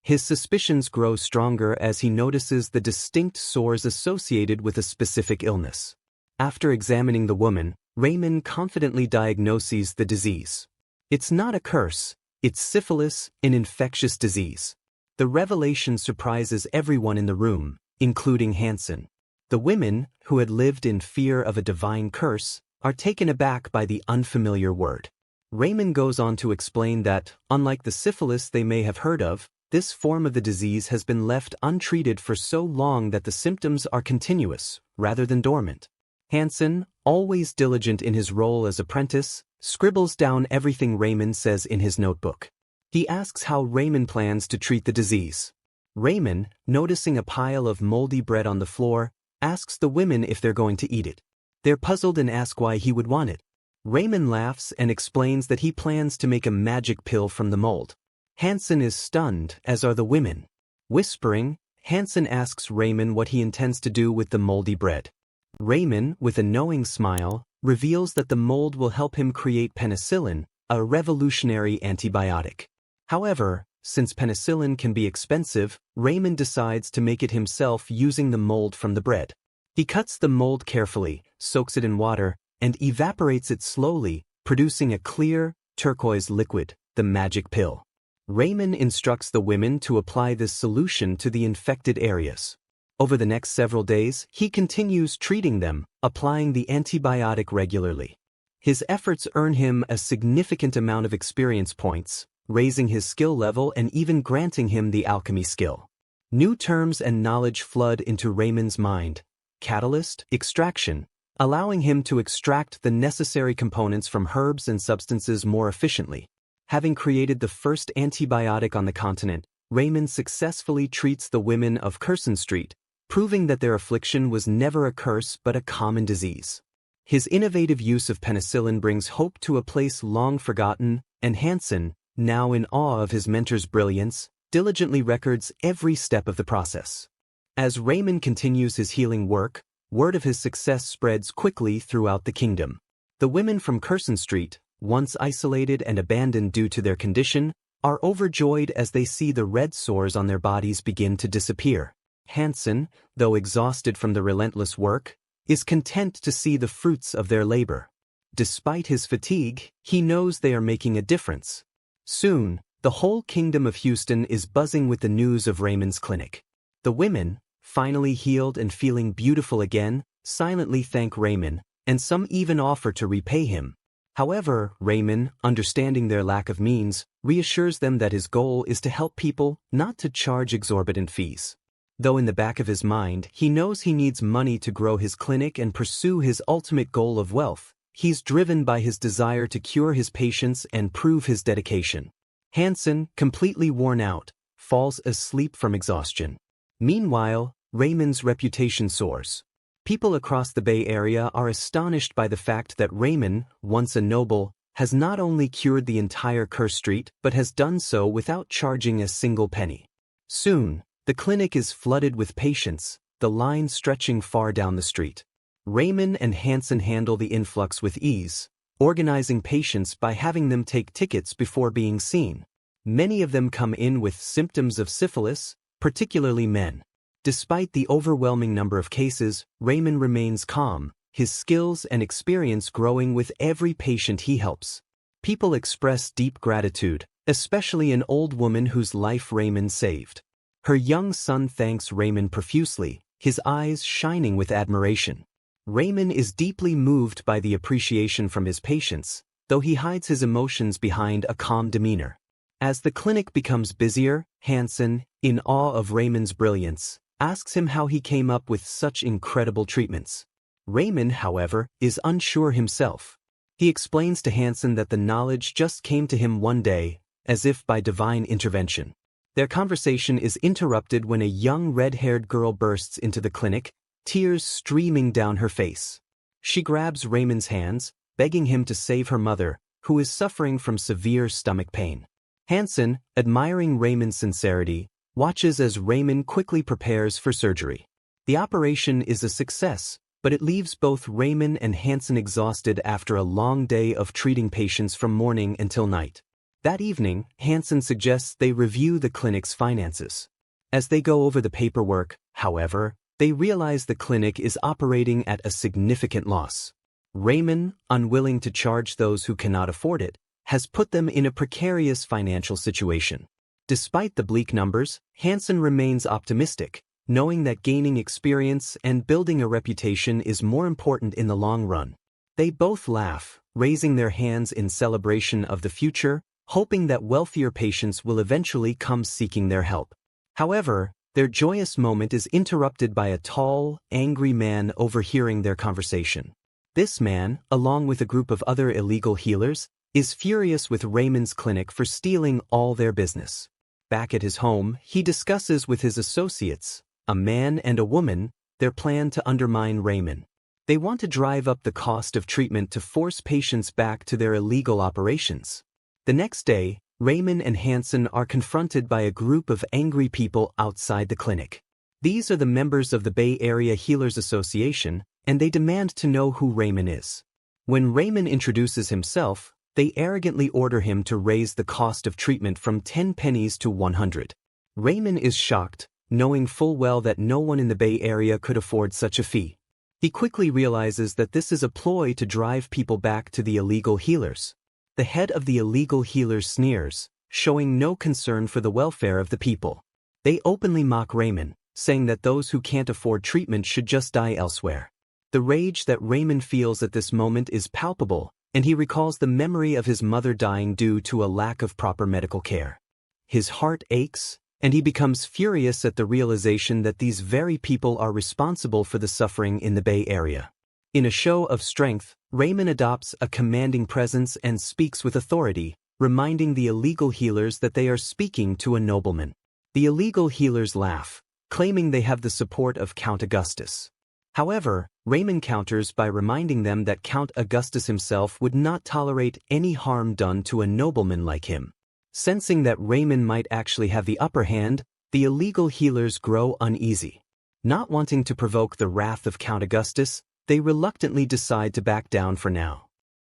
His suspicions grow stronger as he notices the distinct sores associated with a specific illness. After examining the woman, Raymond confidently diagnoses the disease. It's not a curse, it's syphilis, an infectious disease. The revelation surprises everyone in the room, including Hansen. The women, who had lived in fear of a divine curse, are taken aback by the unfamiliar word. Raymond goes on to explain that, unlike the syphilis they may have heard of, this form of the disease has been left untreated for so long that the symptoms are continuous, rather than dormant. Hansen, always diligent in his role as apprentice, scribbles down everything Raymond says in his notebook. He asks how Raymond plans to treat the disease. Raymond, noticing a pile of moldy bread on the floor, asks the women if they're going to eat it. They're puzzled and ask why he would want it. Raymond laughs and explains that he plans to make a magic pill from the mold. Hansen is stunned, as are the women. Whispering, Hansen asks Raymond what he intends to do with the moldy bread. Raymond, with a knowing smile, reveals that the mold will help him create penicillin, a revolutionary antibiotic. However, since penicillin can be expensive, Raymond decides to make it himself using the mold from the bread. He cuts the mold carefully, soaks it in water, and evaporates it slowly, producing a clear, turquoise liquid, the magic pill. Raymond instructs the women to apply this solution to the infected areas. Over the next several days, he continues treating them, applying the antibiotic regularly. His efforts earn him a significant amount of experience points, raising his skill level and even granting him the alchemy skill. New terms and knowledge flood into Raymond's mind. Catalyst, extraction, allowing him to extract the necessary components from herbs and substances more efficiently. Having created the first antibiotic on the continent, Raymond successfully treats the women of Curson Street, proving that their affliction was never a curse but a common disease. His innovative use of penicillin brings hope to a place long forgotten, and Hansen, now in awe of his mentor's brilliance, diligently records every step of the process. As Raymond continues his healing work, word of his success spreads quickly throughout the kingdom. The women from Curson Street, once isolated and abandoned due to their condition, are overjoyed as they see the red sores on their bodies begin to disappear. Hansen, though exhausted from the relentless work, is content to see the fruits of their labor. Despite his fatigue, he knows they are making a difference. Soon, the whole kingdom of Houston is buzzing with the news of Raymond's clinic. The women, finally healed and feeling beautiful again, silently thank Raymond, and some even offer to repay him. However, Raymond, understanding their lack of means, reassures them that his goal is to help people, not to charge exorbitant fees. Though in the back of his mind, he knows he needs money to grow his clinic and pursue his ultimate goal of wealth, he's driven by his desire to cure his patients and prove his dedication. Hansen, completely worn out, falls asleep from exhaustion. Meanwhile, Raymond's reputation soars. People across the Bay Area are astonished by the fact that Raymond, once a noble, has not only cured the entire Curse Street but has done so without charging a single penny. Soon, the clinic is flooded with patients, the line stretching far down the street. Raymond and Hansen handle the influx with ease, organizing patients by having them take tickets before being seen. Many of them come in with symptoms of syphilis, particularly men. Despite the overwhelming number of cases, Raymond remains calm, his skills and experience growing with every patient he helps. People express deep gratitude, especially an old woman whose life Raymond saved. Her young son thanks Raymond profusely, his eyes shining with admiration. Raymond is deeply moved by the appreciation from his patients, though he hides his emotions behind a calm demeanor. As the clinic becomes busier, Hansen, in awe of Raymond's brilliance, asks him how he came up with such incredible treatments. Raymond, however, is unsure himself. He explains to Hansen that the knowledge just came to him one day, as if by divine intervention. Their conversation is interrupted when a young red-haired girl bursts into the clinic, tears streaming down her face. She grabs Raymond's hands, begging him to save her mother, who is suffering from severe stomach pain. Hansen, admiring Raymond's sincerity, watches as Raymond quickly prepares for surgery. The operation is a success, but it leaves both Raymond and Hansen exhausted after a long day of treating patients from morning until night. That evening, Hansen suggests they review the clinic's finances. As they go over the paperwork, however, they realize the clinic is operating at a significant loss. Raymond, unwilling to charge those who cannot afford it, has put them in a precarious financial situation. Despite the bleak numbers, Hansen remains optimistic, knowing that gaining experience and building a reputation is more important in the long run. They both laugh, raising their hands in celebration of the future, hoping that wealthier patients will eventually come seeking their help. However, their joyous moment is interrupted by a tall, angry man overhearing their conversation. This man, along with a group of other illegal healers, is furious with Raymond's clinic for stealing all their business. Back at his home, he discusses with his associates, a man and a woman, their plan to undermine Raymond. They want to drive up the cost of treatment to force patients back to their illegal operations. The next day, Raymond and Hansen are confronted by a group of angry people outside the clinic. These are the members of the Bay Area Healers Association, and they demand to know who Raymond is. When Raymond introduces himself, they arrogantly order him to raise the cost of treatment from 10 pennies to 100. Raymond is shocked, knowing full well that no one in the Bay Area could afford such a fee. He quickly realizes that this is a ploy to drive people back to the illegal healers. The head of the illegal healers sneers, showing no concern for the welfare of the people. They openly mock Raymond, saying that those who can't afford treatment should just die elsewhere. The rage that Raymond feels at this moment is palpable, and he recalls the memory of his mother dying due to a lack of proper medical care. His heart aches, and he becomes furious at the realization that these very people are responsible for the suffering in the Bay Area. In a show of strength, Raymond adopts a commanding presence and speaks with authority, reminding the illegal healers that they are speaking to a nobleman. The illegal healers laugh, claiming they have the support of Count Augustus. However, Raymond counters by reminding them that Count Augustus himself would not tolerate any harm done to a nobleman like him. Sensing that Raymond might actually have the upper hand, the illegal healers grow uneasy. Not wanting to provoke the wrath of Count Augustus, they reluctantly decide to back down for now.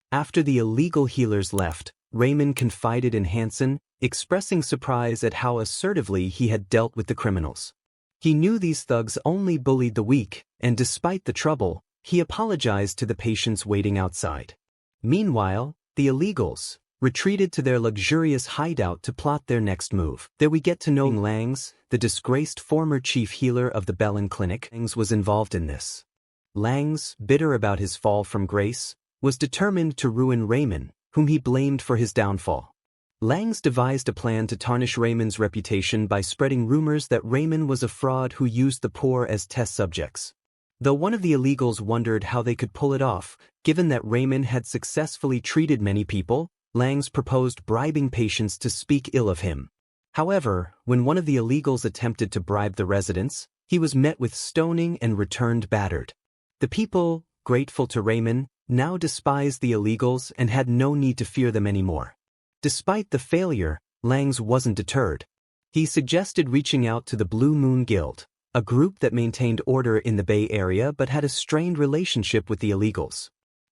After the illegal healers left, Raymond confided in Hansen, expressing surprise at how assertively he had dealt with the criminals. He knew these thugs only bullied the weak, and despite the trouble, he apologized to the patients waiting outside. Meanwhile, the illegals retreated to their luxurious hideout to plot their next move. There we get to know Langs, the disgraced former chief healer of the Bellin Clinic. Langs was involved in this. Langs, bitter about his fall from grace, was determined to ruin Raymond, whom he blamed for his downfall. Langs devised a plan to tarnish Raymond's reputation by spreading rumors that Raymond was a fraud who used the poor as test subjects. Though one of the illegals wondered how they could pull it off, given that Raymond had successfully treated many people, Langs proposed bribing patients to speak ill of him. However, when one of the illegals attempted to bribe the residents, he was met with stoning and returned battered. The people, grateful to Raymond, now despised the illegals and had no need to fear them anymore. Despite the failure, Langs wasn't deterred. He suggested reaching out to the Blue Moon Guild, a group that maintained order in the Bay Area but had a strained relationship with the illegals.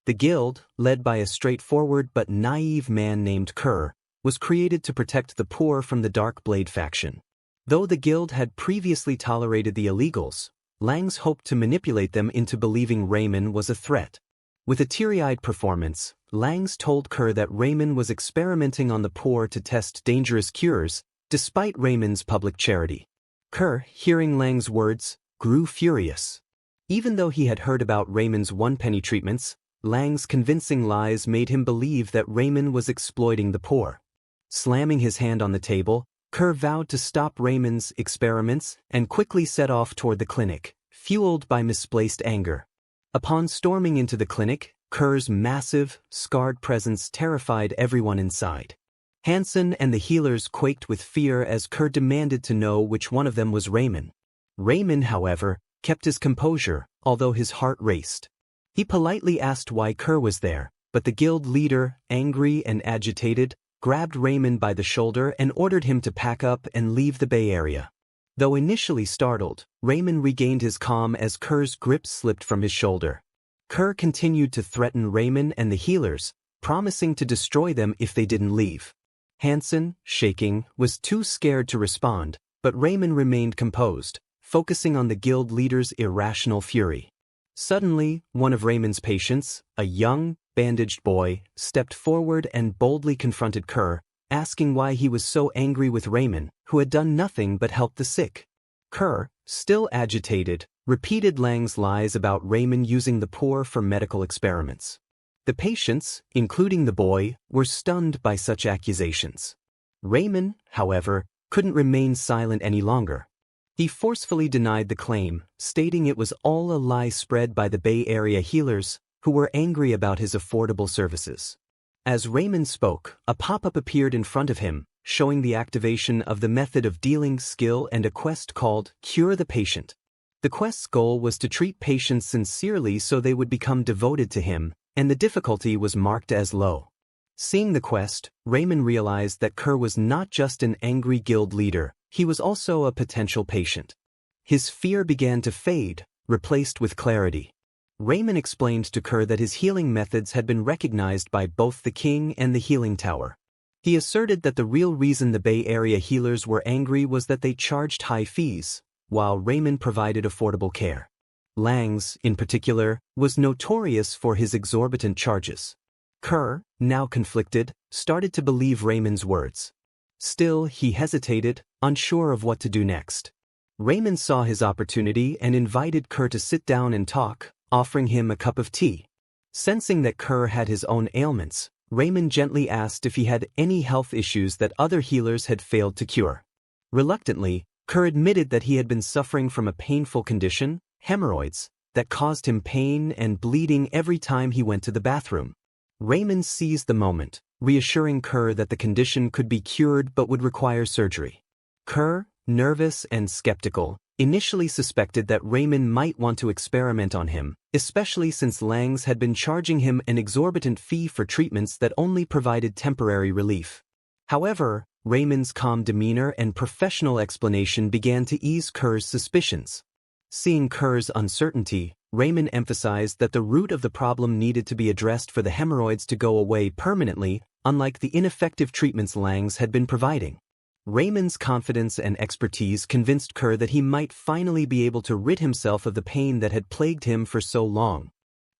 The guild, led by a straightforward but naive man named Kerr, was created to protect the poor from the Dark Blade faction. Though the guild had previously tolerated the illegals, Langs hoped to manipulate them into believing Raymond was a threat. With a teary-eyed performance, Langs told Kerr that Raymond was experimenting on the poor to test dangerous cures, despite Raymond's public charity. Kerr, hearing Langs' words, grew furious. Even though he had heard about Raymond's one-penny treatments, Langs' convincing lies made him believe that Raymond was exploiting the poor. Slamming his hand on the table, Kerr vowed to stop Raymond's experiments and quickly set off toward the clinic, fueled by misplaced anger. Upon storming into the clinic, Kerr's massive, scarred presence terrified everyone inside. Hansen and the healers quaked with fear as Kerr demanded to know which one of them was Raymond. Raymond, however, kept his composure, although his heart raced. He politely asked why Kerr was there, but the guild leader, angry and agitated, grabbed Raymond by the shoulder and ordered him to pack up and leave the Bay Area. Though initially startled, Raymond regained his calm as Kerr's grip slipped from his shoulder. Kerr continued to threaten Raymond and the healers, promising to destroy them if they didn't leave. Hansen, shaking, was too scared to respond, but Raymond remained composed, focusing on the guild leader's irrational fury. Suddenly, one of Raymond's patients, a young, bandaged boy, stepped forward and boldly confronted Kerr, asking why he was so angry with Raymond, who had done nothing but help the sick. Kerr, still agitated, repeated Langs' lies about Raymond using the poor for medical experiments. The patients, including the boy, were stunned by such accusations. Raymond, however, couldn't remain silent any longer. He forcefully denied the claim, stating it was all a lie spread by the Bay Area healers, who were angry about his affordable services. As Raymond spoke, a pop-up appeared in front of him, showing the activation of the method of dealing skill and a quest called Cure the Patient. The quest's goal was to treat patients sincerely so they would become devoted to him, and the difficulty was marked as low. Seeing the quest, Raymond realized that Kerr was not just an angry guild leader, he was also a potential patient. His fear began to fade, replaced with clarity. Raymond explained to Kerr that his healing methods had been recognized by both the king and the healing tower. He asserted that the real reason the Bay Area healers were angry was that they charged high fees, while Raymond provided affordable care. Langs, in particular, was notorious for his exorbitant charges. Kerr, now conflicted, started to believe Raymond's words. Still, he hesitated, unsure of what to do next. Raymond saw his opportunity and invited Kerr to sit down and talk, offering him a cup of tea. Sensing that Kerr had his own ailments, Raymond gently asked if he had any health issues that other healers had failed to cure. Reluctantly, Kerr admitted that he had been suffering from a painful condition, hemorrhoids, that caused him pain and bleeding every time he went to the bathroom. Raymond seized the moment, reassuring Kerr that the condition could be cured but would require surgery. Kerr, nervous and skeptical, initially suspected that Raymond might want to experiment on him, especially since Langs had been charging him an exorbitant fee for treatments that only provided temporary relief. However, Raymond's calm demeanor and professional explanation began to ease Kerr's suspicions. Seeing Kerr's uncertainty, Raymond emphasized that the root of the problem needed to be addressed for the hemorrhoids to go away permanently, unlike the ineffective treatments Langs had been providing. Raymond's confidence and expertise convinced Kerr that he might finally be able to rid himself of the pain that had plagued him for so long.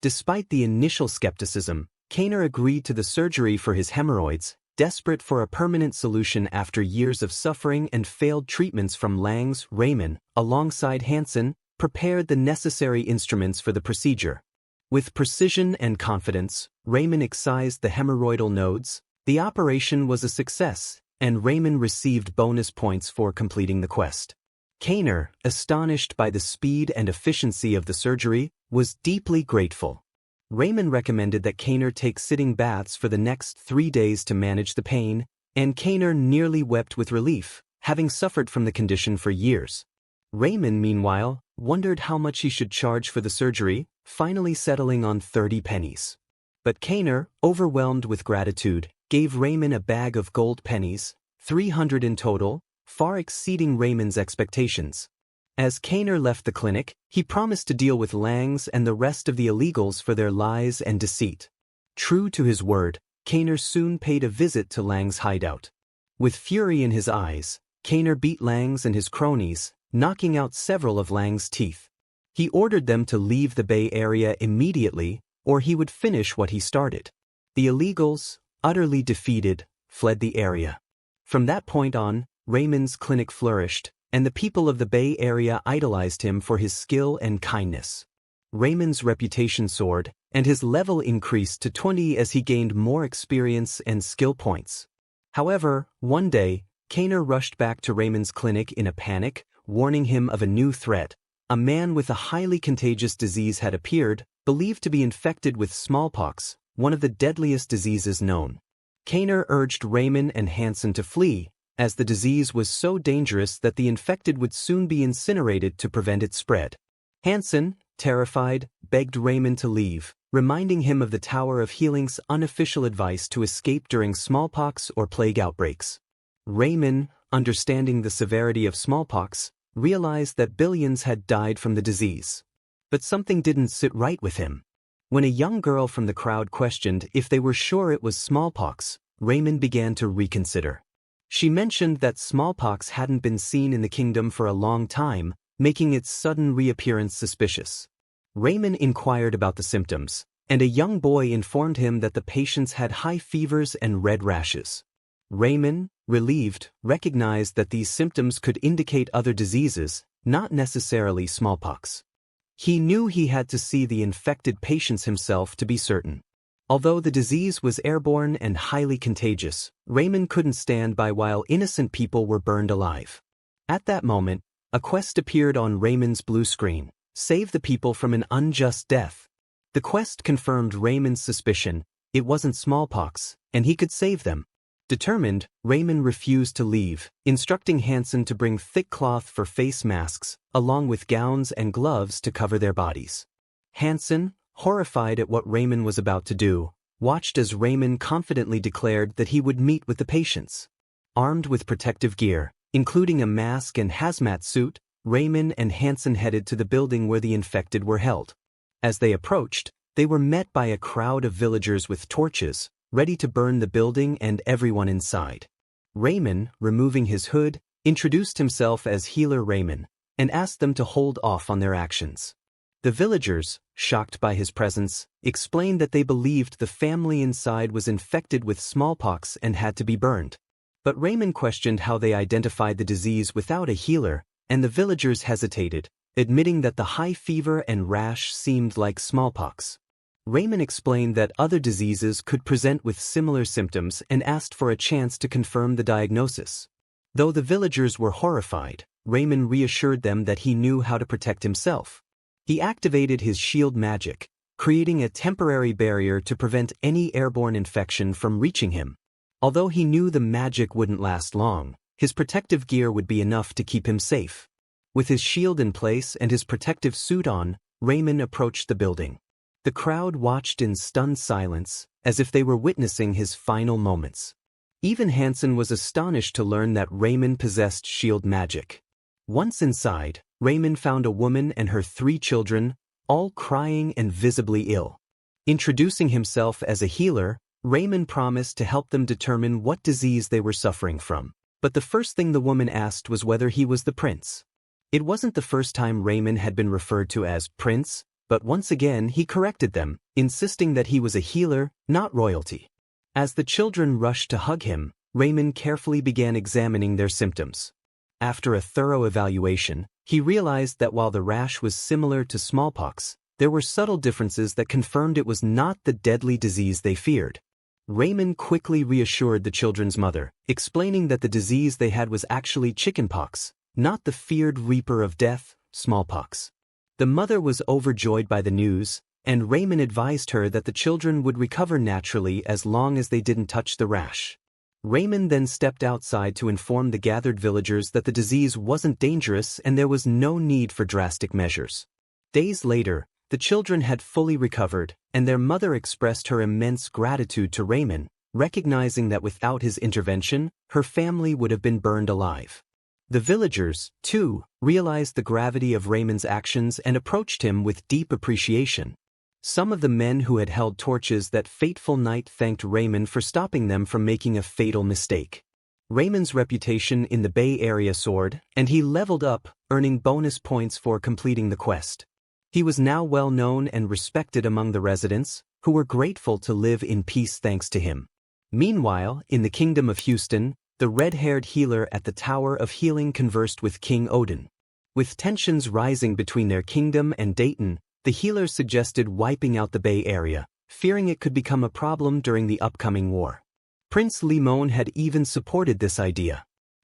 Despite the initial skepticism, Kaner agreed to the surgery for his hemorrhoids, desperate for a permanent solution after years of suffering and failed treatments from Langs. Raymond, alongside Hansen, prepared the necessary instruments for the procedure. With precision and confidence, Raymond excised the hemorrhoidal nodes. The operation was a success, and Raymond received bonus points for completing the quest. Kaner, astonished by the speed and efficiency of the surgery, was deeply grateful. Raymond recommended that Kaner take sitting baths for the next 3 days to manage the pain, and Kaner nearly wept with relief, having suffered from the condition for years. Raymond, meanwhile, wondered how much he should charge for the surgery, finally settling on 30 pennies. But Kaner, overwhelmed with gratitude, gave Raymond a bag of gold pennies, 300 in total, far exceeding Raymond's expectations. As Kaner left the clinic, he promised to deal with Langs and the rest of the illegals for their lies and deceit. True to his word, Kaner soon paid a visit to Lang's hideout. With fury in his eyes, Kaner beat Langs and his cronies, knocking out several of Lang's teeth. He ordered them to leave the Bay Area immediately, or he would finish what he started. The illegals, utterly defeated, fled the area. From that point on, Raymond's clinic flourished, and the people of the Bay Area idolized him for his skill and kindness. Raymond's reputation soared, and his level increased to 20 as he gained more experience and skill points. However, one day, Kaner rushed back to Raymond's clinic in a panic, warning him of a new threat. A man with a highly contagious disease had appeared, believed to be infected with smallpox, one of the deadliest diseases known. Kaner urged Raymond and Hansen to flee, as the disease was so dangerous that the infected would soon be incinerated to prevent its spread. Hansen, terrified, begged Raymond to leave, reminding him of the Tower of Healing's unofficial advice to escape during smallpox or plague outbreaks. Raymond, understanding the severity of smallpox, realized that billions had died from the disease. But something didn't sit right with him. When a young girl from the crowd questioned if they were sure it was smallpox, Raymond began to reconsider. She mentioned that smallpox hadn't been seen in the kingdom for a long time, making its sudden reappearance suspicious. Raymond inquired about the symptoms, and a young boy informed him that the patients had high fevers and red rashes. Raymond, relieved, recognized that these symptoms could indicate other diseases, not necessarily smallpox. He knew he had to see the infected patients himself to be certain. Although the disease was airborne and highly contagious, Raymond couldn't stand by while innocent people were burned alive. At that moment, a quest appeared on Raymond's blue screen: save the people from an unjust death. The quest confirmed Raymond's suspicion: it wasn't smallpox, and he could save them. Determined, Raymond refused to leave, instructing Hansen to bring thick cloth for face masks, along with gowns and gloves to cover their bodies. Hansen, horrified at what Raymond was about to do, watched as Raymond confidently declared that he would meet with the patients. Armed with protective gear, including a mask and hazmat suit, Raymond and Hansen headed to the building where the infected were held. As they approached, they were met by a crowd of villagers with torches, ready to burn the building and everyone inside. Raymond, removing his hood, introduced himself as Healer Raymond, and asked them to hold off on their actions. The villagers, shocked by his presence, explained that they believed the family inside was infected with smallpox and had to be burned. But Raymond questioned how they identified the disease without a healer, and the villagers hesitated, admitting that the high fever and rash seemed like smallpox. Raymond explained that other diseases could present with similar symptoms and asked for a chance to confirm the diagnosis. Though the villagers were horrified, Raymond reassured them that he knew how to protect himself. He activated his shield magic, creating a temporary barrier to prevent any airborne infection from reaching him. Although he knew the magic wouldn't last long, his protective gear would be enough to keep him safe. With his shield in place and his protective suit on, Raymond approached the building. The crowd watched in stunned silence, as if they were witnessing his final moments. Even Hansen was astonished to learn that Raymond possessed shield magic. Once inside, Raymond found a woman and her 3 children, all crying and visibly ill. Introducing himself as a healer, Raymond promised to help them determine what disease they were suffering from. But the first thing the woman asked was whether he was the prince. It wasn't the first time Raymond had been referred to as prince, but once again he corrected them, insisting that he was a healer, not royalty. As the children rushed to hug him, Raymond carefully began examining their symptoms. After a thorough evaluation, he realized that while the rash was similar to smallpox, there were subtle differences that confirmed it was not the deadly disease they feared. Raymond quickly reassured the children's mother, explaining that the disease they had was actually chickenpox, not the feared reaper of death, smallpox. The mother was overjoyed by the news, and Raymond advised her that the children would recover naturally as long as they didn't touch the rash. Raymond then stepped outside to inform the gathered villagers that the disease wasn't dangerous and there was no need for drastic measures. Days later, the children had fully recovered, and their mother expressed her immense gratitude to Raymond, recognizing that without his intervention, her family would have been burned alive. The villagers, too, realized the gravity of Raymond's actions and approached him with deep appreciation. Some of the men who had held torches that fateful night thanked Raymond for stopping them from making a fatal mistake. Raymond's reputation in the Bay Area soared, and he leveled up, earning bonus points for completing the quest. He was now well known and respected among the residents, who were grateful to live in peace thanks to him. Meanwhile, in the Kingdom of Houston, the red-haired healer at the Tower of Healing conversed with King Odin. With tensions rising between their kingdom and Dayton, the healer suggested wiping out the Bay Area, fearing it could become a problem during the upcoming war. Prince Limon had even supported this idea.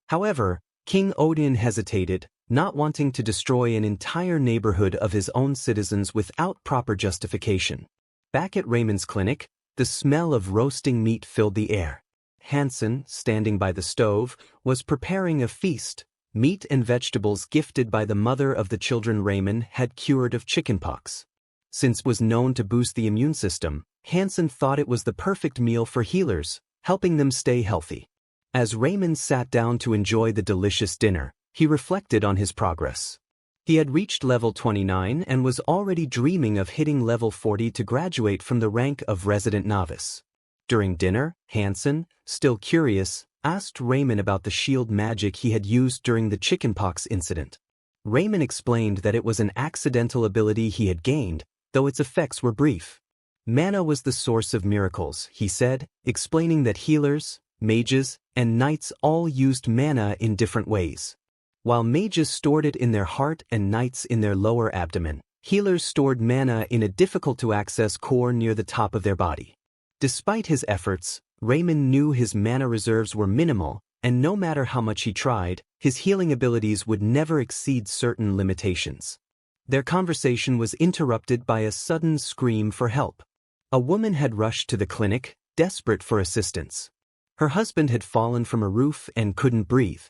However, King Odin hesitated, not wanting to destroy an entire neighborhood of his own citizens without proper justification. Back at Raymond's clinic, the smell of roasting meat filled the air. Hansen, standing by the stove, was preparing a feast. Meat and vegetables gifted by the mother of the children Raymond had cured of chickenpox. Since it was known to boost the immune system, Hansen thought it was the perfect meal for healers, helping them stay healthy. As Raymond sat down to enjoy the delicious dinner, he reflected on his progress. He had reached level 29 and was already dreaming of hitting level 40 to graduate from the rank of resident novice. During dinner, Hansen, still curious, asked Raymond about the shield magic he had used during the chickenpox incident. Raymond explained that it was an accidental ability he had gained, though its effects were brief. Mana was the source of miracles, he said, explaining that healers, mages, and knights all used mana in different ways. While mages stored it in their heart and knights in their lower abdomen, healers stored mana in a difficult-to-access core near the top of their body. Despite his efforts, Raymond knew his mana reserves were minimal, and no matter how much he tried, his healing abilities would never exceed certain limitations. Their conversation was interrupted by a sudden scream for help. A woman had rushed to the clinic, desperate for assistance. Her husband had fallen from a roof and couldn't breathe.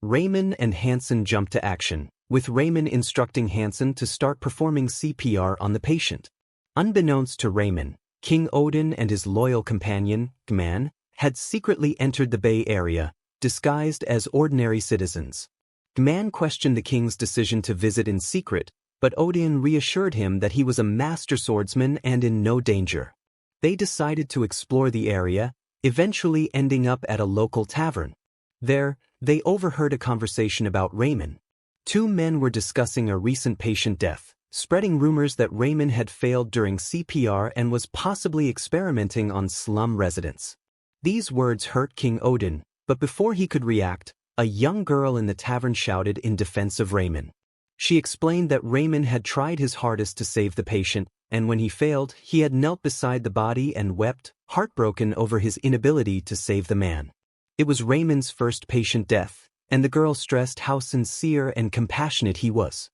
Raymond and Hansen jumped to action, with Raymond instructing Hansen to start performing CPR on the patient. Unbeknownst to Raymond, King Odin and his loyal companion, Gman, had secretly entered the Bay Area, disguised as ordinary citizens. Gman questioned the king's decision to visit in secret, but Odin reassured him that he was a master swordsman and in no danger. They decided to explore the area, eventually ending up at a local tavern. There, they overheard a conversation about Raymond. Two men were discussing a recent patient death, spreading rumors that Raymond had failed during CPR and was possibly experimenting on slum residents. These words hurt King Odin, but before he could react, a young girl in the tavern shouted in defense of Raymond. She explained that Raymond had tried his hardest to save the patient, and when he failed, he had knelt beside the body and wept, heartbroken over his inability to save the man. It was Raymond's first patient death, and the girl stressed how sincere and compassionate he was.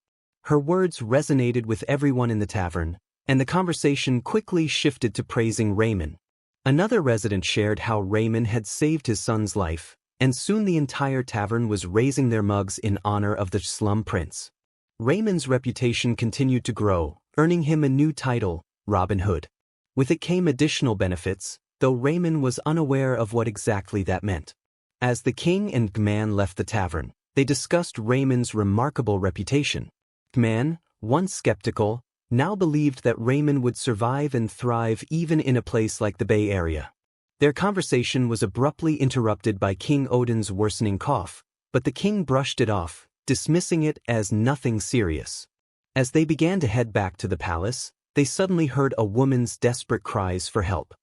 Her words resonated with everyone in the tavern, and the conversation quickly shifted to praising Raymond. Another resident shared how Raymond had saved his son's life, and soon the entire tavern was raising their mugs in honor of the slum prince. Raymond's reputation continued to grow, earning him a new title, Robin Hood. With it came additional benefits, though Raymond was unaware of what exactly that meant. As the king and Gman left the tavern, they discussed Raymond's remarkable reputation. Gman, once skeptical, now believed that Raymond would survive and thrive even in a place like the Bay Area. Their conversation was abruptly interrupted by King Odin's worsening cough, but the king brushed it off, dismissing it as nothing serious. As they began to head back to the palace, they suddenly heard a woman's desperate cries for help.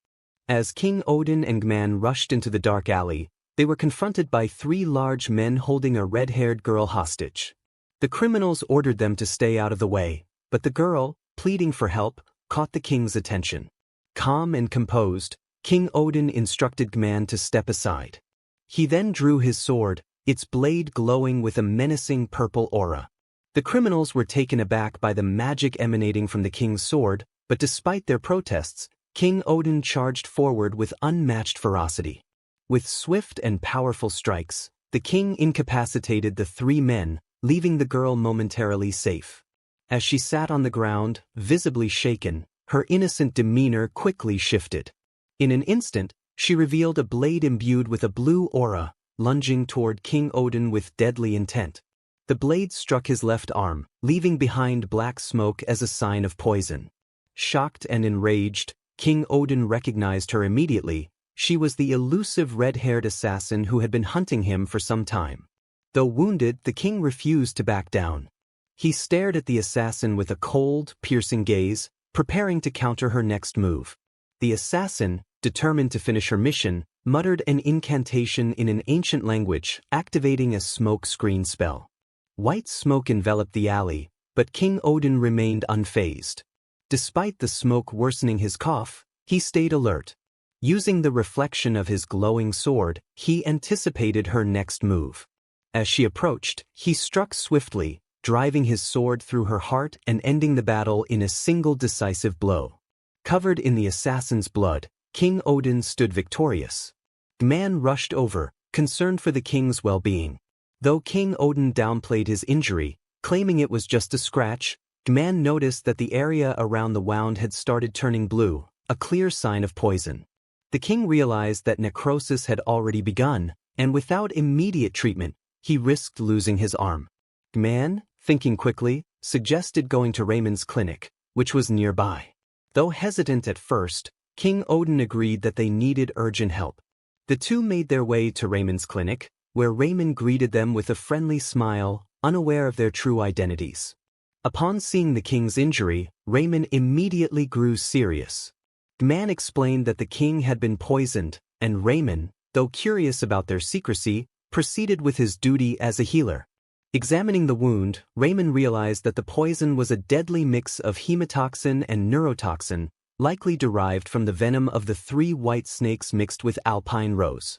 As King Odin and Gman rushed into the dark alley, they were confronted by three large men holding a red-haired girl hostage. The criminals ordered them to stay out of the way, but the girl, pleading for help, caught the king's attention. Calm and composed, King Odin instructed Gman to step aside. He then drew his sword, its blade glowing with a menacing purple aura. The criminals were taken aback by the magic emanating from the king's sword, but despite their protests, King Odin charged forward with unmatched ferocity. With swift and powerful strikes, the king incapacitated the three men, leaving the girl momentarily safe. As she sat on the ground, visibly shaken, her innocent demeanor quickly shifted. In an instant, she revealed a blade imbued with a blue aura, lunging toward King Odin with deadly intent. The blade struck his left arm, leaving behind black smoke as a sign of poison. Shocked and enraged, King Odin recognized her immediately. She was the elusive red-haired assassin who had been hunting him for some time. Though wounded, the king refused to back down. He stared at the assassin with a cold, piercing gaze, preparing to counter her next move. The assassin, determined to finish her mission, muttered an incantation in an ancient language, activating a smoke screen spell. White smoke enveloped the alley, but King Odin remained unfazed. Despite the smoke worsening his cough, he stayed alert. Using the reflection of his glowing sword, he anticipated her next move. As she approached, he struck swiftly, driving his sword through her heart and ending the battle in a single decisive blow. Covered in the assassin's blood, King Odin stood victorious. Gman rushed over, concerned for the king's well-being. Though King Odin downplayed his injury, claiming it was just a scratch, Gman noticed that the area around the wound had started turning blue, a clear sign of poison. The king realized that necrosis had already begun, and without immediate treatment, he risked losing his arm. Gman, thinking quickly, suggested going to Raymond's clinic, which was nearby. Though hesitant at first, King Odin agreed that they needed urgent help. The two made their way to Raymond's clinic, where Raymond greeted them with a friendly smile, unaware of their true identities. Upon seeing the king's injury, Raymond immediately grew serious. Gman explained that the king had been poisoned, and Raymond, though curious about their secrecy, proceeded with his duty as a healer. Examining the wound, Raymond realized that the poison was a deadly mix of hemotoxin and neurotoxin, likely derived from the venom of the three white snakes mixed with alpine rose.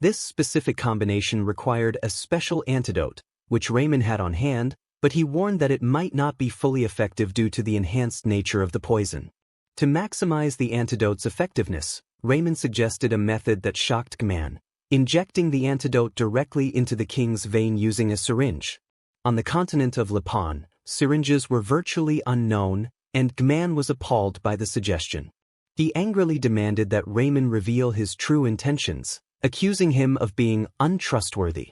This specific combination required a special antidote, which Raymond had on hand, but he warned that it might not be fully effective due to the enhanced nature of the poison. To maximize the antidote's effectiveness, Raymond suggested a method that shocked Gman, injecting the antidote directly into the king's vein using a syringe. On the continent of Lapon, syringes were virtually unknown, and Gman was appalled by the suggestion. He angrily demanded that Raymond reveal his true intentions, accusing him of being untrustworthy.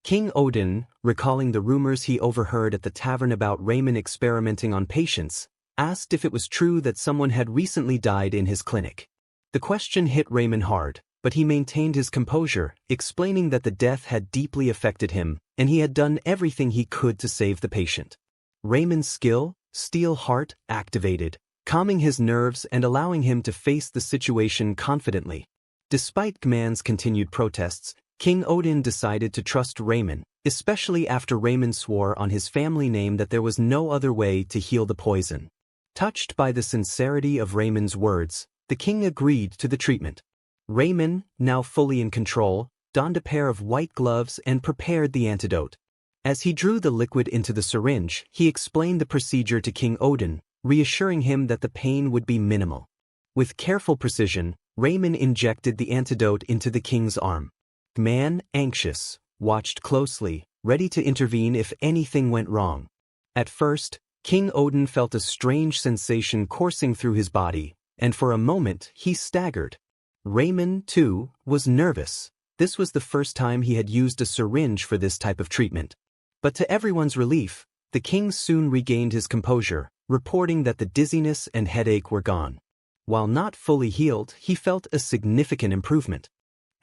King Odin, recalling the rumors he overheard at the tavern about Raymond experimenting on patients, asked if it was true that someone had recently died in his clinic. The question hit Raymond hard, but he maintained his composure, explaining that the death had deeply affected him, and he had done everything he could to save the patient. Raymond's skill, steel heart, activated, calming his nerves and allowing him to face the situation confidently. Despite Gman's continued protests, King Odin decided to trust Raymond, especially after Raymond swore on his family name that there was no other way to heal the poison. Touched by the sincerity of Raymond's words, the king agreed to the treatment. Raymond, now fully in control, donned a pair of white gloves and prepared the antidote. As he drew the liquid into the syringe, he explained the procedure to King Odin, reassuring him that the pain would be minimal. With careful precision, Raymond injected the antidote into the king's arm. Gman, anxious, watched closely, ready to intervene if anything went wrong. At first, King Odin felt a strange sensation coursing through his body, and for a moment he staggered. Raymond, too, was nervous. This was the first time he had used a syringe for this type of treatment. But to everyone's relief, the king soon regained his composure, reporting that the dizziness and headache were gone. While not fully healed, he felt a significant improvement.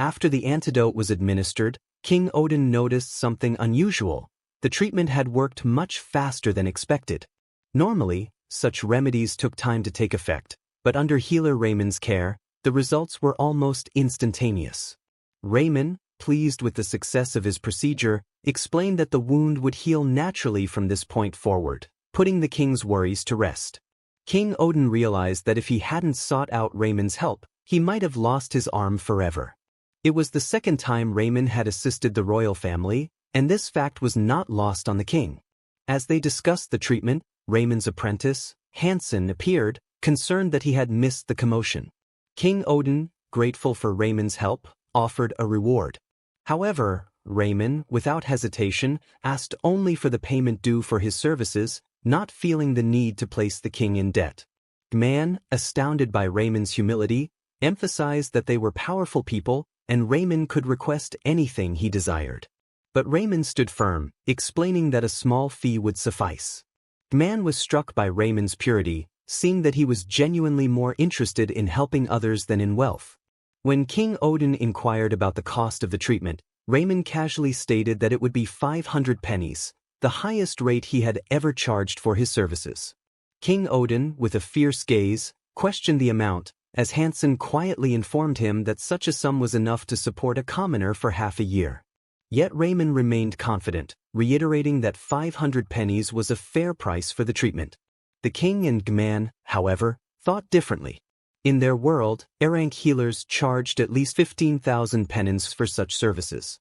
After the antidote was administered, King Odin noticed something unusual. The treatment had worked much faster than expected. Normally, such remedies took time to take effect, but under healer Raymond's care, the results were almost instantaneous. Raymond, pleased with the success of his procedure, explained that the wound would heal naturally from this point forward, putting the king's worries to rest. King Odin realized that if he hadn't sought out Raymond's help, he might have lost his arm forever. It was the second time Raymond had assisted the royal family, and this fact was not lost on the king. As they discussed the treatment, Raymond's apprentice, Hansen, appeared, concerned that he had missed the commotion. King Odin, grateful for Raymond's help, offered a reward. However, Raymond, without hesitation, asked only for the payment due for his services, not feeling the need to place the king in debt. Gman, astounded by Raymond's humility, emphasized that they were powerful people, and Raymond could request anything he desired. But Raymond stood firm, explaining that a small fee would suffice. Gman was struck by Raymond's purity, seeing that he was genuinely more interested in helping others than in wealth. When King Odin inquired about the cost of the treatment, Raymond casually stated that it would be 500 pennies, the highest rate he had ever charged for his services. King Odin, with a fierce gaze, questioned the amount, as Hansen quietly informed him that such a sum was enough to support a commoner for half a year. Yet Raymond remained confident, reiterating that 500 pennies was a fair price for the treatment. The king and Gman, however, thought differently. In their world, S-Rank healers charged at least 15,000 pennies for such services.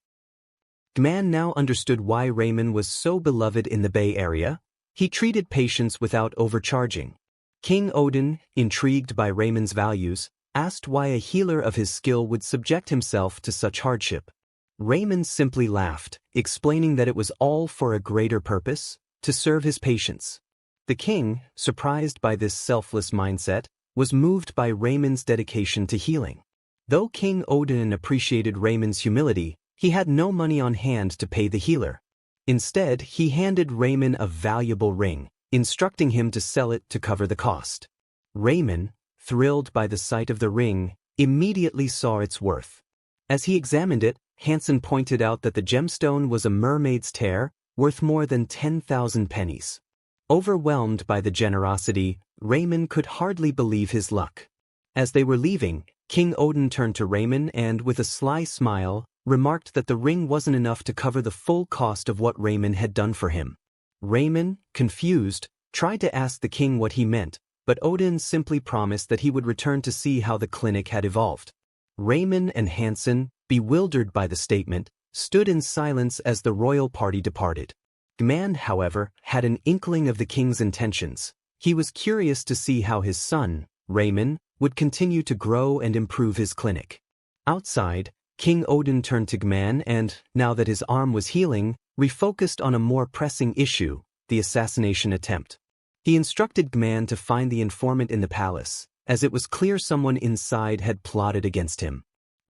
Gman now understood why Raymond was so beloved in the Bay Area. He treated patients without overcharging. King Odin, intrigued by Raymond's values, asked why a healer of his skill would subject himself to such hardship. Raymond simply laughed, explaining that it was all for a greater purpose, to serve his patients. The king, surprised by this selfless mindset, was moved by Raymond's dedication to healing. Though King Odin appreciated Raymond's humility, he had no money on hand to pay the healer. Instead, he handed Raymond a valuable ring, instructing him to sell it to cover the cost. Raymond, thrilled by the sight of the ring, immediately saw its worth. As he examined it, Hansen pointed out that the gemstone was a mermaid's tear, worth more than 10,000 pennies. Overwhelmed by the generosity, Raymond could hardly believe his luck. As they were leaving, King Odin turned to Raymond and, with a sly smile, remarked that the ring wasn't enough to cover the full cost of what Raymond had done for him. Raymond, confused, tried to ask the king what he meant, but Odin simply promised that he would return to see how the clinic had evolved. Raymond and Hansen, bewildered by the statement, stood in silence as the royal party departed. Gman, however, had an inkling of the king's intentions. He was curious to see how his son, Raymond, would continue to grow and improve his clinic. Outside, King Odin turned to Gman and, now that his arm was healing, refocused on a more pressing issue, the assassination attempt. He instructed Gman to find the informant in the palace, as it was clear someone inside had plotted against him.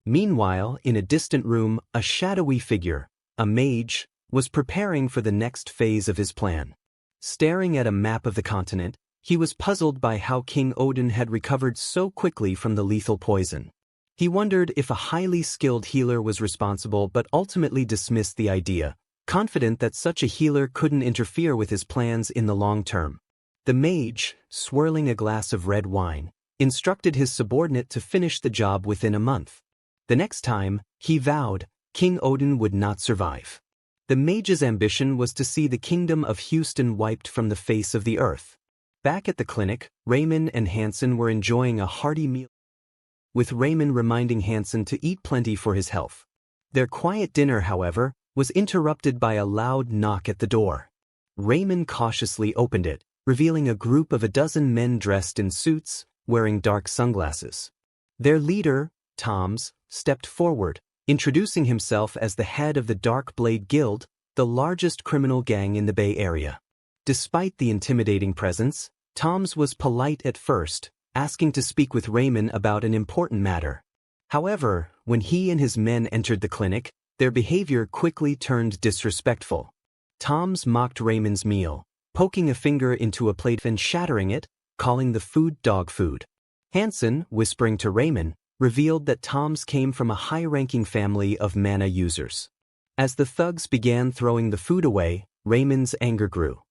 Meanwhile, in a distant room, a shadowy figure, a mage, was preparing for the next phase of his plan. Staring at a map of the continent, he was puzzled by how King Odin had recovered so quickly from the lethal poison. He wondered if a highly skilled healer was responsible but ultimately dismissed the idea, confident that such a healer couldn't interfere with his plans in the long term. The mage, swirling a glass of red wine, instructed his subordinate to finish the job within a month. The next time, he vowed, King Odin would not survive. The mage's ambition was to see the kingdom of Houston wiped from the face of the earth. Back at the clinic, Raymond and Hansen were enjoying a hearty meal, with Raymond reminding Hansen to eat plenty for his health. Their quiet dinner, however, was interrupted by a loud knock at the door. Raymond cautiously opened it, revealing a group of a dozen men dressed in suits, wearing dark sunglasses. Their leader, Toms, stepped forward, introducing himself as the head of the Dark Blade Guild, the largest criminal gang in the Bay Area. Despite the intimidating presence, Toms was polite at first, asking to speak with Raymond about an important matter. However, when he and his men entered the clinic, their behavior quickly turned disrespectful. Toms mocked Raymond's meal, poking a finger into a plate and shattering it, calling the food dog food. Hansen, whispering to Raymond, revealed that Toms came from a high-ranking family of mana users. As the thugs began throwing the food away, Raymond's anger grew.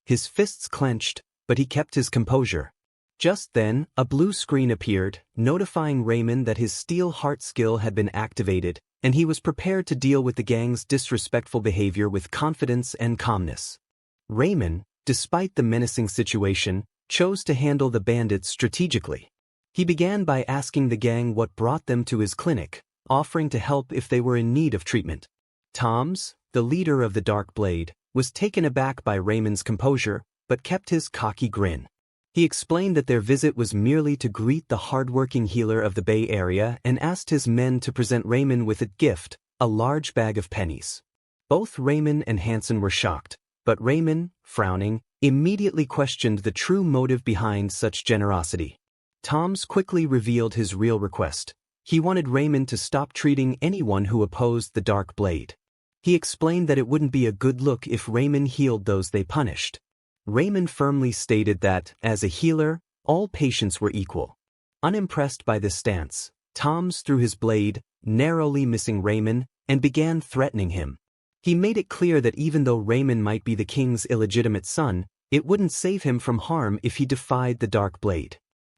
His fists clenched, but he kept his composure. Just then, a blue screen appeared, notifying Raymond that his steel heart skill had been activated, and he was prepared to deal with the gang's disrespectful behavior with confidence and calmness. Raymond, despite the menacing situation, chose to handle the bandits strategically. He began by asking the gang what brought them to his clinic, offering to help if they were in need of treatment. Toms, the leader of the Dark Blade, was taken aback by Raymond's composure, but kept his cocky grin. He explained that their visit was merely to greet the hardworking healer of the Bay Area and asked his men to present Raymond with a gift, a large bag of pennies. Both Raymond and Hansen were shocked, but Raymond, frowning, immediately questioned the true motive behind such generosity. Toms quickly revealed his real request. He wanted Raymond to stop treating anyone who opposed the Dark Blade. He explained that it wouldn't be a good look if Raymond healed those they punished. Raymond firmly stated that, as a healer, all patients were equal. Unimpressed by this stance, Toms threw his blade, narrowly missing Raymond, and began threatening him. He made it clear that even though Raymond might be the king's illegitimate son, it wouldn't save him from harm if he defied the Dark Blade.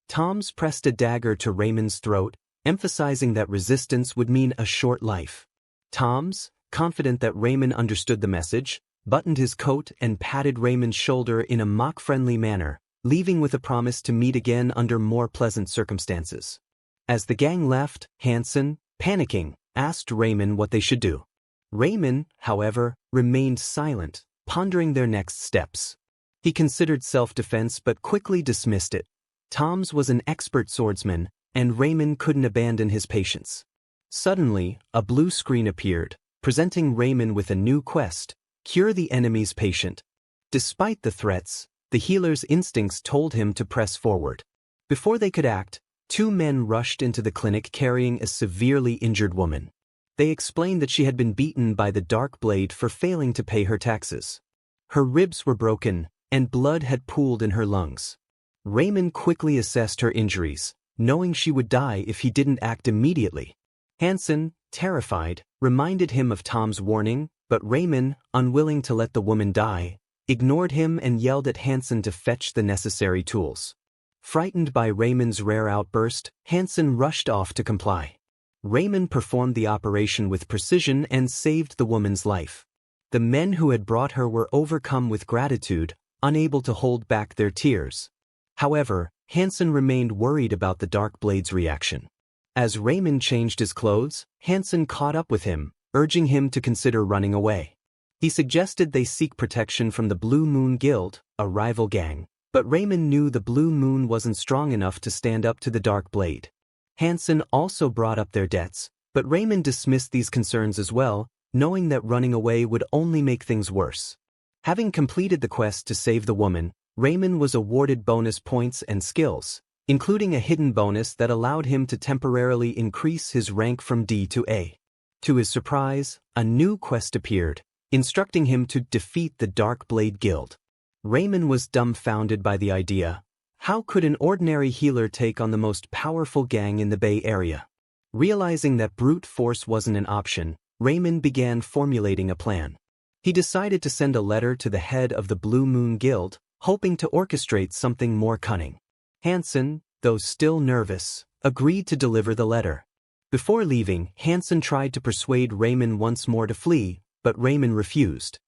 Toms pressed a dagger to Raymond's throat, emphasizing that resistance would mean a short life. Toms, confident that Raymond understood the message, buttoned his coat and patted Raymond's shoulder in a mock-friendly manner, leaving with a promise to meet again under more pleasant circumstances. As the gang left, Hansen, panicking, asked Raymond what they should do. Raymond, however, remained silent, pondering their next steps. He considered self-defense but quickly dismissed it. Toms was an expert swordsman, and Raymond couldn't abandon his patients. Suddenly, a blue screen appeared, presenting Raymond with a new quest: cure the enemy's patient. Despite the threats, the healer's instincts told him to press forward. Before they could act, two men rushed into the clinic carrying a severely injured woman. They explained that she had been beaten by the Dark Blade for failing to pay her taxes. Her ribs were broken, and blood had pooled in her lungs. Raymond quickly assessed her injuries, knowing she would die if he didn't act immediately. Hansen, terrified, reminded him of Tom's warning, but Raymond, unwilling to let the woman die, ignored him and yelled at Hansen to fetch the necessary tools. Frightened by Raymond's rare outburst, Hansen rushed off to comply. Raymond performed the operation with precision and saved the woman's life. The men who had brought her were overcome with gratitude, unable to hold back their tears. However, Hansen remained worried about the Dark Blade's reaction. As Raymond changed his clothes, Hansen caught up with him, urging him to consider running away. He suggested they seek protection from the Blue Moon Guild, a rival gang, but Raymond knew the Blue Moon wasn't strong enough to stand up to the Dark Blade. Hansen also brought up their debts, but Raymond dismissed these concerns as well, knowing that running away would only make things worse. Having completed the quest to save the woman, Raymond was awarded bonus points and skills, including a hidden bonus that allowed him to temporarily increase his rank from D to A. To his surprise, a new quest appeared, instructing him to defeat the Dark Blade Guild. Raymond was dumbfounded by the idea. How could an ordinary healer take on the most powerful gang in the Bay Area? Realizing that brute force wasn't an option, Raymond began formulating a plan. He decided to send a letter to the head of the Blue Moon Guild, hoping to orchestrate something more cunning. Hansen, though still nervous, agreed to deliver the letter. Before leaving, Hansen tried to persuade Raymond once more to flee, but Raymond refused.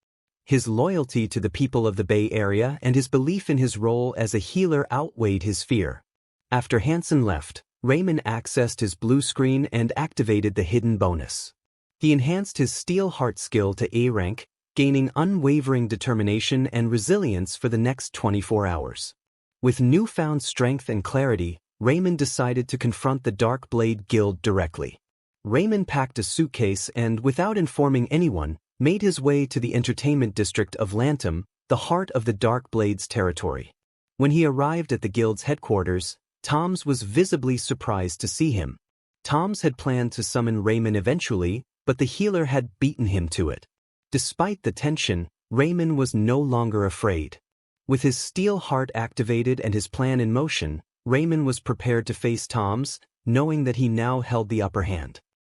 His loyalty to the people of the Bay Area and his belief in his role as a healer outweighed his fear. After Hansen left, Raymond accessed his blue screen and activated the hidden bonus. He enhanced his Steel Heart skill to A rank, gaining unwavering determination and resilience for the next 24 hours. With newfound strength and clarity, Raymond decided to confront the Dark Blade Guild directly. Raymond packed a suitcase and, without informing anyone, made his way to the entertainment district of Lantum, the heart of the Dark Blade's territory. When he arrived at the guild's headquarters, Toms was visibly surprised to see him. Toms had planned to summon Raymond eventually, but the healer had beaten him to it. Despite the tension, Raymond was no longer afraid. With his Steel Heart activated and his plan in motion, Raymond was prepared to face Toms, knowing that he now held the upper hand.